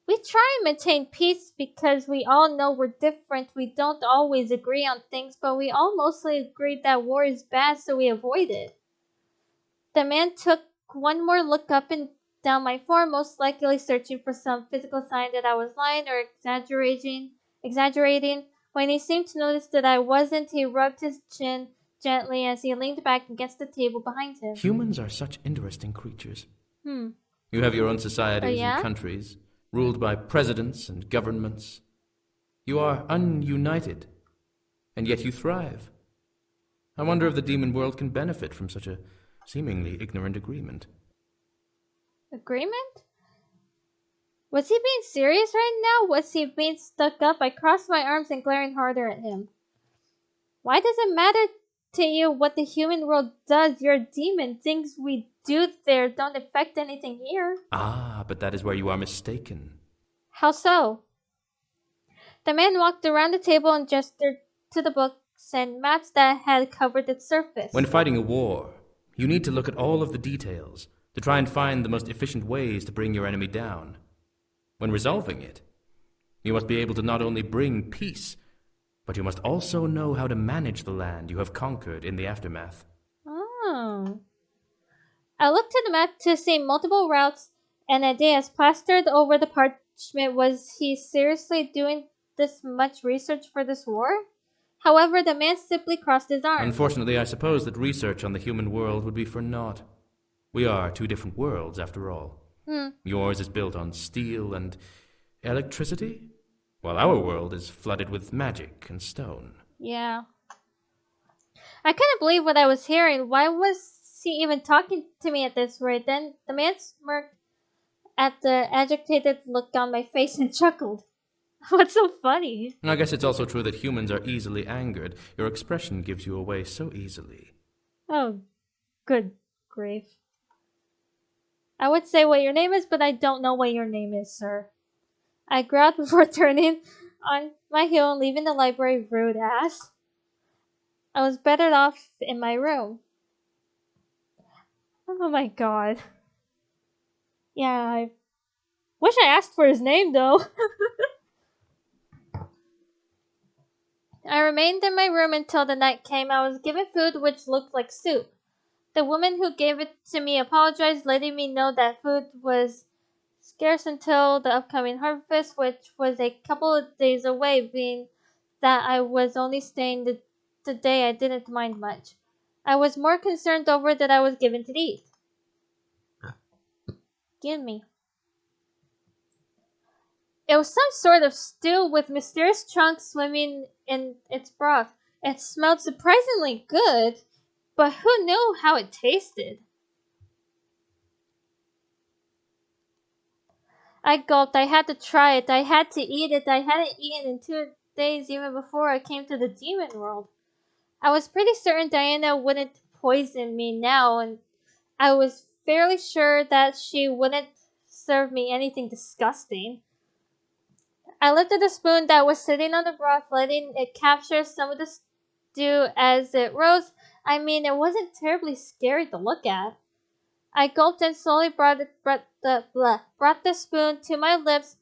Speaker 1: We try and maintain peace because we all know we're different. We don't always agree on things, but we all mostly agree that war is bad, so we avoid it. The man took one more look up and down my form, most likely searching for some physical sign that I was lying or exaggerating. When he seemed to notice that I wasn't, he rubbed his chin gently as he leaned back against the table behind him.
Speaker 4: Humans are such interesting creatures.
Speaker 1: You
Speaker 4: have your own societies
Speaker 1: yeah?
Speaker 4: and countries, ruled by presidents and governments. You are ununited, and yet you thrive. I wonder if the demon world can benefit from such a seemingly ignorant agreement.
Speaker 1: Agreement? Was he being serious right now? Was he being stuck up? I crossed my arms and glaring harder at him. Why does it matter to you what the human world does? You're a demon. Things we do there don't affect anything here.
Speaker 4: Ah, but that is where you are mistaken.
Speaker 1: How so? The man walked around the table and gestured to the books and maps that had covered its surface.
Speaker 4: When fighting a war, you need to look at all of the details to try and find the most efficient ways to bring your enemy down. When resolving it, you must be able to not only bring peace, but you must also know how to manage the land you have conquered in the aftermath.
Speaker 1: Oh. I looked at the map to see multiple routes and ideas plastered over the parchment. Was he seriously doing this much research for this war? However, the man simply crossed his arms.
Speaker 4: Unfortunately, I suppose that research on the human world would be for naught. We are two different worlds, after all. Yours is built on steel and electricity, while our world is flooded with magic and stone.
Speaker 1: Yeah. I couldn't believe what I was hearing. Why was he even talking to me at this rate? Then the man smirked at the agitated look on my face and chuckled. What's so funny?
Speaker 4: I guess it's also true that humans are easily angered. Your expression gives you away so easily.
Speaker 1: Oh, good grief. I would say what your name is, but I don't know what your name is, sir. I growled before turning on my heel and leaving the library, rude ass. I was better off in my room. Oh my god. Yeah, I wish I asked for his name though. I remained in my room until the night came. I was given food which looked like soup. The woman who gave it to me apologized, letting me know that food was scarce until the upcoming harvest, which was a couple of days away, being that I was only staying the day. I didn't mind much. I was more concerned over that I was given to eat. Give me. It was some sort of stew with mysterious chunks swimming in its broth. It smelled surprisingly good, but who knew how it tasted? I gulped. I had to try it. I had to eat it. I hadn't eaten in 2 days even before I came to the demon world. I was pretty certain Diana wouldn't poison me now, and I was fairly sure that she wouldn't serve me anything disgusting. I lifted the spoon that was sitting on the broth, letting it capture some of the stew as it rose. I mean, it wasn't terribly scary to look at. I gulped and slowly brought the spoon to my lips,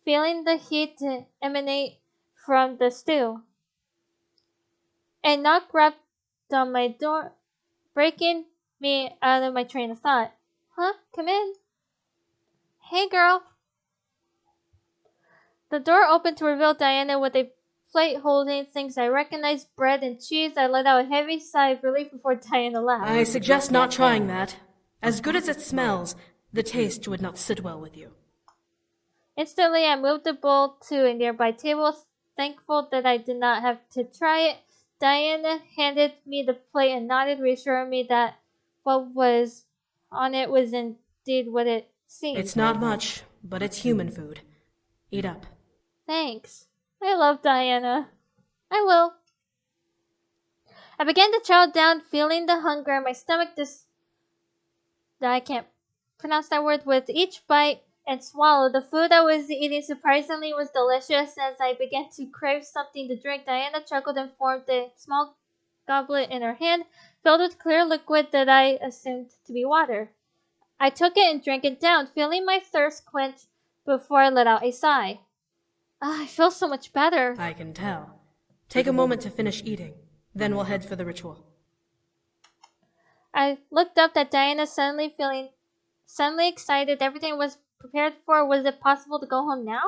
Speaker 1: feeling the heat emanate from the stew. A knock rapped on my door, breaking me out of my train of thought. Huh? Come in. Hey, girl. The door opened to reveal Diana with a plate holding things I recognized, bread and cheese. I let out a heavy sigh of relief before Diana laughed.
Speaker 3: I suggest not trying that. As good as it smells, the taste would not sit well with you.
Speaker 1: Instantly, I moved the bowl to a nearby table, thankful that I did not have to try it. Diana handed me the plate and nodded, reassuring me that what was on it was indeed what it seemed.
Speaker 3: It's not much, but it's human food. Eat up.
Speaker 1: Thanks. I love Diana. I will. I began to chow down, feeling the hunger in my stomach. I can't pronounce that word. With each bite and swallow, the food I was eating surprisingly was delicious. As I began to crave something to drink, Diana chuckled and formed a small goblet in her hand, filled with clear liquid that I assumed to be water. I took it and drank it down, feeling my thirst quench before I let out a sigh. I feel so much better.
Speaker 3: I can tell. Take a moment to finish eating. Then we'll head for the ritual.
Speaker 1: I looked up at Diana, suddenly excited. Everything was prepared for. Was it possible to go home now?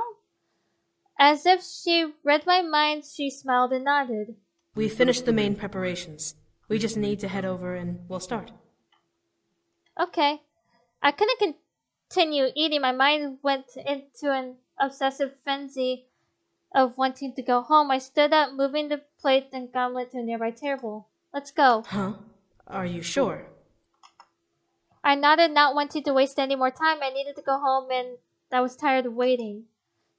Speaker 1: As if she read my mind, she smiled and nodded.
Speaker 3: We finished the main preparations. We just need to head over and we'll start.
Speaker 1: Okay. I couldn't continue eating. My mind went into an obsessive frenzy of wanting to go home. I stood up, moving the plate and goblet to a nearby table. Let's go.
Speaker 3: Huh? Are you sure?
Speaker 1: I nodded, not wanting to waste any more time. I needed to go home and I was tired of waiting.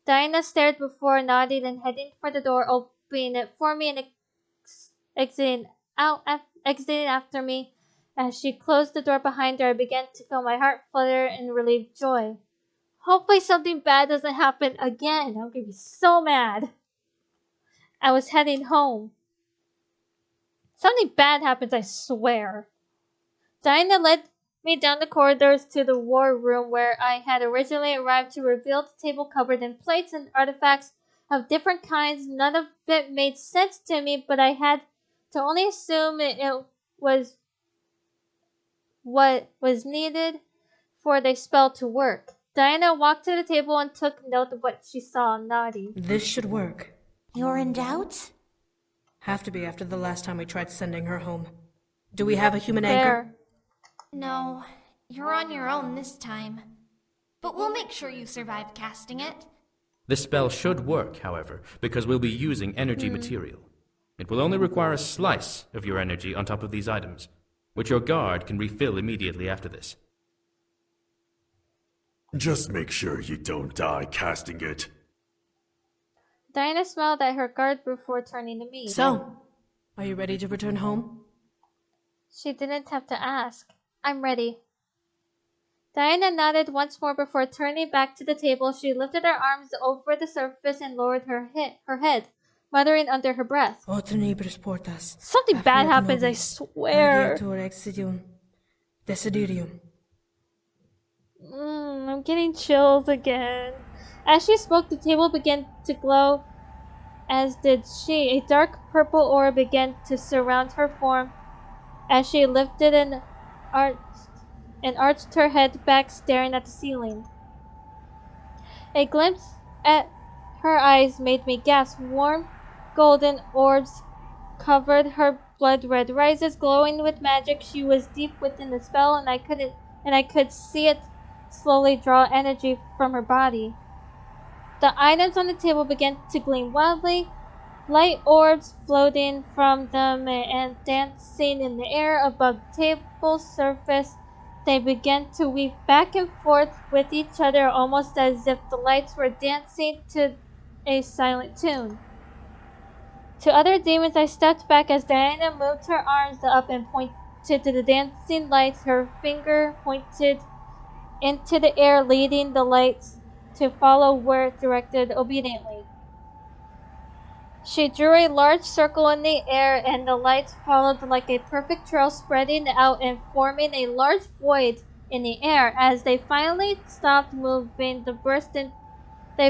Speaker 1: Diana stared before nodding and heading for the door, opening it for me and exiting after me. As she closed the door behind her, I began to feel my heart flutter in relieved joy. Hopefully something bad doesn't happen again. I'm gonna be so mad. I was heading home. Something bad happens, I swear. Diana led me down the corridors to the war room where I had originally arrived to reveal the table covered in plates and artifacts of different kinds. None of it made sense to me, but I had to only assume it was what was needed for the spell to work. Diana walked to the table and took note of what she saw, nodding.
Speaker 3: This should work.
Speaker 5: You're in doubt?
Speaker 3: Have to be after the last time we tried sending her home. Do we have a human anchor?
Speaker 5: No, you're on your own this time. But we'll make sure you survive casting it.
Speaker 4: This spell should work, however, because we'll be using energy material. It will only require a slice of your energy on top of these items, which your guard can refill immediately after this.
Speaker 15: Just make sure you don't die casting it.
Speaker 1: Diana smiled at her guard before turning to me.
Speaker 3: So, are you ready to return home?
Speaker 1: She didn't have to ask. I'm ready. Diana nodded once more before turning back to the table. She lifted her arms over the surface and lowered her head, muttering under her breath. Something bad happens, I swear. I'm getting chills again. As she spoke, the table began to glow, as did she. A dark purple aura began to surround her form as she lifted and arched her head back, staring at the ceiling. A glimpse at her eyes made me gasp. Warm, golden orbs covered her blood-red rises, glowing with magic. She was deep within the spell, and I could see it slowly draw energy from her body. The items on the table began to gleam wildly, light orbs floating from them and dancing in the air above the table's surface. They began to weave back and forth with each other, almost as if the lights were dancing to a silent tune. To other demons, I stepped back as Diana moved her arms up and pointed to the dancing lights. Her finger pointed into the air, leading the lights to follow where directed obediently. She drew a large circle in the air, and the lights followed like a perfect trail, spreading out and forming a large void in the air. As they finally stopped moving, they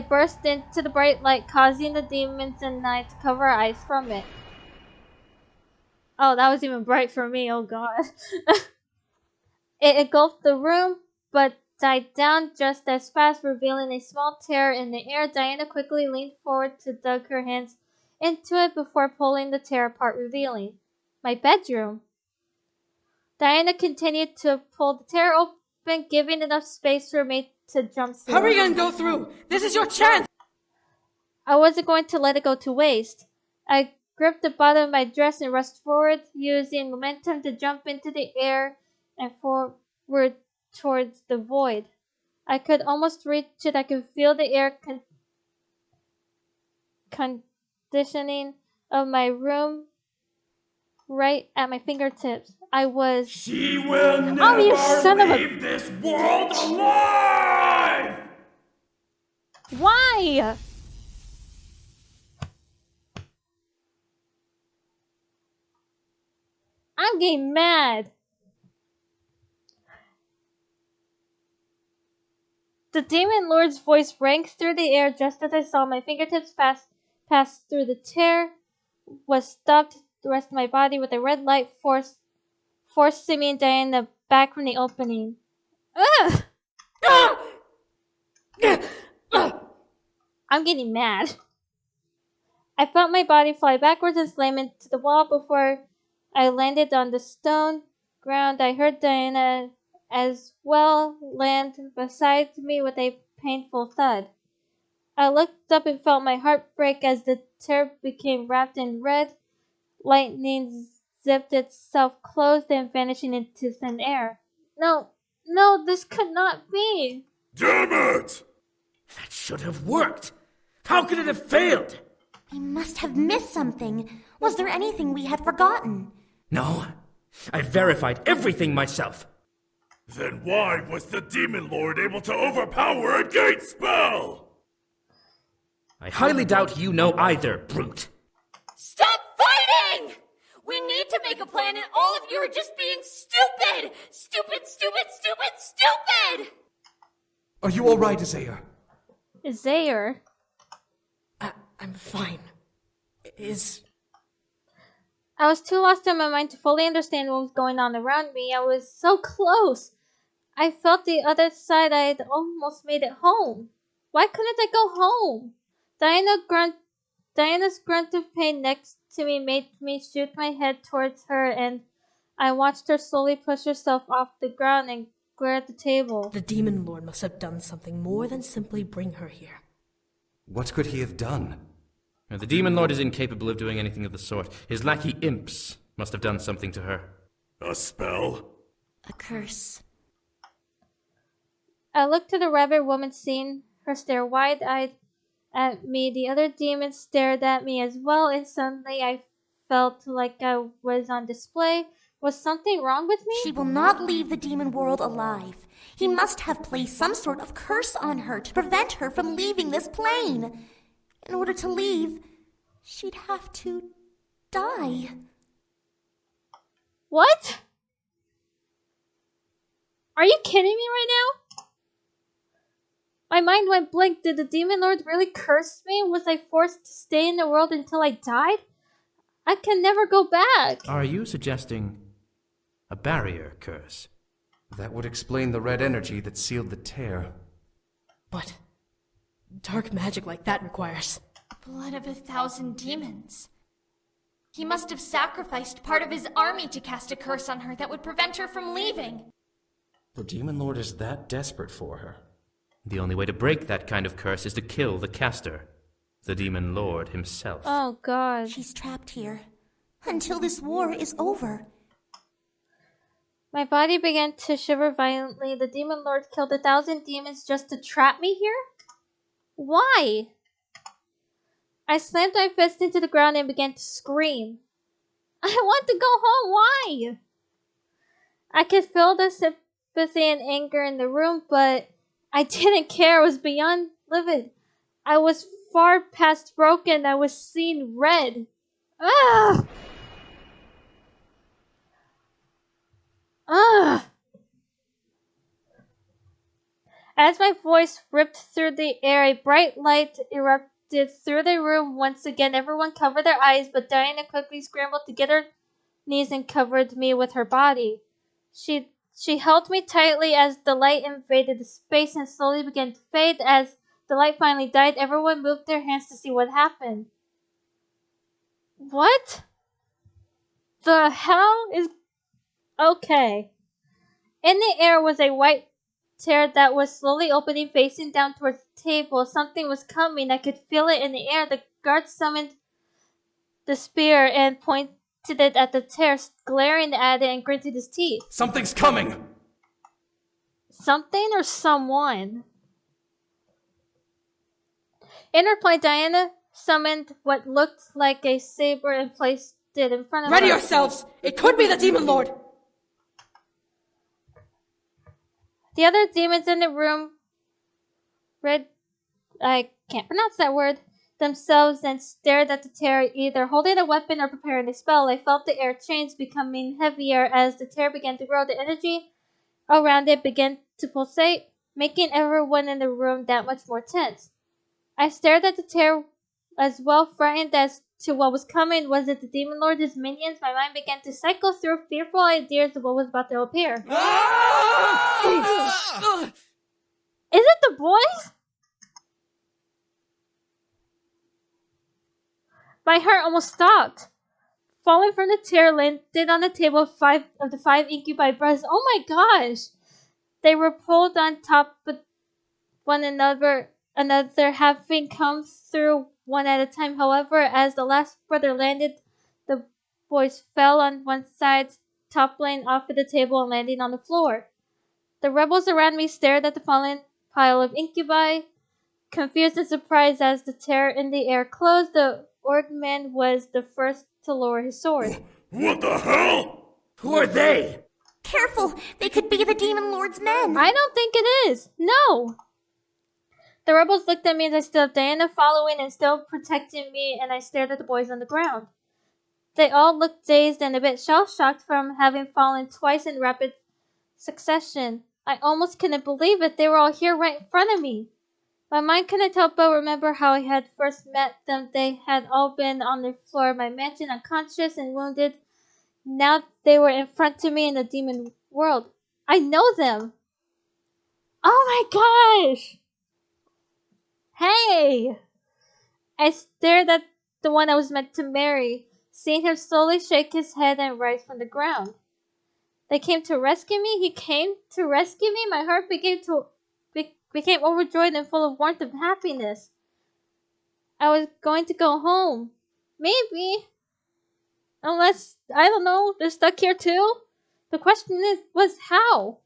Speaker 1: burst into the bright light, causing the demons and I to cover our eyes from it. Oh, that was even bright for me, oh god. It engulfed the room, but died down just as fast, revealing a small tear in the air. Diana quickly leaned forward to dug her hands into it before pulling the tear apart, revealing my bedroom. Diana continued to pull the tear open, giving enough space for me to jump through.
Speaker 3: Hurry and go through! This is your chance!
Speaker 1: I wasn't going to let it go to waste. I gripped the bottom of my dress and rushed forward, using momentum to jump into the air and forward towards the void. I could almost reach it. I could feel the air conditioning of my room right at my fingertips.
Speaker 6: She will never leave this world alive!
Speaker 1: Why? I'm getting mad. The demon lord's voice rang through the air just as I saw my fingertips pass through the tear, was stopped the rest of my body with a red light forcing me and Diana back from the opening. Ugh! I'm getting mad. I felt my body fly backwards and slam into the wall before I landed on the stone ground. I heard Diana as well land beside me with a painful thud. I looked up and felt my heart break as the tear became wrapped in red. Lightning zipped itself closed and vanishing into thin air. No, this could not be.
Speaker 6: Damn it!
Speaker 17: That should have worked! How could it have failed?
Speaker 5: We must have missed something. Was there anything we had forgotten?
Speaker 17: No. I verified everything myself.
Speaker 6: Then why was the Demon Lord able to overpower a gate spell?
Speaker 17: I highly doubt you know either, brute.
Speaker 18: Stop fighting! We need to make a plan and all of you are just being stupid! Stupid!
Speaker 7: Are you alright, Azair?
Speaker 1: Azair?
Speaker 3: I'm fine.
Speaker 1: I was too lost in my mind to fully understand what was going on around me. I was so close. I felt the other side. I had almost made it home. Why couldn't I go home? Diana's grunt of pain next to me made me shoot my head towards her, and I watched her slowly push herself off the ground and glare at the table.
Speaker 3: The Demon Lord must have done something more than simply bring her here.
Speaker 7: What could he have done?
Speaker 4: The Demon Lord is incapable of doing anything of the sort. His lackey imps must have done something to her.
Speaker 6: A spell?
Speaker 5: A curse.
Speaker 1: I looked to the rabbit woman, seeing her stare wide-eyed at me. The other demons stared at me as well, and suddenly I felt like I was on display. Was something wrong with me?
Speaker 5: She will not leave the demon world alive. He must have placed some sort of curse on her to prevent her from leaving this plane. In order to leave, she'd have to die.
Speaker 1: What? Are you kidding me right now? My mind went blank. Did the Demon Lord really curse me? Was I forced to stay in the world until I died? I can never go back.
Speaker 4: Are you suggesting a barrier curse?
Speaker 7: That would explain the red energy that sealed the tear.
Speaker 3: But dark magic like that requires
Speaker 18: blood of 1,000 demons. He must have sacrificed part of his army to cast a curse on her that would prevent her from leaving.
Speaker 7: The Demon Lord is that desperate for her.
Speaker 4: The only way to break that kind of curse is to kill the caster, the Demon Lord himself.
Speaker 1: Oh, God.
Speaker 5: She's trapped here until this war is over.
Speaker 1: My body began to shiver violently. The Demon Lord killed 1,000 demons just to trap me here? Why? I slammed my fist into the ground and began to scream. I want to go home. Why? I could feel the sympathy and anger in the room, but I didn't care. I was beyond livid. I was far past broken. I was seeing red. Ugh! Ugh! As my voice ripped through the air, a bright light erupted through the room. Once again, everyone covered their eyes, but Diana quickly scrambled to get her knees and covered me with her body. She held me tightly as the light invaded the space and slowly began to fade. As the light finally died, everyone moved their hands to see what happened. What the hell is... Okay. In the air was a white tear that was slowly opening, facing down towards the table. Something was coming. I could feel it in the air. The guard summoned the spear and pointed it at the tear, glaring at it and gritted his teeth.
Speaker 6: Something's coming!
Speaker 1: Something or someone? In reply, Diana summoned what looked like a saber and placed it in front of
Speaker 3: Ready
Speaker 1: her.
Speaker 3: yourselves! It could be the Demon Lord!
Speaker 1: The other demons in the room I can't pronounce that word, themselves and stared at the tear, either holding a weapon or preparing a spell. I felt the air change, becoming heavier as the tear began to grow. The energy around it began to pulsate, making everyone in the room that much more tense. I stared at the tear as well, frightened as to what was coming. Was it the Demon Lord, his minions? My mind began to cycle through fearful ideas of what was about to appear. Is it the boys? My heart almost stopped. Falling from the chair, landed on the table of the five Incubi Brothers. Oh my gosh! They were pulled on top of one another, having come through one at a time. However, as the last brother landed, the boys fell on one side, toppling off of the table and landing on the floor. The rebels around me stared at the fallen pile of Incubi, confused and surprised. As the tear in the air closed, the orc man was the first to lower his sword.
Speaker 15: What the hell?
Speaker 6: Who are they?
Speaker 5: Careful, they could be the Demon Lord's men.
Speaker 1: I don't think it is. No! The rebels looked at me as I stood up, Diana following and still protecting me, and I stared at the boys on the ground. They all looked dazed and a bit shell-shocked from having fallen twice in rapid succession. I almost couldn't believe it. They were all here right in front of me. My mind couldn't help but remember how I had first met them. They had all been on the floor of my mansion, unconscious and wounded. Now they were in front of me in the demon world. I know them. Oh my gosh! Hey! I stared at the one I was meant to marry, seeing him slowly shake his head and rise from the ground. They came to rescue me? He came to rescue me? My heart became overjoyed and full of warmth and happiness. I was going to go home. Maybe. Unless, I don't know, they're stuck here too? The question was how?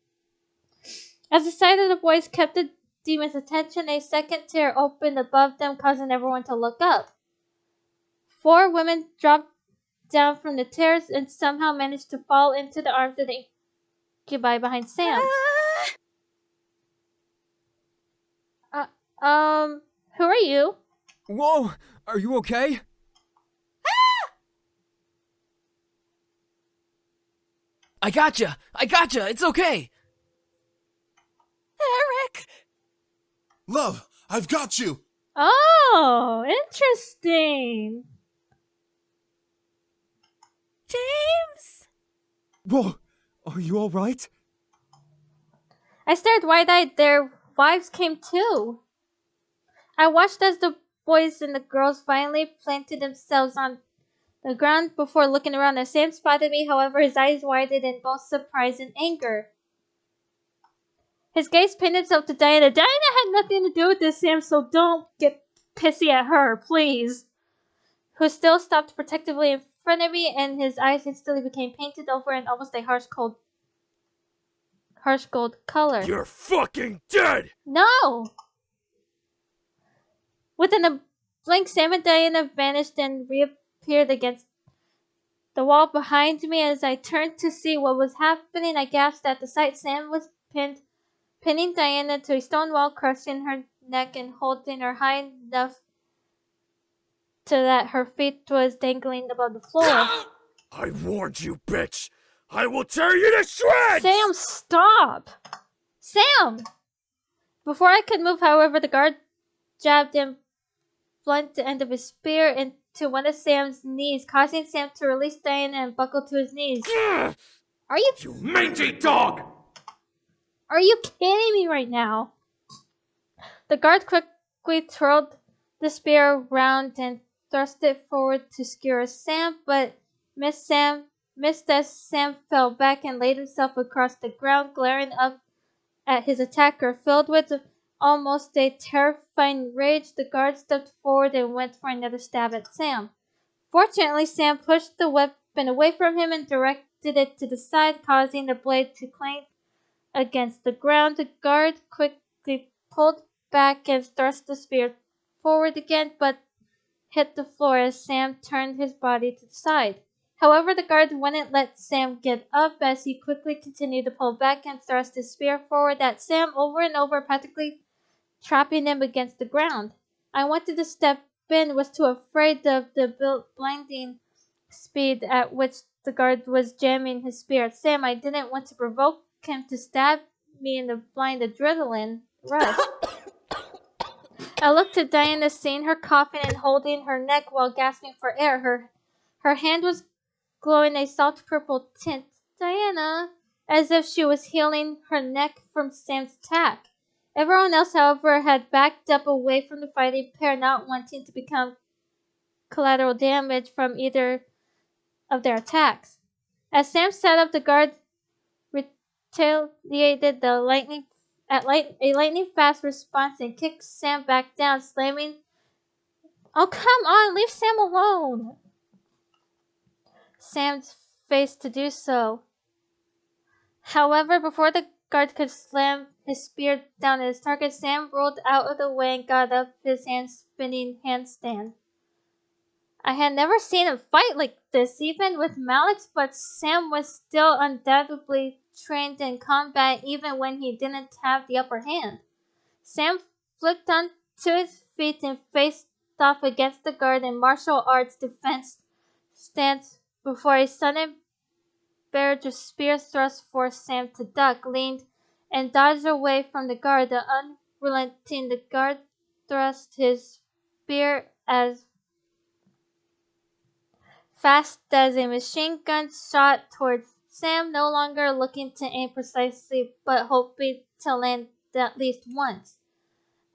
Speaker 1: As the sight of the boys kept the demon's attention, a second tear opened above them, causing everyone to look up. 4 women dropped down from the terrace and somehow managed to fall into the arms of the incubi behind Sam. Who are you?
Speaker 19: Whoa! Are you okay?
Speaker 13: I gotcha! It's okay!
Speaker 5: Eric!
Speaker 8: Love, I've got you!
Speaker 1: Oh, interesting.
Speaker 5: James!
Speaker 19: Whoa! Are you alright?
Speaker 1: I stared wide-eyed. Their wives came too. I watched as the boys and the girls finally planted themselves on the ground before looking around. As Sam spotted me, however, his eyes widened in both surprise and anger. His gaze pinned himself to Diana. Diana had nothing to do with this, Sam, so don't get pissy at her, please. Who still stopped protectively in front of me, and his eyes instantly became painted over in almost a harsh gold color.
Speaker 6: You're fucking dead!
Speaker 1: No! Within a blink, Sam and Diana vanished and reappeared against the wall behind me. As I turned to see what was happening, I gasped at the sight. Sam was pinning Diana to a stone wall, crushing her neck and holding her high enough so that her feet was dangling above the floor.
Speaker 6: I warned you, bitch! I will tear you to shreds!
Speaker 1: Sam, stop! Sam! Before I could move, however, the guard jabbed and blunt the end of his spear into one of Sam's knees, causing Sam to release Diana and buckle to his knees. Are you
Speaker 6: mangy dog!
Speaker 1: Are you kidding me right now? The guard quickly twirled the spear around and thrust it forward to skewer Sam, but missed as Sam fell back and laid himself across the ground, glaring up at his attacker. Filled with almost a terrifying rage, the guard stepped forward and went for another stab at Sam. Fortunately, Sam pushed the weapon away from him and directed it to the side, causing the blade to clank against the ground. The guard quickly pulled back and thrust the spear forward again, but hit the floor as Sam turned his body to the side. However, the guard wouldn't let Sam get up as he quickly continued to pull back and thrust his spear forward at Sam over and over, practically trapping him against the ground. I wanted to step in, was too afraid of the blinding speed at which the guard was jamming his spear at Sam. I didn't want to provoke him to stab me in the blind adrenaline rush. I looked to Diana, seeing her coughing and holding her neck while gasping for air. Her hand was glowing a soft purple tint. Diana, as if she was healing her neck from Sam's attack. Everyone else, however, had backed up away from the fighting pair, not wanting to become collateral damage from either of their attacks. As Sam sat up, the guard retaliated a lightning fast response and kicked Sam back down, slamming. Oh, come on, leave Sam alone! Sam's face to do so. However, before the guard could slam his spear down at his target, Sam rolled out of the way and got up, his hand spinning handstand. I had never seen him fight like this, even with Malix, but Sam was still undoubtedly trained in combat even when he didn't have the upper hand. Sam flipped onto his feet and faced off against the guard in martial arts defense stance before a sudden barrage of spear thrusts forced Sam to duck, leaned, and dodged away from the guard. The unrelenting the guard thrust his spear as fast as a machine gun shot towards Sam, no longer looking to aim precisely, but hoping to land at least once.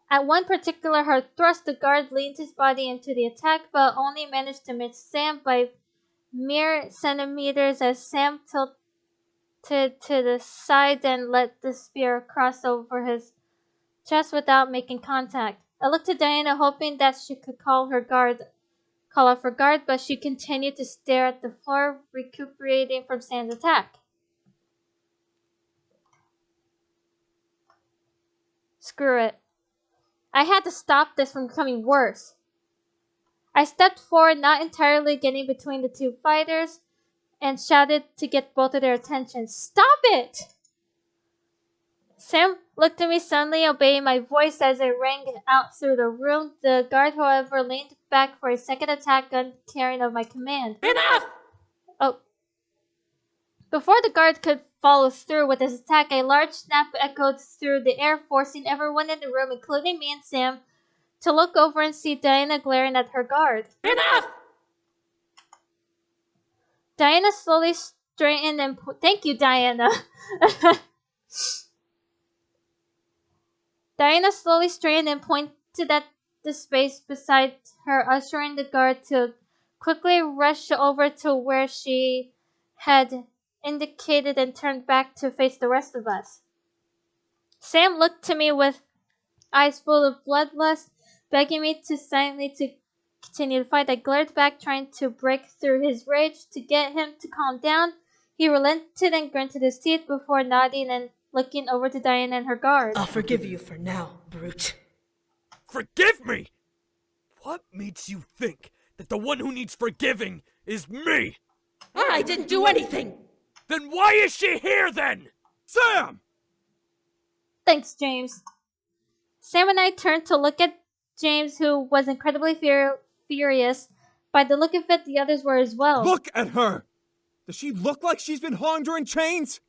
Speaker 1: At one particular hard thrust, the guard leaned his body into the attack, but only managed to miss Sam by mere centimeters as Sam tilted to the side and let the spear cross over his chest without making contact. I looked at Diana, hoping that she could call off her guard, but she continued to stare at the floor, recuperating from Sam's attack. Screw it. I had to stop this from becoming worse. I stepped forward, not entirely getting between the two fighters, and shouted to get both of their attention. Stop it! Sam looked at me, suddenly obeying my voice as I rang out through the room. The guard, however, leaned back for a second attack, uncaring of my command.
Speaker 3: Enough!
Speaker 1: Oh. Before the guard could follow through with his attack, a large snap echoed through the air, forcing everyone in the room, including me and Sam, to look over and see Diana glaring at her guard.
Speaker 3: Enough!
Speaker 1: Diana slowly straightened and... Thank you, Diana. Diana slowly straightened and pointed at the space beside her, ushering the guard to quickly rush over to where she had indicated and turned back to face the rest of us. Sam looked to me with eyes full of bloodlust, begging me to silently to continue the fight. I glared back, trying to break through his rage to get him to calm down. He relented and grunted his teeth before nodding and looking over to Diana and her guard.
Speaker 3: I'll forgive you for now, brute.
Speaker 6: Forgive me? What makes you think that the one who needs forgiving is me?
Speaker 3: I didn't do anything!
Speaker 6: Then why is she here then? Sam!
Speaker 1: Thanks, James. Sam and I turned to look at James, who was incredibly furious. By the look of it, the others were as well.
Speaker 19: Look at her! Does she look like she's been hung during chains?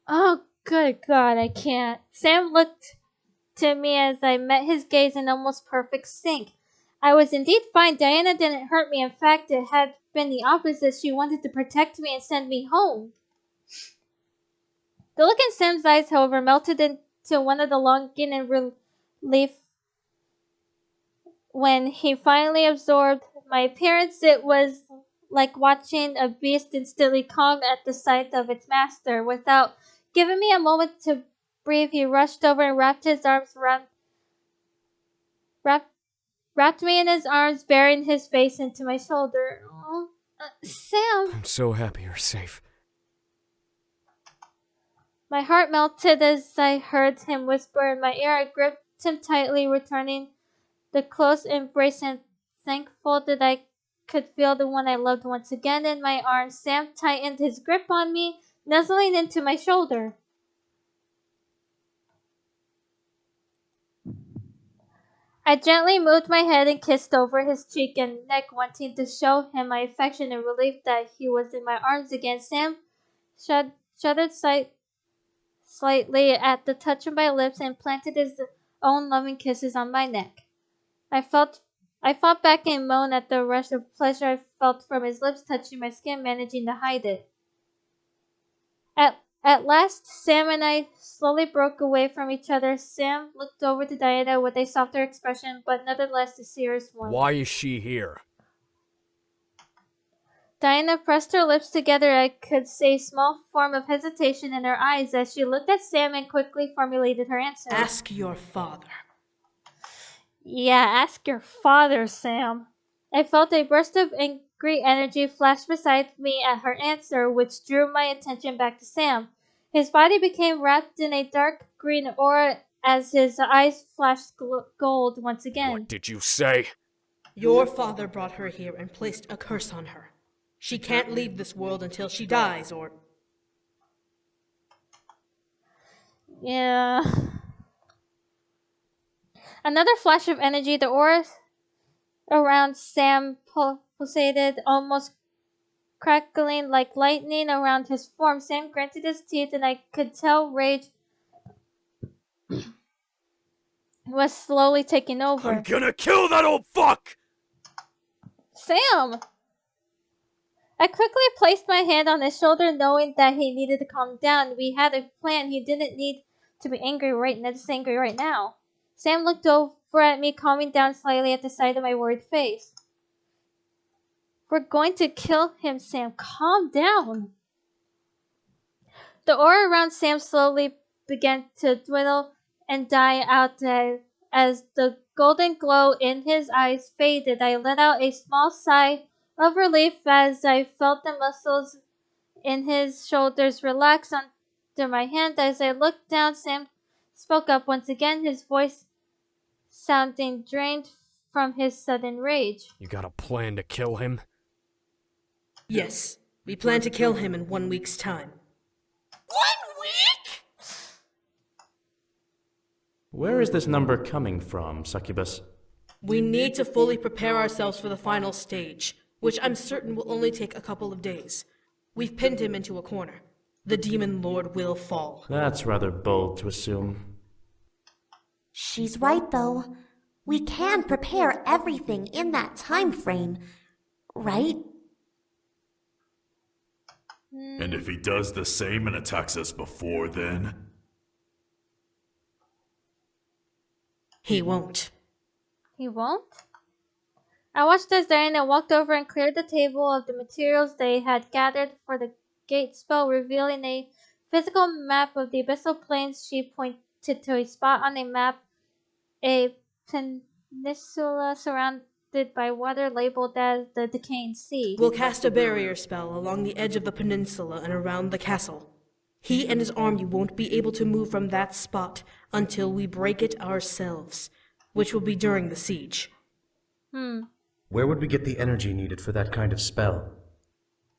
Speaker 1: Oh, good God, I can't. Sam looked to me as I met his gaze in almost perfect sync. I was indeed fine. Diana didn't hurt me. In fact, it had been the opposite. She wanted to protect me and send me home. The look in Sam's eyes, however, melted into one of the longing and relief when he finally absorbed my appearance. It was like watching a beast instantly calm at the sight of its master. Without giving me a moment to breathe, he rushed over and wrapped me in his arms, burying his face into my shoulder. Oh, Sam.
Speaker 10: I'm so happy you're safe.
Speaker 1: My heart melted as I heard him whisper in my ear. I gripped him tightly, returning the close embrace, and thankful that I could feel the one I loved once again in my arms. Sam tightened his grip on me, nuzzling into my shoulder. I gently moved my head and kissed over his cheek and neck, wanting to show him my affection and relief that he was in my arms again. Sam shuddered slightly at the touch of my lips and planted his own loving kisses on my neck. I fought back and moaned at the rush of pleasure I felt from his lips touching my skin, managing to hide it. At last, Sam and I slowly broke away from each other. Sam looked over to Diana with a softer expression, but nonetheless a serious one.
Speaker 10: Why is she here?
Speaker 1: Diana pressed her lips together. I could see a small form of hesitation in her eyes as she looked at Sam and quickly formulated her answer.
Speaker 3: Ask your father.
Speaker 1: Yeah, ask your father, Sam. I felt a burst of angry energy flash beside me at her answer, which drew my attention back to Sam. His body became wrapped in a dark green aura as his eyes flashed gold once again.
Speaker 10: What did you say?
Speaker 3: Your father brought her here and placed a curse on her. She can't leave this world until she dies, or...
Speaker 1: Yeah. Another flash of energy. The aura around Sam pulsated, almost crackling like lightning around his form. Sam gritted his teeth, and I could tell rage was slowly taking over.
Speaker 6: I'm gonna kill that old fuck!
Speaker 1: Sam! I quickly placed my hand on his shoulder, knowing that he needed to calm down. We had a plan. He didn't need to be angry right now. Sam looked over at me, calming down slightly at the sight of my worried face. We're going to kill him, Sam. Calm down. The aura around Sam slowly began to dwindle and die out as the golden glow in his eyes faded. I let out a small sigh of relief as I felt the muscles in his shoulders relax under my hand. As I looked down, Sam spoke up once again, his voice sounding drained from his sudden rage.
Speaker 10: You got a plan to kill him?
Speaker 3: Yes, we plan to kill him in 1 week's time.
Speaker 18: 1 week?
Speaker 4: Where is this number coming from, Succubus?
Speaker 3: We need to fully prepare ourselves for the final stage, which I'm certain will only take a couple of days. We've pinned him into a corner. The Demon Lord will fall.
Speaker 4: That's rather bold to assume.
Speaker 5: She's right, though. We can prepare everything in that time frame, right?
Speaker 15: And if he does the same and attacks us before then?
Speaker 3: He won't.
Speaker 1: He won't? I watched as Diana walked over and cleared the table of the materials they had gathered for the gate spell, revealing a physical map of the Abyssal Plains. She pointed to a spot on a map, a peninsula surrounded by water labeled as the Decaying Sea.
Speaker 3: We'll cast a barrier spell along the edge of the peninsula and around the castle. He and his army won't be able to move from that spot until we break it ourselves, which will be during the siege.
Speaker 7: Where would we get the energy needed for that kind of spell?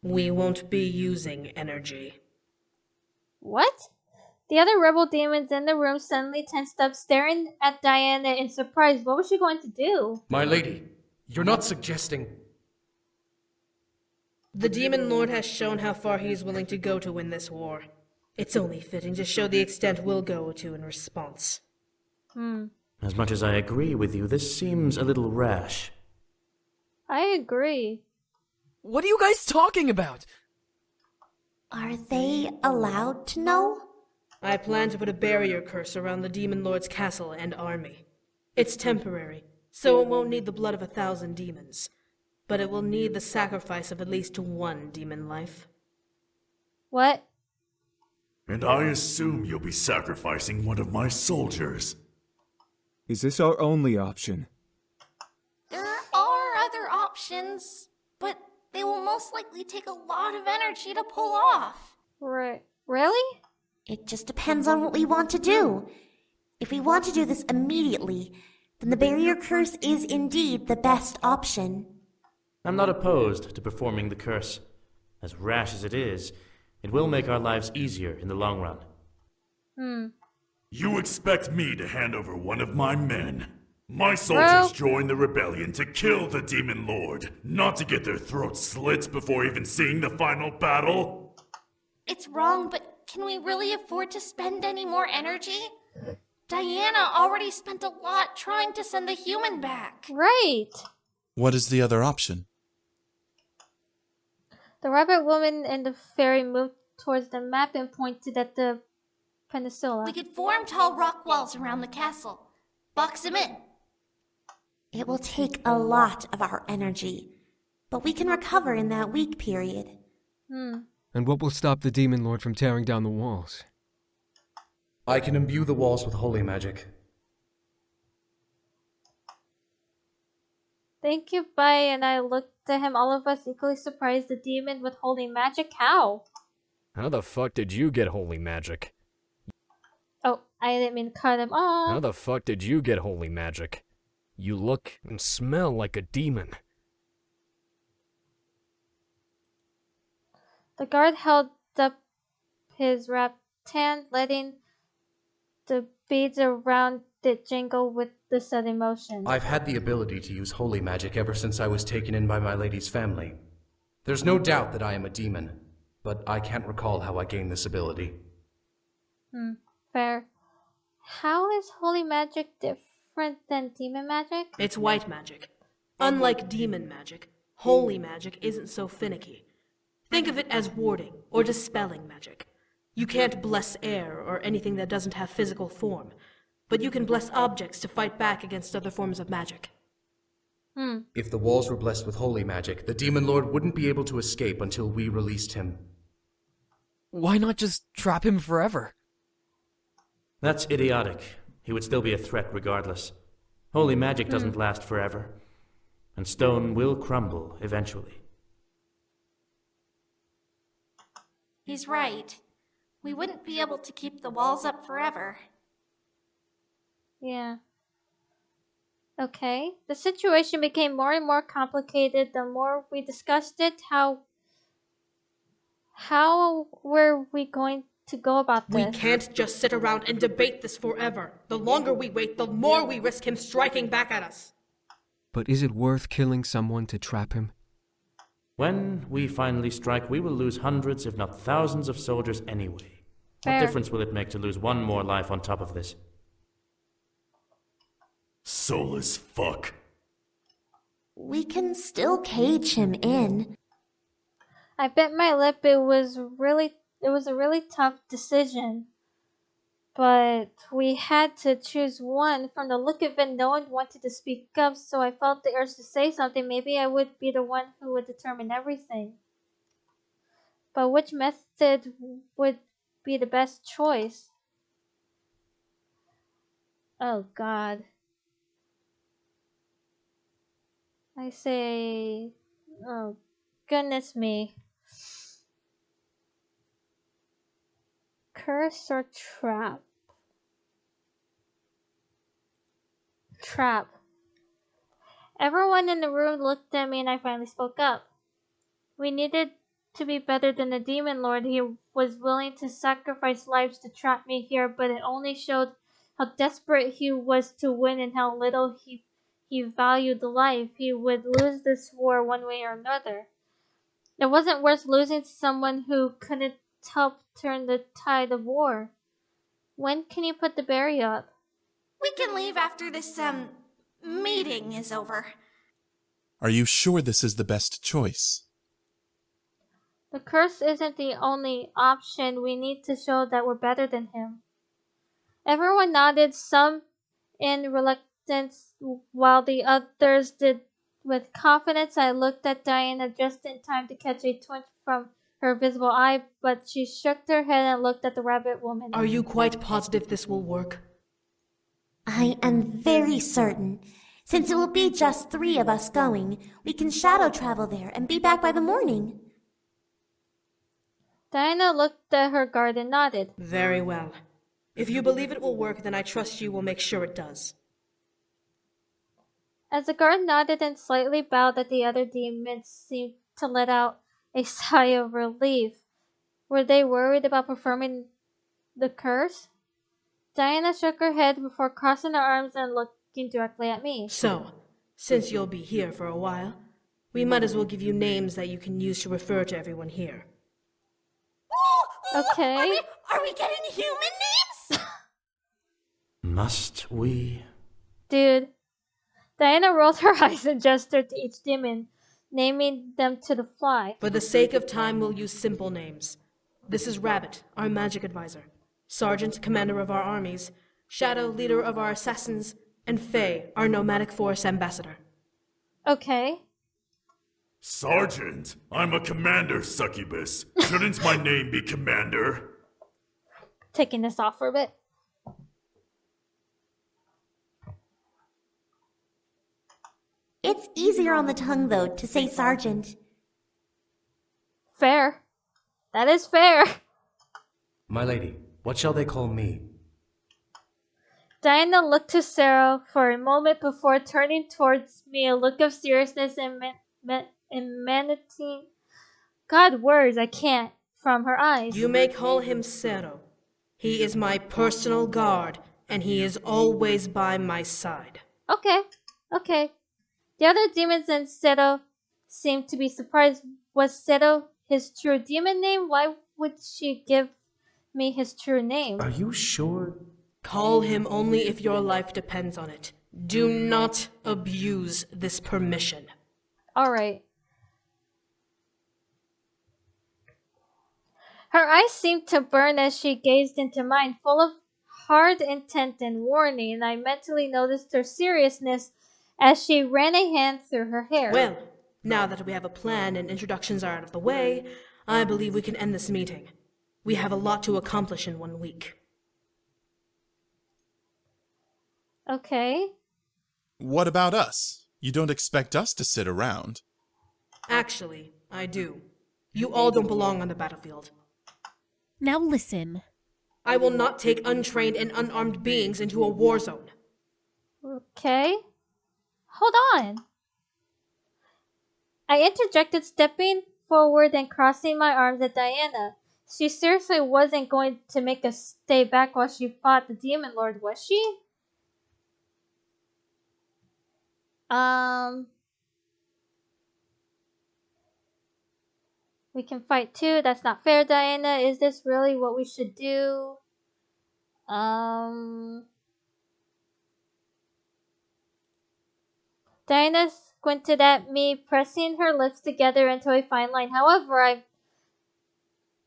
Speaker 3: We won't be using energy.
Speaker 1: What? The other rebel demons in the room suddenly tensed up, staring at Diana in surprise. What was she going to do?
Speaker 7: My lady, you're not suggesting...
Speaker 3: The Demon Lord has shown how far he is willing to go to win this war. It's only fitting to show the extent we'll go to in response.
Speaker 4: As much as I agree with you, this seems a little rash.
Speaker 1: I agree.
Speaker 13: What are you guys talking about?
Speaker 5: Are they allowed to know?
Speaker 3: I plan to put a barrier curse around the Demon Lord's castle and army. It's temporary, so it won't need the blood of 1,000 demons. But it will need the sacrifice of at least 1 demon life.
Speaker 1: What?
Speaker 15: And I assume you'll be sacrificing one of my soldiers.
Speaker 19: Is this our only option?
Speaker 18: There are other options, but they will most likely take a lot of energy to pull off.
Speaker 1: Right. Really?
Speaker 5: It just depends on what we want to do. If we want to do this immediately, then the barrier curse is indeed the best option.
Speaker 4: I'm not opposed to performing the curse. As rash as it is, it will make our lives easier in the long run.
Speaker 15: You expect me to hand over one of my men? My soldiers joined the rebellion to kill the Demon Lord, not to get their throats slit before even seeing the final battle?
Speaker 18: It's wrong, but can we really afford to spend any more energy? Diana already spent a lot trying to send the human back.
Speaker 1: Right.
Speaker 8: What is the other option?
Speaker 1: The rabbit woman and the fairy moved towards the map and pointed at the peninsula.
Speaker 18: We could form tall rock walls around the castle. Box him in.
Speaker 5: It will take a lot of our energy, but we can recover in that week period.
Speaker 11: And what will stop the Demon Lord from tearing down the walls?
Speaker 7: I can imbue the walls with holy magic.
Speaker 1: Thank you, bye. And I looked at him, all of us equally surprised. The demon with holy magic? How?
Speaker 10: How the fuck did you get holy magic?
Speaker 1: Oh, I didn't mean to cut him off.
Speaker 10: How the fuck did you get holy magic? You look and smell like a demon.
Speaker 1: The guard held up his wrapped hand, letting the beads around it jingle with the sudden motion.
Speaker 7: I've had the ability to use holy magic ever since I was taken in by my lady's family. There's no doubt that I am a demon, but I can't recall how I gained this ability.
Speaker 1: Fair. How is holy magic different than demon magic?
Speaker 3: It's white magic. Unlike demon magic, holy magic isn't so finicky. Think of it as warding or dispelling magic. You can't bless air or anything that doesn't have physical form, but you can bless objects to fight back against other forms of magic.
Speaker 7: If the walls were blessed with holy magic, the Demon Lord wouldn't be able to escape until we released him.
Speaker 13: Why not just trap him forever?
Speaker 4: That's idiotic. He would still be a threat regardless. Holy magic doesn't last forever, and stone will crumble eventually.
Speaker 18: He's right. We wouldn't be able to keep the walls up forever.
Speaker 1: Yeah. Okay. The situation became more and more complicated the more we discussed it. How were we going to go about this?
Speaker 3: We can't just sit around and debate this forever. The longer we wait, the more we risk him striking back at us.
Speaker 11: But is it worth killing someone to trap him?
Speaker 4: When we finally strike, we will lose hundreds, if not thousands, of soldiers anyway.
Speaker 1: Fair.
Speaker 4: What difference will it make to lose one more life on top of this?
Speaker 15: Soulless fuck.
Speaker 5: We can still cage him in.
Speaker 1: I bit my lip. It was a really tough decision. But we had to choose one. From the look of it, no one wanted to speak up, so I felt the urge to say something. Maybe I would be the one who would determine everything. But which method would be the best choice? Oh God. I say, oh goodness me. Curse or trap? Trap. Everyone in the room looked at me and I finally spoke up. We needed to be better than the demon lord. He was willing to sacrifice lives to trap me here, but it only showed how desperate he was to win and how little he valued life. He would lose this war one way or another. It wasn't worth losing to someone who couldn't help turn the tide of war. When can you put the berry up?
Speaker 18: We can leave after this, meeting is over.
Speaker 8: Are you sure this is the best choice?
Speaker 1: The curse isn't the only option. We need to show that we're better than him. Everyone nodded, some in reluctance, while the others did with confidence. I looked at Diana just in time to catch a twinge from her visible eye, but she shook her head and looked at the rabbit woman.
Speaker 3: Are you quite positive this will work?
Speaker 5: I am very certain. Since it will be just 3 of us going, we can shadow travel there and be back by the morning.
Speaker 1: Diana looked at her guard and nodded.
Speaker 3: Very well. If you believe it will work, then I trust you will make sure it does.
Speaker 1: As the guard nodded and slightly bowed at the other demons seemed to let out a sigh of relief. Were they worried about performing the curse? Diana shook her head before crossing her arms and looking directly at me.
Speaker 3: So, since you'll be here for a while, we might as well give you names that you can use to refer to everyone here.
Speaker 1: Okay.
Speaker 18: Are we getting human names?
Speaker 4: Must we?
Speaker 1: Dude. Diana rolled her eyes and gestured to each demon, naming them to the fly.
Speaker 3: For the sake of time, we'll use simple names. This is Rabbit, our magic advisor. Sergeant, commander of our armies. Shadow, leader of our assassins. And Faye, our nomadic force ambassador.
Speaker 1: Okay.
Speaker 15: Sergeant, I'm a commander, succubus. Shouldn't my name be Commander?
Speaker 1: Taking this off for a bit.
Speaker 5: It's easier on the tongue, though, to say Sergeant.
Speaker 1: Fair. That is fair.
Speaker 7: My lady, what shall they call me?
Speaker 1: Diana looked to Sarah for a moment before turning towards me, a look of seriousness and menacing. God, words, I can't, from her eyes.
Speaker 3: You may call him Sero. He is my personal guard, and he is always by my side.
Speaker 1: Okay. The other demons and Seto seemed to be surprised. Was Seto his true demon name? Why would she give me his true name?
Speaker 4: Are you sure?
Speaker 3: Call him only if your life depends on it. Do not abuse this permission.
Speaker 1: Alright. Her eyes seemed to burn as she gazed into mine, full of hard intent and warning, and I mentally noticed her seriousness as she ran a hand through her hair.
Speaker 3: Well, now that we have a plan and introductions are out of the way, I believe we can end this meeting. We have a lot to accomplish in 1 week.
Speaker 1: Okay.
Speaker 8: What about us? You don't expect us to sit around.
Speaker 3: Actually, I do. You all don't belong on the battlefield.
Speaker 20: Now listen.
Speaker 3: I will not take untrained and unarmed beings into a war zone.
Speaker 1: Okay. Hold on. I interjected, stepping forward and crossing my arms at Diana. She seriously wasn't going to make us stay back while she fought the Demon Lord, was she? We can fight too. That's not fair, Diana. Is this really what we should do? Diana squinted at me, pressing her lips together into a fine line. However,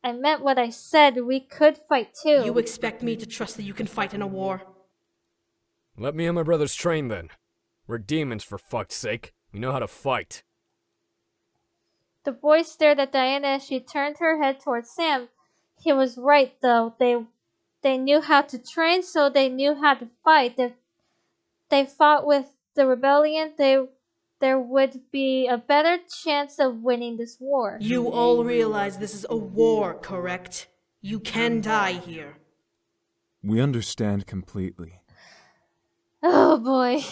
Speaker 1: I meant what I said. We could fight too.
Speaker 3: You expect me to trust that you can fight in a war?
Speaker 10: Let me and my brothers train then. We're demons, for fuck's sake. We know how to fight.
Speaker 1: The boys stared at Diana as she turned her head towards Sam. He was right, though. They knew how to train, so they knew how to fight. If they fought with the rebellion, there would be a better chance of winning this war.
Speaker 3: You all realize this is a war, correct? You can die here.
Speaker 9: We understand completely.
Speaker 1: Oh boy.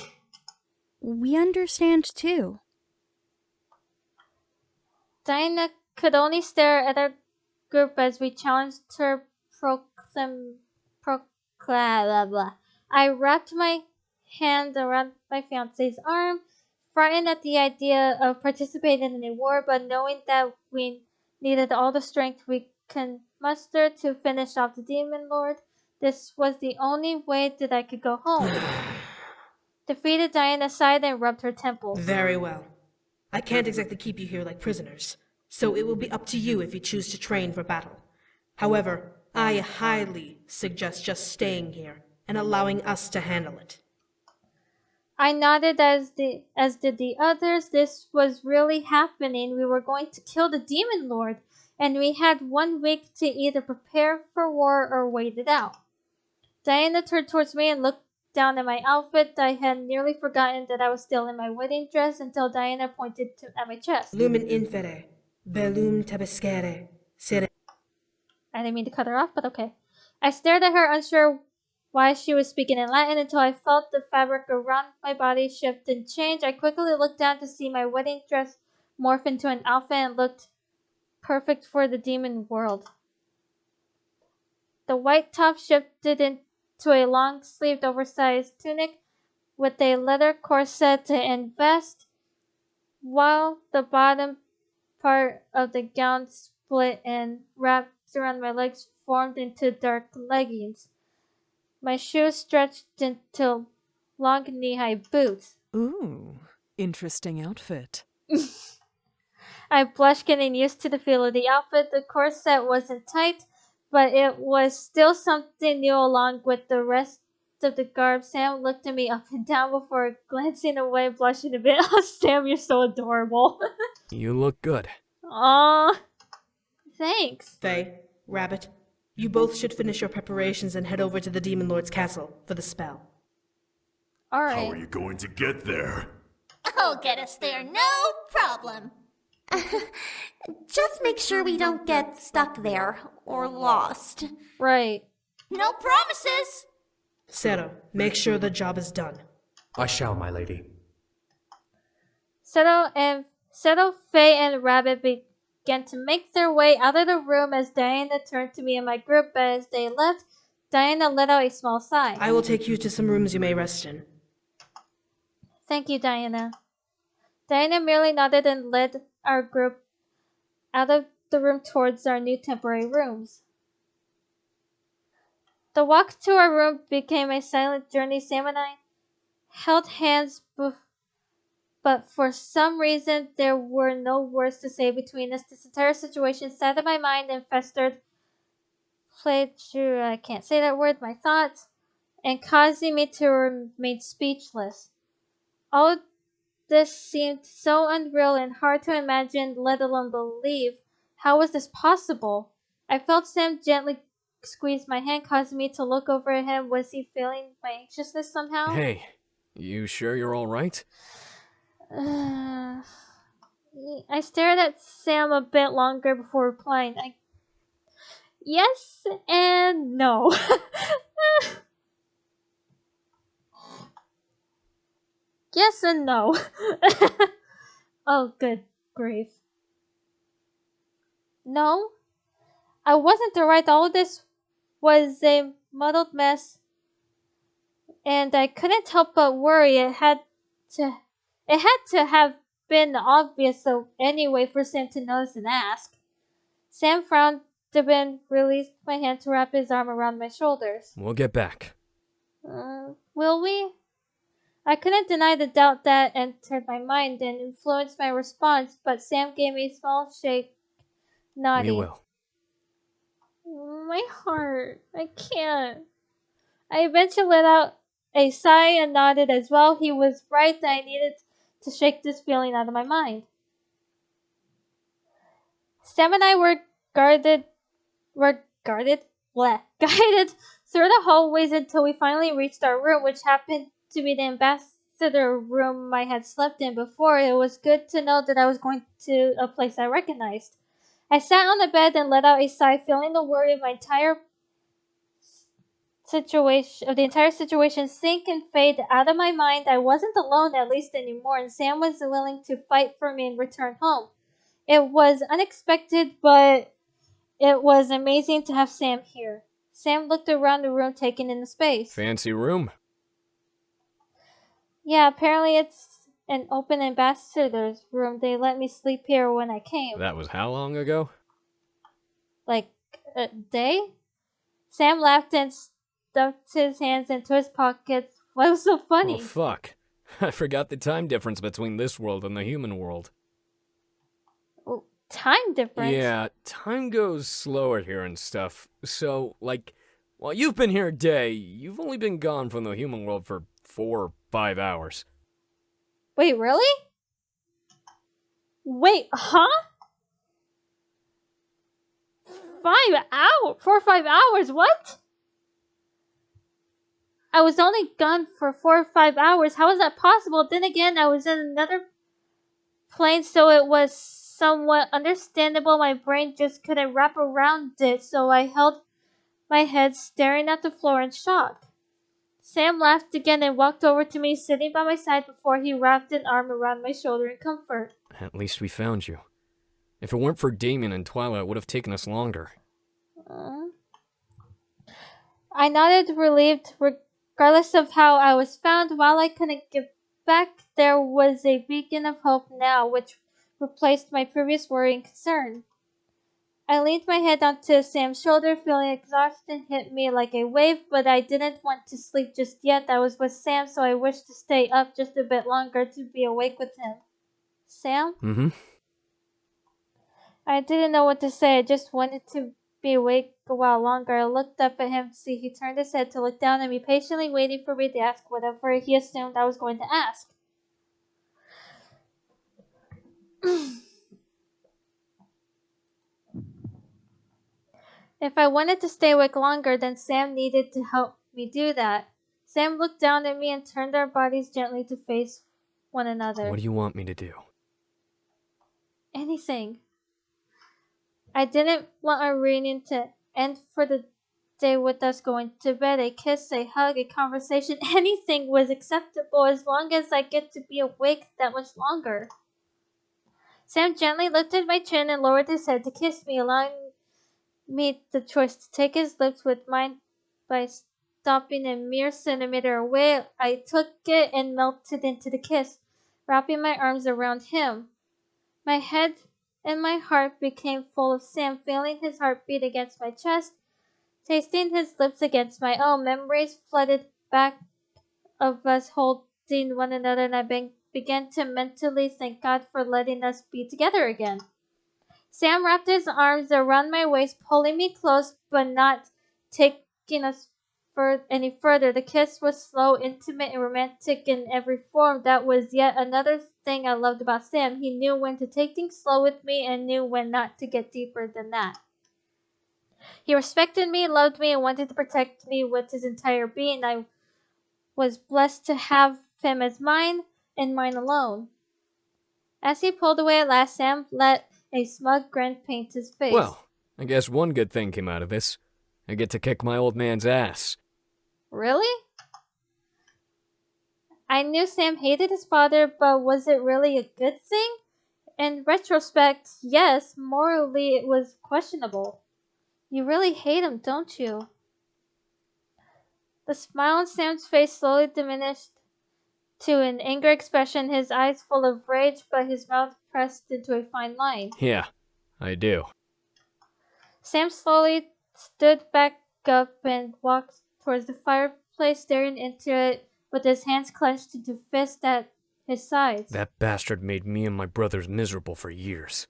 Speaker 21: We understand too.
Speaker 1: Diana could only stare at our group as we challenged her I wrapped my hand around my fiance's arm, frightened at the idea of participating in a war, but knowing that we needed all the strength we can muster to finish off the Demon Lord. This was the only way that I could go home. Defeated, Diana sighed and rubbed her temples.
Speaker 3: Very well. I can't exactly keep you here like prisoners, so it will be up to you if you choose to train for battle. However, I highly suggest just staying here and allowing us to handle it.
Speaker 1: I nodded as did the others. This was really happening. We were going to kill the Demon Lord, and we had 1 week to either prepare for war or wait it out. Diana turned towards me and looked down at my outfit. I had nearly forgotten that I was still in my wedding dress until Diana pointed at my chest.
Speaker 3: Lumen infere, bellum tabescere, sere.
Speaker 1: I didn't mean to cut her off, but okay. I stared at her, unsure why she was speaking in Latin, until I felt the fabric around my body shift and change. I quickly looked down to see my wedding dress morph into an outfit and looked perfect for the demon world. The white top shifted into a long-sleeved oversized tunic with a leather corset and vest, while the bottom part of the gown split and wrapped around my legs formed into dark leggings. My shoes stretched into long knee-high boots.
Speaker 22: Ooh, interesting outfit.
Speaker 1: I blushed, getting used to the feel of the outfit. The corset wasn't tight, but it was still something new along with the rest of the garb. Sam looked at me up and down before glancing away, blushing a bit. Oh, Sam, you're so adorable.
Speaker 10: You look good.
Speaker 1: Aw, thanks.
Speaker 3: Faye, Rabbit, you both should finish your preparations and head over to the Demon Lord's castle for the spell.
Speaker 1: Alright.
Speaker 15: How are you going to get there?
Speaker 5: I'll get us there, no problem. Just make sure we don't get stuck there or lost.
Speaker 1: Right.
Speaker 5: No promises.
Speaker 3: Zero, make sure the job is done.
Speaker 7: I shall, my lady.
Speaker 1: Settle, Faye, and Rabbit began to make their way out of the room as Diana turned to me and my group. But as they left, Diana let out a small sigh.
Speaker 3: I will take you to some rooms you may rest in.
Speaker 1: Thank you, Diana. Diana merely nodded and led our group out of the room towards our new temporary rooms. The walk to our room became a silent journey. Sam and I held hands, but for some reason there were no words to say between us. This entire situation sat in my mind and festered, I can't say that word, my thoughts, and causing me to remain speechless. All of this seemed so unreal and hard to imagine, let alone believe. How was this possible? I felt Sam gently squeeze my hand, causing me to look over at him. Was he feeling my anxiousness somehow?
Speaker 10: Hey, you sure you're all right?
Speaker 1: I stared at Sam a bit longer before replying. Yes and no. Yes and no. Oh, good grief. No, I wasn't to right. All this was a muddled mess, and I couldn't help but worry. To, it had to have been obvious so anyway for Sam to notice and ask. Sam frowned a bit, released my hand to wrap his arm around my shoulders.
Speaker 10: We'll get back.
Speaker 1: Will we? I couldn't deny the doubt that entered my mind and influenced my response, but Sam gave me a small shake, nodding.
Speaker 10: We will.
Speaker 1: My heart. I can't. I eventually let out a sigh and nodded as well. He was right that I needed to shake this feeling out of my mind. Sam and I were guarded, guided through the hallways until we finally reached our room, which happened to be the ambassador room I had slept in before. It was good to know that I was going to a place I recognized. I sat on the bed and let out a sigh, feeling the worry of the entire situation sink and fade out of my mind. I wasn't alone, at least anymore, and Sam was willing to fight for me and return home. It was unexpected, but it was amazing to have Sam here. Sam looked around the room, taking in the space.
Speaker 10: Fancy room?
Speaker 1: Yeah, apparently it's an open ambassador's room. They let me sleep here when I came.
Speaker 10: That was how long ago?
Speaker 1: Like a day? Sam laughed and stuffed his hands into his pockets. What was so funny?
Speaker 10: Oh, fuck. I forgot the time difference between this world and the human world.
Speaker 1: Time difference?
Speaker 10: Yeah, time goes slower here and stuff. So, like, while you've been here a day, you've only been gone from the human world for 4 or 5 hours.
Speaker 1: Wait, really? Wait, huh? 5 hours? 4 or 5 hours? What? I was only gone for 4 or 5 hours. How is that possible? Then again, I was in another plane, so it was somewhat understandable. My brain just couldn't wrap around it, so I held my head, staring at the floor in shock. Sam laughed again and walked over to me, sitting by my side before he wrapped an arm around my shoulder in comfort.
Speaker 10: At least we found you. If it weren't for Damien and Twilight, it would have taken us longer.
Speaker 1: I nodded, relieved. Regardless of how I was found, while I couldn't get back, there was a beacon of hope now, which replaced my previous worry and concern. I leaned my head onto Sam's shoulder, feeling exhaustion hit me like a wave, but I didn't want to sleep just yet. I was with Sam, so I wished to stay up just a bit longer to be awake with him. Sam?
Speaker 10: Mm-hmm.
Speaker 1: I didn't know what to say. I just wanted to be awake a while longer. I looked up at him to see he turned his head to look down at me, patiently waiting for me to ask whatever he assumed I was going to ask. If I wanted to stay awake longer, then Sam needed to help me do that. Sam looked down at me and turned our bodies gently to face one another.
Speaker 10: What do you want me to do?
Speaker 1: Anything. I didn't want our reunion to end for the day with us going to bed. A kiss, a hug, a conversation, anything was acceptable as long as I get to be awake that much longer. Sam gently lifted my chin and lowered his head to kiss me, allowing me the choice to take his lips with mine by stopping a mere centimeter away. I took it and melted into the kiss, wrapping my arms around him. My head and my heart became full of Sam, feeling his heartbeat against my chest, tasting his lips against my own. Memories flooded back of us holding one another, and I began to mentally thank God for letting us be together again. Sam wrapped his arms around my waist, pulling me close, but not taking us any further. The kiss was slow, intimate, and romantic in every form. That was yet another thing I loved about Sam. He knew when to take things slow with me and knew when not to get deeper than that. He respected me, loved me, and wanted to protect me with his entire being. I was blessed to have him as mine and mine alone. As he pulled away at last, Sam let a smug grin paint his face.
Speaker 10: Well, I guess one good thing came out of this. I get to kick my old man's ass.
Speaker 1: Really? I knew Sam hated his father, but was it really a good thing? In retrospect, yes, morally it was questionable. You really hate him, don't you? The smile on Sam's face slowly diminished to an angry expression, his eyes full of rage, but his mouth pressed into a fine line.
Speaker 10: Yeah, I do.
Speaker 1: Sam slowly stood back up and walked towards the fireplace, staring into it with his hands clenched into fists at his sides.
Speaker 10: That bastard made me and my brothers miserable for years.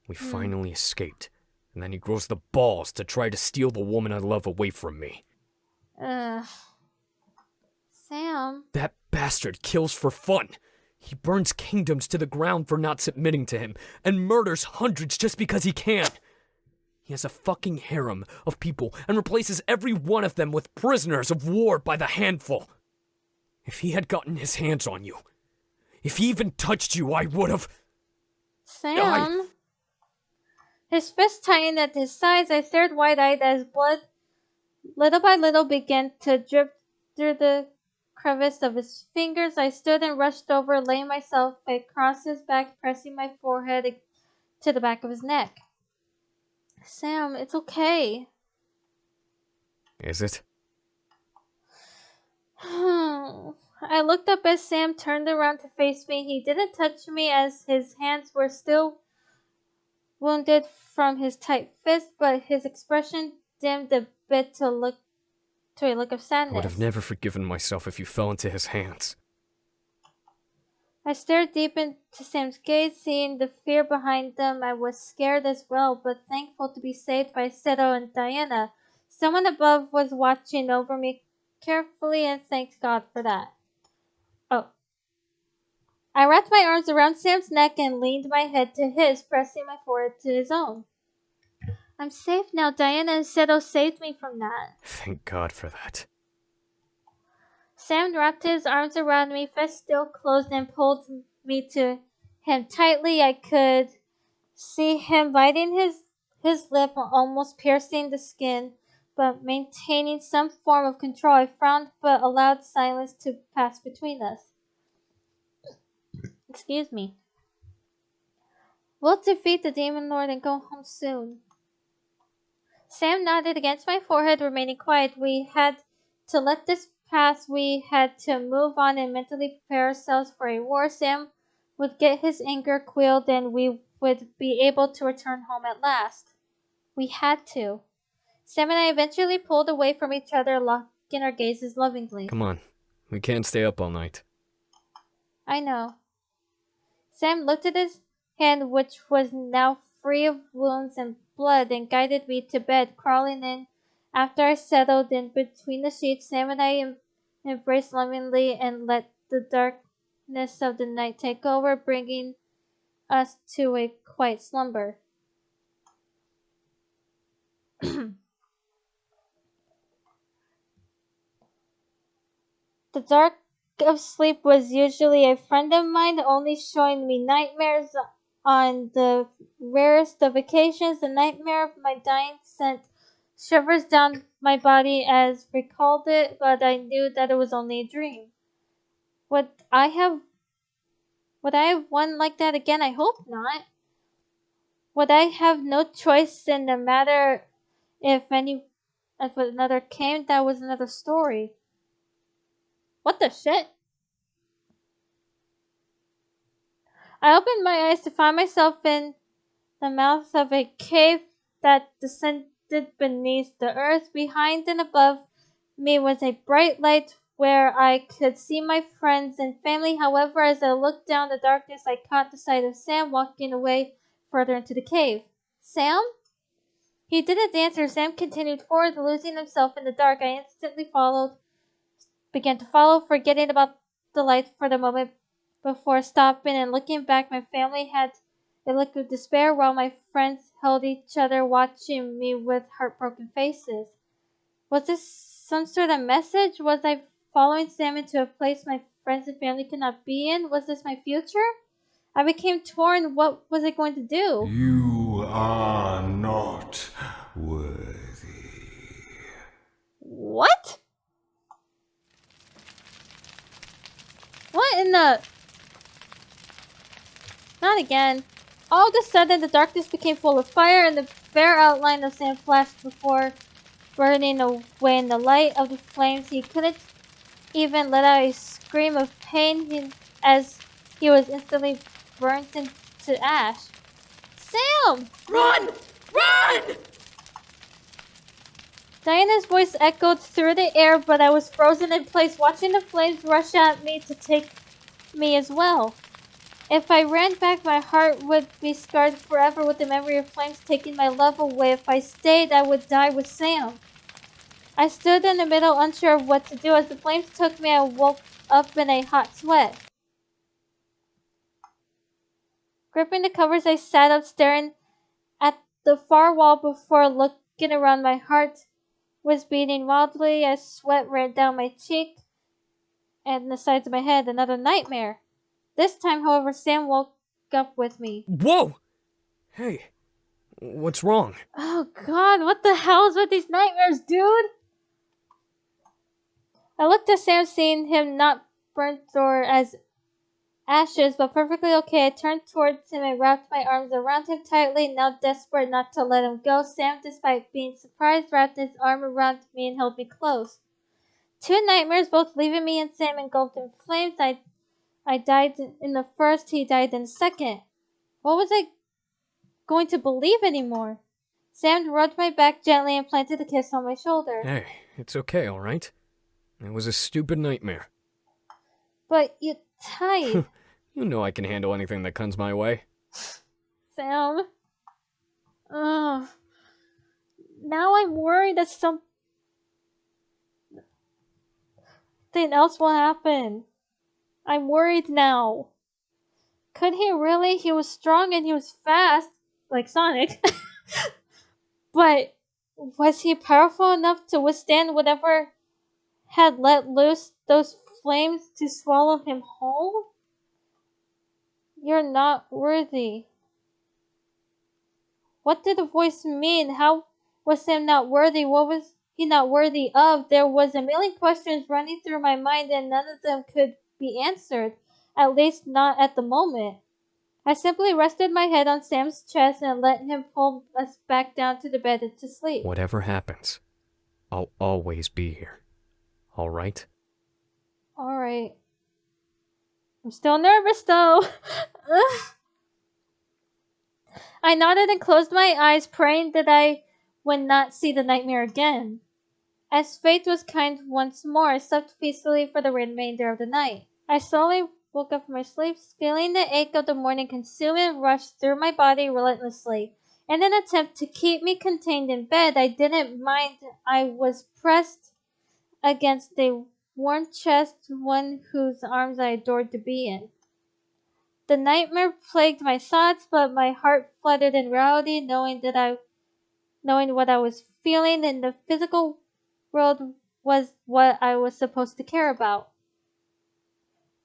Speaker 10: We finally escaped, and then he grows the balls to try to steal the woman I love away from me.
Speaker 1: Sam.
Speaker 10: That bastard kills for fun. He burns kingdoms to the ground for not submitting to him, and murders hundreds just because he can. He has a fucking harem of people and replaces every one of them with prisoners of war by the handful. If he had gotten his hands on you, if he even touched you, I would have...
Speaker 1: Sam? His fist tightened at his sides. I stared wide-eyed as blood, little by little, began to drip through the crevice of his fingers. I stood and rushed over, laying myself across his back, pressing my forehead to the back of his neck. Sam, it's okay.
Speaker 10: Is it?
Speaker 1: I looked up as Sam turned around to face me. He didn't touch me as his hands were still wounded from his tight fist, but his expression dimmed a bit to a look of sadness.
Speaker 10: I would have never forgiven myself if you fell into his hands.
Speaker 1: I stared deep into Sam's gaze, seeing the fear behind them. I was scared as well, but thankful to be saved by Seto and Diana. Someone above was watching over me carefully, and thanked God for that. Oh. I wrapped my arms around Sam's neck and leaned my head to his, pressing my forehead to his own. I'm safe now. Diana and Seto saved me from that.
Speaker 10: Thank God for that.
Speaker 1: Sam wrapped his arms around me, fist still closed, and pulled me to him tightly. I could see him biting his lip, almost piercing the skin, but maintaining some form of control. I frowned, but allowed silence to pass between us. Excuse me. We'll defeat the Demon Lord and go home soon. Sam nodded against my forehead, remaining quiet. We had to let this pass. We had to move on and mentally prepare ourselves for a war. Sam would get his anger quelled, and we would be able to return home at last. We had to. Sam and I eventually pulled away from each other, locking our gazes lovingly.
Speaker 10: Come on. We can't stay up all night.
Speaker 1: I know. Sam looked at his hand, which was now free of wounds and blood, and guided me to bed, crawling in. After I settled in between the sheets, Sam and I embraced lovingly and let the darkness of the night take over, bringing us to a quiet slumber. The dark of sleep was usually a friend of mine, only showing me nightmares. On the rarest of occasions, the nightmare of my dying sent shivers down my body as recalled it, but I knew that it was only a dream. Would I have one like that again? I hope not. Would I have no choice in the matter if another came? That was another story. What the shit? I opened my eyes to find myself in the mouth of a cave that descended beneath the earth. Behind and above me was a bright light where I could see my friends and family. However, as I looked down the darkness, I caught the sight of Sam walking away further into the cave. Sam? He didn't answer. Sam continued forward, losing himself in the dark. I instantly began to follow, forgetting about the light for the moment before stopping and looking back. My family had a look of despair while my friends held each other, watching me with heartbroken faces. Was this some sort of message? Was I following Sam into a place my friends and family could not be in? Was this my future? I became torn. What was I going to do?
Speaker 15: You are not worthy.
Speaker 1: What? What in the... Not again. All of a sudden, the darkness became full of fire, and the bare outline of Sam flashed before burning away in the light of the flames. He couldn't even let out a scream of pain as he was instantly burnt into ash. Sam!
Speaker 3: Run! Run!
Speaker 1: Diana's voice echoed through the air, but I was frozen in place, watching the flames rush at me to take me as well. If I ran back, my heart would be scarred forever with the memory of flames taking my love away. If I stayed, I would die with Sam. I stood in the middle, unsure of what to do. As the flames took me, I woke up in a hot sweat. Gripping the covers, I sat up, staring at the far wall before looking around. My heart was beating wildly as sweat ran down my cheek and the sides of my head. Another nightmare. This time, however, Sam woke up with me.
Speaker 10: Whoa! Hey, what's wrong?
Speaker 1: Oh God, what the hell is with these nightmares, dude? I looked at Sam, seeing him not burnt or as ashes, but perfectly okay. I turned towards him and wrapped my arms around him tightly, now desperate not to let him go. Sam, despite being surprised, wrapped his arm around me and held me close. 2 nightmares, both leaving me and Sam engulfed in flames. I died in the first, he died in the second. What was I going to believe anymore? Sam rubbed my back gently and planted a kiss on my shoulder.
Speaker 10: Hey, it's okay, alright? It was a stupid nightmare.
Speaker 1: But you tight.
Speaker 10: You know I can handle anything that comes my way.
Speaker 1: Sam. Ugh. Now I'm worried that something else will happen. I'm worried now. Could he really? He was strong and he was fast, like Sonic. But was he powerful enough to withstand whatever had let loose those flames to swallow him whole? You're not worthy. What did the voice mean? How was Sam not worthy? What was he not worthy of? There was a million questions running through my mind, and none of them could be answered, at least not at the moment. I simply rested my head on Sam's chest and let him pull us back down to the bed and to sleep.
Speaker 10: Whatever happens, I'll always be here. Alright?
Speaker 1: Alright. I'm still nervous though. I nodded and closed my eyes, praying that I would not see the nightmare again. As fate was kind once more, I slept peacefully for the remainder of the night. I slowly woke up from my sleep, feeling the ache of the morning consume and rush through my body relentlessly. In an attempt to keep me contained in bed, I didn't mind I was pressed against a warm chest, one whose arms I adored to be in. The nightmare plagued my thoughts, but my heart fluttered in reality, knowing what I was feeling in the physical world was what I was supposed to care about.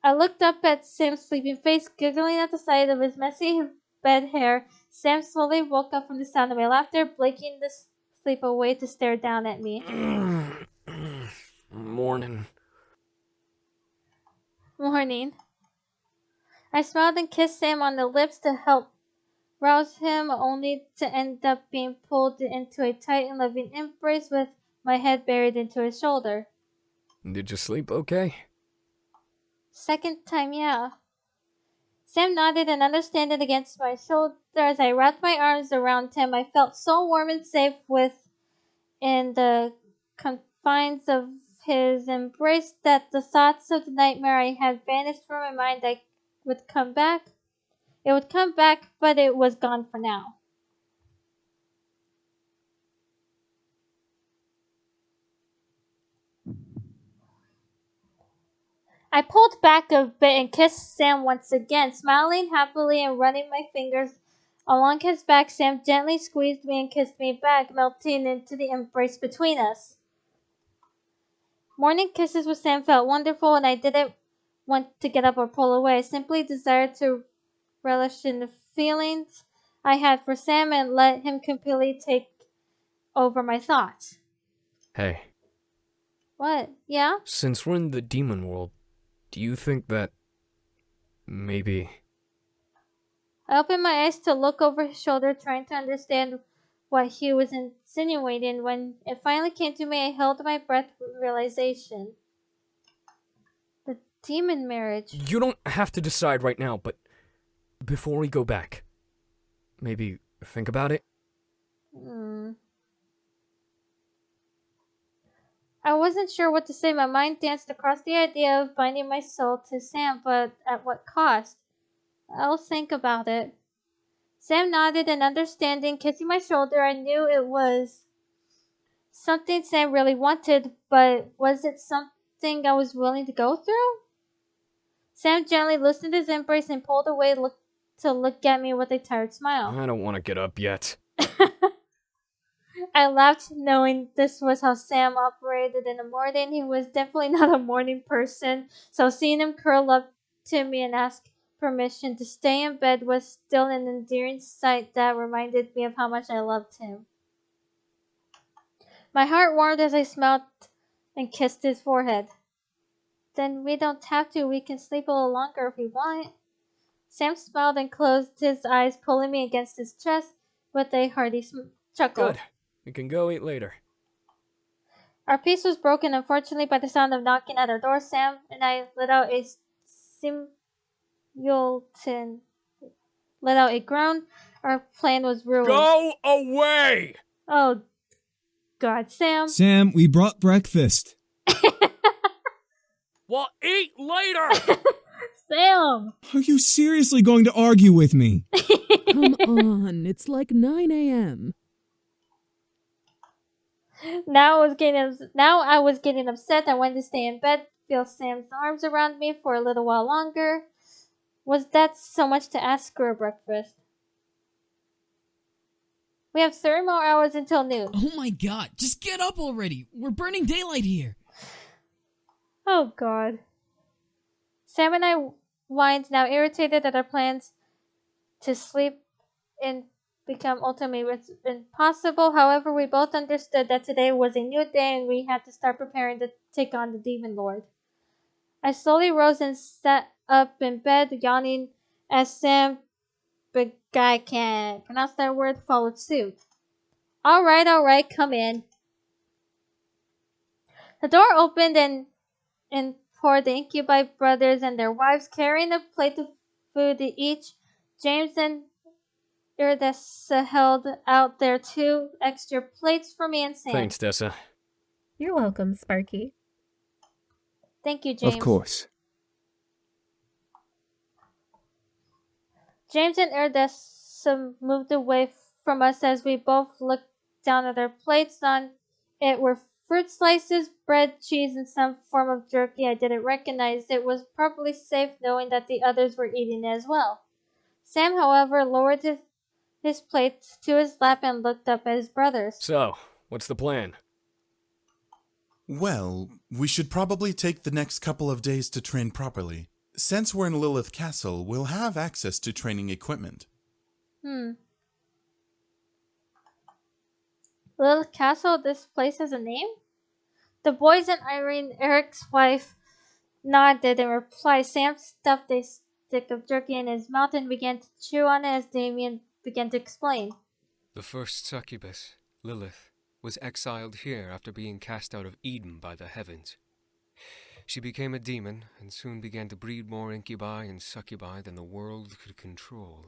Speaker 1: I looked up at Sam's sleeping face, giggling at the sight of his messy bed hair. Sam slowly woke up from the sound of my laughter, blinking the sleep away to stare down at me.
Speaker 10: Morning.
Speaker 1: Morning. I smiled and kissed Sam on the lips to help rouse him, only to end up being pulled into a tight and loving embrace with my head buried into his shoulder.
Speaker 10: Did you sleep okay?
Speaker 1: Second time, yeah. Sam nodded and understanding against my shoulder as I wrapped my arms around him. I felt so warm and safe within the confines of his embrace that the thoughts of the nightmare I had vanished from my mind. It would come back, but it was gone for now. I pulled back a bit and kissed Sam once again, smiling happily and running my fingers along his back. Sam gently squeezed me and kissed me back, melting into the embrace between us. Morning kisses with Sam felt wonderful, and I didn't want to get up or pull away. I simply desired to relish in the feelings I had for Sam and let him completely take over my thoughts.
Speaker 10: Hey.
Speaker 1: What? Yeah?
Speaker 10: Since we're in the demon world, do you think that Maybe.
Speaker 1: I opened my eyes to look over his shoulder, trying to understand what he was insinuating. When it finally came to me, I held my breath with realization. The demon marriage.
Speaker 10: You don't have to decide right now, but before we go back, maybe think about it?
Speaker 1: I wasn't sure what to say. My mind danced across the idea of binding my soul to Sam, but at what cost? I'll think about it. Sam nodded in understanding, kissing my shoulder. I knew it was something Sam really wanted, but was it something I was willing to go through? Sam gently loosened his embrace and pulled away to look at me with a tired smile.
Speaker 10: I don't want to get up yet.
Speaker 1: I laughed, knowing this was how Sam operated in the morning. He was definitely not a morning person, so seeing him curl up to me and ask permission to stay in bed was still an endearing sight that reminded me of how much I loved him. My heart warmed as I smiled and kissed his forehead. Then we don't have to. We can sleep a little longer if we want. Sam smiled and closed his eyes, pulling me against his chest with a hearty chuckle.
Speaker 10: Good. We can go eat later.
Speaker 1: Our peace was broken, unfortunately, by the sound of knocking at our door. Sam and I let out a groan. Our plan was ruined.
Speaker 10: Go away!
Speaker 1: Oh, God, Sam.
Speaker 19: Sam, we brought breakfast.
Speaker 10: We'll eat later!
Speaker 1: Sam!
Speaker 19: Are you seriously going to argue with me?
Speaker 22: Come on, it's like 9 a.m.
Speaker 1: Now I was getting upset. I wanted to stay in bed, feel Sam's arms around me for a little while longer. Was that so much to ask for a breakfast? We have 3 more hours until noon.
Speaker 2: Oh my god, just get up already. We're burning daylight here.
Speaker 1: Oh God. Sam and I whined, now irritated at our plans to sleep and become ultimately impossible. However, we both understood that today was a new day and we had to start preparing to take on the Demon Lord. I slowly rose and sat up in bed, yawning as Sam, but I can't pronounce that word, followed suit. All right, come in. The door opened and poured the Incubi Brothers and their wives, carrying a plate of food each. James and Irdessa held out their 2 extra plates for me and Sam.
Speaker 10: Thanks, Dessa.
Speaker 21: You're welcome, Sparky.
Speaker 1: Thank you, James.
Speaker 9: Of course.
Speaker 1: James and Irdessa moved away from us as we both looked down at our plates. On it were fruit slices, bread, cheese, and some form of jerky I didn't recognize. It was probably safe knowing that the others were eating it as well. Sam, however, lowered his plate to his lap and looked up at his brothers.
Speaker 10: So, what's the plan?
Speaker 8: Well, we should probably take the next couple of days to train properly. Since we're in Lilith Castle, we'll have access to training equipment.
Speaker 1: Lilith Castle, this place has a name? The boys and Irene, Eric's wife, nodded in reply. Sam stuffed a stick of jerky in his mouth and began to chew on it as Damien began to explain.
Speaker 12: The first succubus, Lilith, was exiled here after being cast out of Eden by the heavens. She became a demon and soon began to breed more incubi and succubi than the world could control.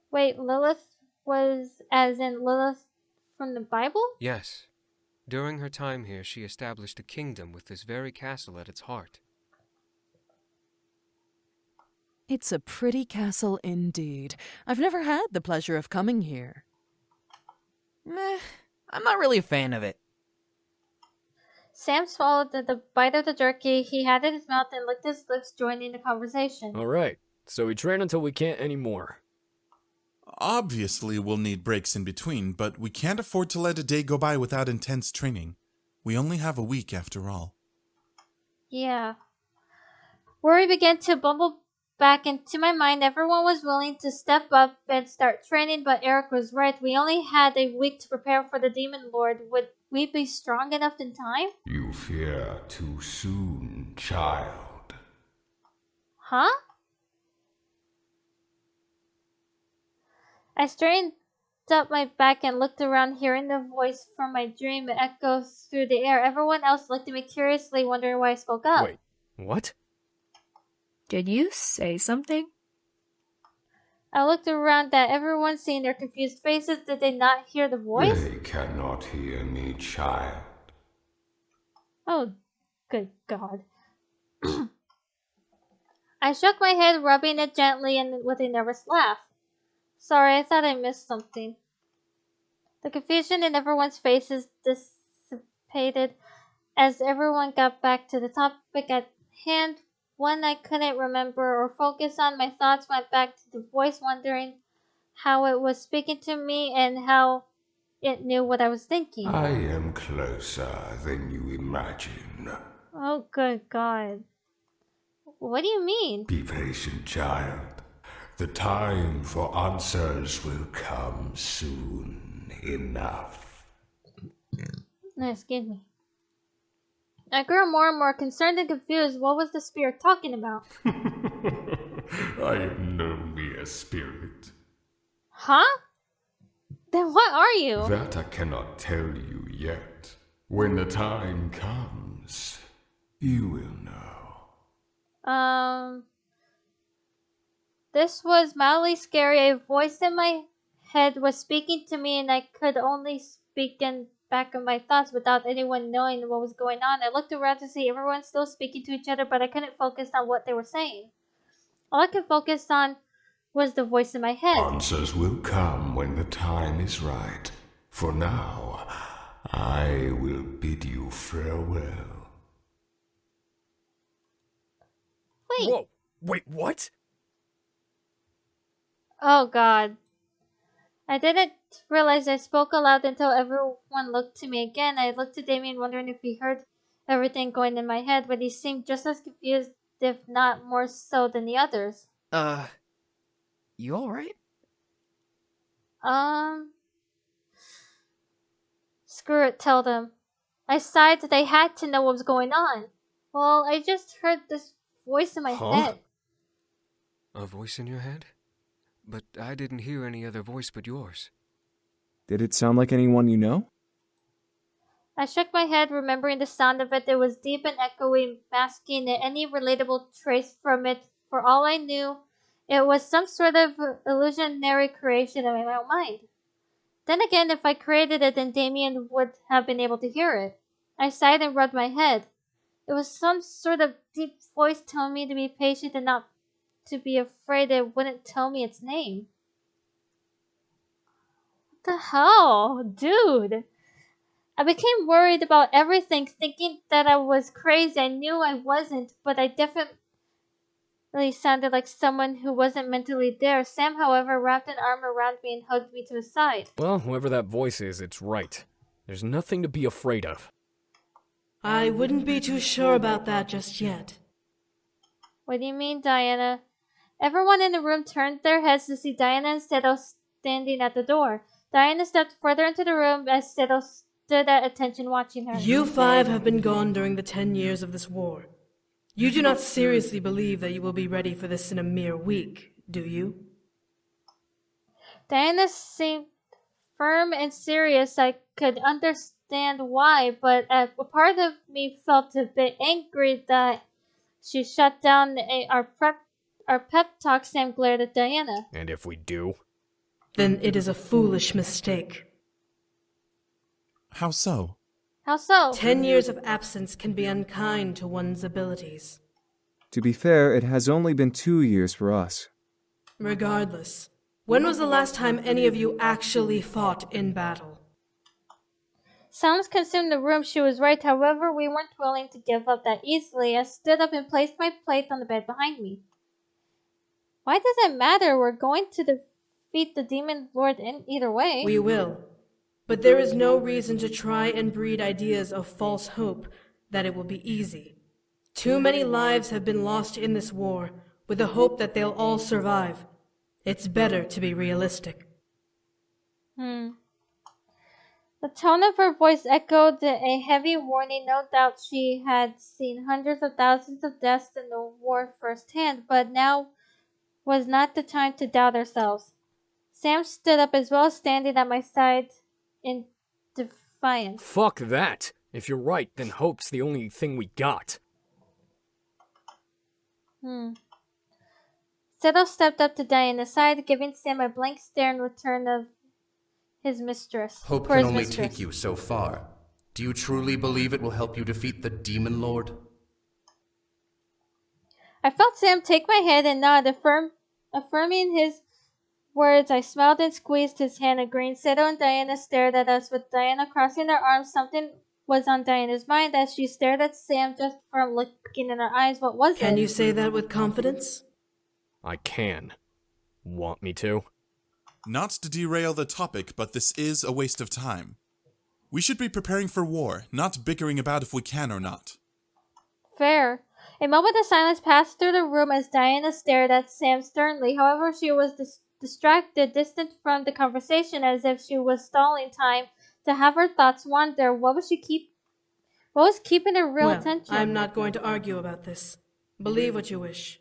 Speaker 1: Wait, Lilith was as in Lilith from the Bible?
Speaker 12: Yes. During her time here, she established a kingdom with this very castle at its heart.
Speaker 22: It's a pretty castle indeed. I've never had the pleasure of coming here.
Speaker 13: Meh, I'm not really a fan of it.
Speaker 1: Sam swallowed the bite of the jerky he had in his mouth and licked his lips, joining the conversation.
Speaker 10: Alright, so we train until we can't anymore.
Speaker 8: Obviously, we'll need breaks in between, but we can't afford to let a day go by without intense training. We only have a week after all.
Speaker 1: Yeah. Worry began to bubble back into my mind. Everyone was willing to step up and start training, but Eric was right. We only had a week to prepare for the Demon Lord. Would we be strong enough in time?
Speaker 15: You fear too soon, child.
Speaker 1: Huh? I straightened up my back and looked around, hearing the voice from my dream echo through the air. Everyone else looked at me curiously, wondering why I spoke up.
Speaker 10: Wait, what?
Speaker 14: Did you say something?
Speaker 1: I looked around at everyone, seeing their confused faces. Did they not hear the voice?
Speaker 16: They cannot hear me, child.
Speaker 1: Oh, good God. I shook my head, rubbing it gently and with a nervous laugh. Sorry, I thought I missed something. The confusion in everyone's faces dissipated as everyone got back to the topic at hand. One I couldn't remember or focus on. My thoughts went back to the voice, wondering how it was speaking to me and how it knew what I was thinking.
Speaker 16: I am closer than you imagine.
Speaker 1: Oh, good God. What do you mean?
Speaker 16: Be patient, child. The time for answers will come soon enough.
Speaker 1: No, excuse me. I grew more and more concerned and confused. What was the spirit talking about?
Speaker 16: I am no mere spirit.
Speaker 1: Huh? Then what are you?
Speaker 16: That I cannot tell you yet. When the time comes, you will know.
Speaker 1: This was mildly scary. A voice in my head was speaking to me, and I could only speak in back of my thoughts without anyone knowing what was going on. I looked around to see everyone still speaking to each other, but I couldn't focus on what they were saying. All I could focus on was the voice in my head.
Speaker 16: Answers will come when the time is right. For now, I will bid you farewell.
Speaker 1: Wait.
Speaker 10: Whoa, wait, what?
Speaker 1: Oh, God. I didn't realize I spoke aloud until everyone looked to me again. I looked to Damien, wondering if he heard everything going in my head, but he seemed just as confused, if not more so than the others.
Speaker 13: You alright?
Speaker 1: Screw it, tell them. I sighed that they had to know what was going on. Well, I just heard this voice in my head.
Speaker 12: A voice in your head? But I didn't hear any other voice but yours.
Speaker 9: Did it sound like anyone you know?
Speaker 1: I shook my head, remembering the sound of it. It was deep and echoey, masking any relatable trace from it. For all I knew, it was some sort of illusionary creation of my own mind. Then again, if I created it, then Damien would have been able to hear it. I sighed and rubbed my head. It was some sort of deep voice telling me to be patient and not to be afraid. It wouldn't tell me its name. What the hell? Dude! I became worried about everything, thinking that I was crazy. I knew I wasn't, but I definitely sounded like someone who wasn't mentally there. Sam, however, wrapped an arm around me and hugged me to his side.
Speaker 10: Well, whoever that voice is, it's right. There's nothing to be afraid of.
Speaker 3: I wouldn't be too sure about that just yet.
Speaker 1: What do you mean, Diana? Everyone in the room turned their heads to see Diana and Seto standing at the door. Diana stepped further into the room as Seto stood at attention watching her.
Speaker 3: You 5 have been gone during the 10 years of this war. You do not seriously believe that you will be ready for this in a mere week, do you?
Speaker 1: Diana seemed firm and serious. I could understand why, but a part of me felt a bit angry that she shut down our pep talk. Sam glared at Diana.
Speaker 10: And if we do?
Speaker 3: Then it is a foolish mistake.
Speaker 8: How so?
Speaker 1: How so?
Speaker 3: 10 years of absence can be unkind to one's abilities.
Speaker 9: To be fair, it has only been 2 years for us.
Speaker 3: Regardless, when was the last time any of you actually fought in battle?
Speaker 1: Sounds consumed the room. She was right. However, we weren't willing to give up that easily. I stood up and placed my plate on the bed behind me. Why does it matter? We're going to defeat the Demon Lord in either way.
Speaker 3: We will. But there is no reason to try and breed ideas of false hope that it will be easy. Too many lives have been lost in this war, with the hope that they'll all survive. It's better to be realistic.
Speaker 1: The The tone of her voice echoed a heavy warning. No doubt she had seen hundreds of thousands of deaths in the war firsthand, but now was not the time to doubt ourselves. Sam stood up as well, standing at my side in defiance.
Speaker 10: Fuck that! If you're right, then hope's the only thing we got.
Speaker 1: Seto stepped up to Diana's side, giving Sam a blank stare in return of his mistress.
Speaker 7: Hope can only take you so far. Do you truly believe it will help you defeat the Demon Lord?
Speaker 1: I felt Sam take my hand and nod, affirming his words. I smiled and squeezed his hand, agreeing. Seto and Diana stared at us, with Diana crossing her arms. Something was on Diana's mind as she stared at Sam just from looking in her eyes. What was it?
Speaker 3: Can you say that with confidence?
Speaker 10: I can. Want me to?
Speaker 8: Not to derail the topic, but this is a waste of time. We should be preparing for war, not bickering about if we can or not.
Speaker 1: Fair. A moment of silence passed through the room as Diana stared at Sam sternly. However, she was distracted, distant from the conversation, as if she was stalling time to have her thoughts wander. What was keeping her real attention?
Speaker 3: I'm not going to argue about this. Believe what you wish.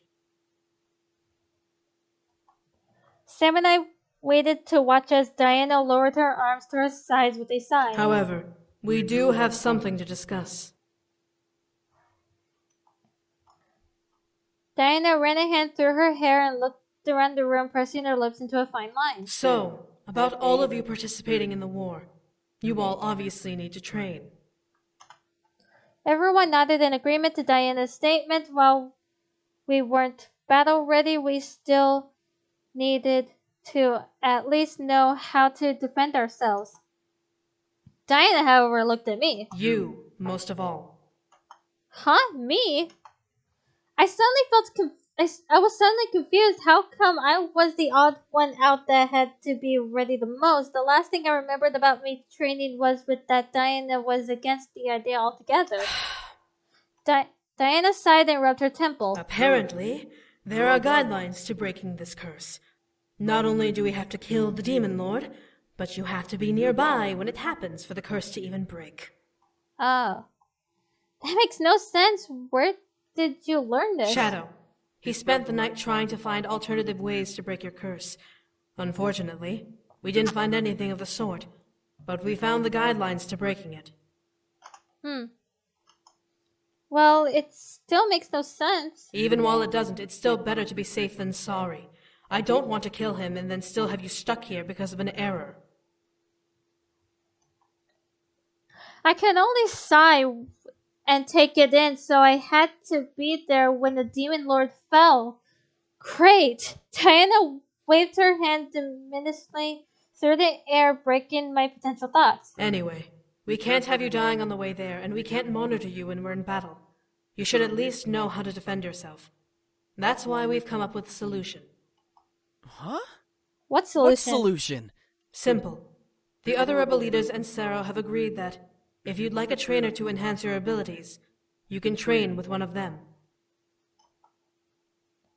Speaker 1: Sam and I waited to watch as Diana lowered her arms to her sides with a sigh.
Speaker 3: However, we do have something to discuss.
Speaker 1: Diana ran a hand through her hair and looked around the room, pressing her lips into a fine line.
Speaker 3: So, about all of you participating in the war, you all obviously need to train.
Speaker 1: Everyone nodded in agreement to Diana's statement. While we weren't battle ready, we still needed to at least know how to defend ourselves. Diana, however, looked at me.
Speaker 3: You, most of all.
Speaker 1: Huh? Me? I was suddenly confused. How come I was the odd one out that had to be ready the most? The last thing I remembered about me training was that Diana was against the idea altogether. Diana sighed and rubbed her temple.
Speaker 3: Apparently, there are guidelines to breaking this curse. Not only do we have to kill the Demon Lord, but you have to be nearby when it happens for the curse to even break.
Speaker 1: Oh. That makes no sense. Where did you learn this?
Speaker 3: Shadow. He spent the night trying to find alternative ways to break your curse. Unfortunately, we didn't find anything of the sort, but we found the guidelines to breaking it.
Speaker 1: Well, it still makes no sense.
Speaker 3: Even while it doesn't, it's still better to be safe than sorry. I don't want to kill him and then still have you stuck here because of an error.
Speaker 1: I can only sigh and take it in, so I had to be there when the Demon Lord fell. Great! Diana waved her hand diminishingly through the air, breaking my potential thoughts.
Speaker 3: Anyway, we can't have you dying on the way there, and we can't monitor you when we're in battle. You should at least know how to defend yourself. That's why we've come up with a solution.
Speaker 13: Huh?
Speaker 1: What solution?
Speaker 13: What solution?
Speaker 3: Simple. The other rebel leaders and Sarah have agreed that if you'd like a trainer to enhance your abilities, you can train with one of them.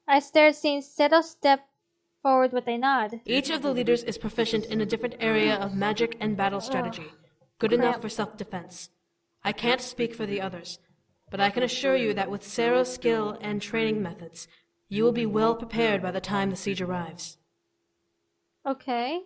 Speaker 1: I stared, seeing Seto step forward with a nod.
Speaker 3: Each of the leaders is proficient in a different area of magic and battle strategy, good enough for self-defense. I can't speak for the others, but I can assure you that with Sarah's skill and training methods, you will be well prepared by the time the siege arrives.
Speaker 1: Okay.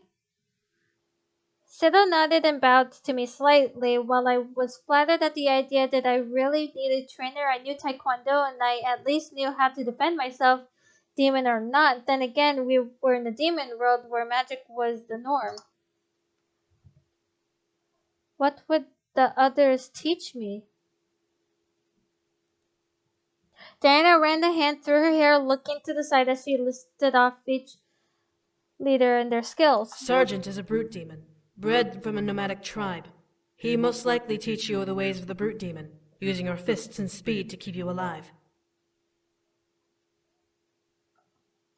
Speaker 1: Seto nodded and bowed to me slightly. While I was flattered at the idea that I really needed a trainer, I knew Taekwondo and I at least knew how to defend myself, demon or not. Then again, we were in the demon world where magic was the norm. What would the others teach me? Diana ran a hand through her hair, looking to the side as she listed off each leader and their skills.
Speaker 3: Sergeant is a brute demon, bred from a nomadic tribe. He most likely teach you the ways of the brute demon, using your fists and speed to keep you alive.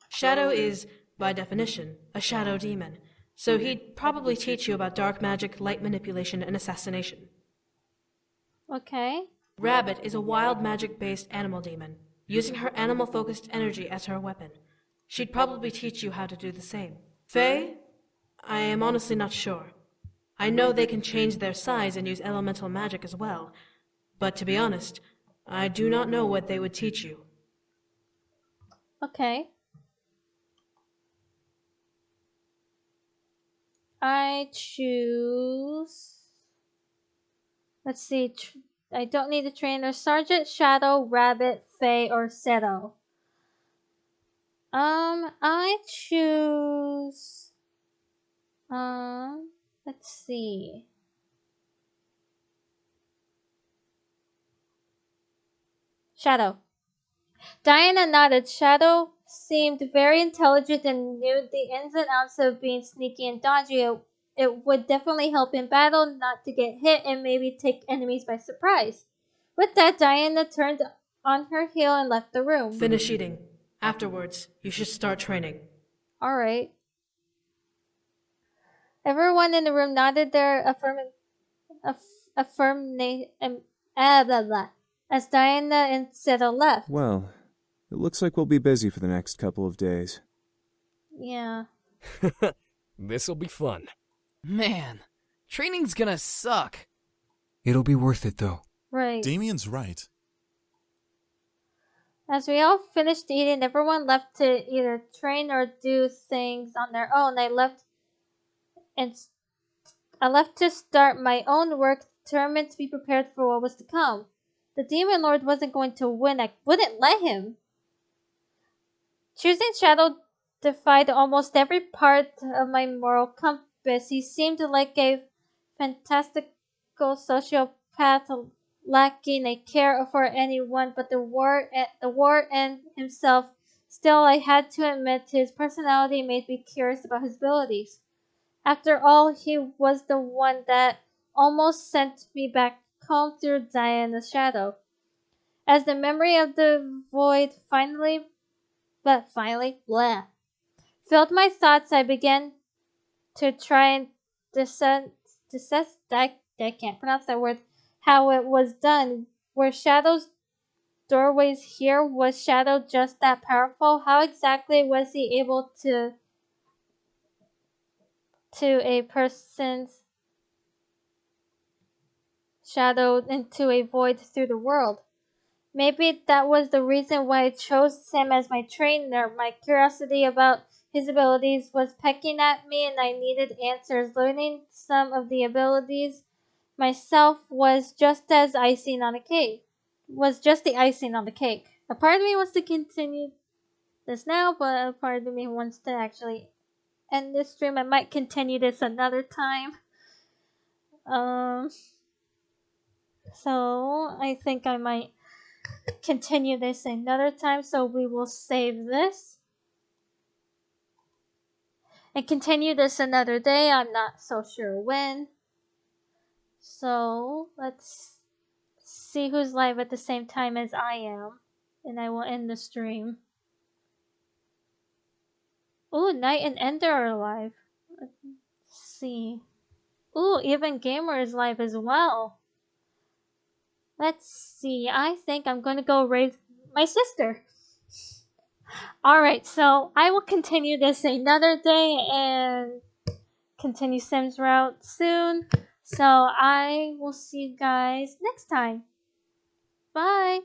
Speaker 3: Shadow is, by definition, a shadow demon, so he'd probably teach you about dark magic, light manipulation, and assassination.
Speaker 1: Okay.
Speaker 3: Rabbit is a wild magic-based animal demon, using her animal-focused energy as her weapon. She'd probably teach you how to do the same. Faye? I am honestly not sure. I know they can change their size and use elemental magic as well, but to be honest, I do not know what they would teach you.
Speaker 1: Okay. I choose... Let's see. I don't need a trainer. Sergeant, Shadow, Rabbit, Faye, or Seto. I choose... let's see. Shadow. Diana nodded. Shadow seemed very intelligent and knew the ins and outs of being sneaky and dodgy. It would definitely help in battle not to get hit and maybe take enemies by surprise. With that, Diana turned on her heel and left the room.
Speaker 3: Finish eating. Afterwards, you should start training.
Speaker 1: Alright. Everyone in the room nodded their affirmation as Diana and Seta left.
Speaker 9: Well, it looks like we'll be busy for the next couple of days.
Speaker 1: Yeah.
Speaker 10: This'll be fun.
Speaker 13: Man, training's gonna suck.
Speaker 12: It'll be worth it, though.
Speaker 1: Right.
Speaker 8: Damien's right.
Speaker 1: As we all finished eating, everyone left to either train or do things on their own. I left to start my own work, determined to be prepared for what was to come. The Demon Lord wasn't going to win. I wouldn't let him. Choosing Shadow defied almost every part of my moral compass. He seemed like a fantastical sociopath lacking a care for anyone but the war and himself. Still, I had to admit his personality made me curious about his abilities. After all, he was the one that almost sent me back home through Diana's shadow. As the memory of the void finally filled my thoughts, I began to try and I can't pronounce that word, how it was done. Were Shadow's doorways here? Was Shadow just that powerful? How exactly was he able to a person's shadow into a void through the world? Maybe that was the reason why I chose him as my trainer. My curiosity about his abilities was pecking at me and I needed answers. Learning some of the abilities myself was just the icing on the cake. A part of me wants to continue this now, but a part of me wants to actually end this stream. I might continue this another time. So I think I might continue this another time, so we will save this and continue this another day. I'm not so sure when. So let's see who's live at the same time as I am, and I will end the stream. Ooh, Knight and Ender are live. Let's see. Ooh, Even Gamer is live as well. Let's see. I think I'm gonna go raise my sister. Alright, so I will continue this another day and continue Sims route soon. So I will see you guys next time. Bye.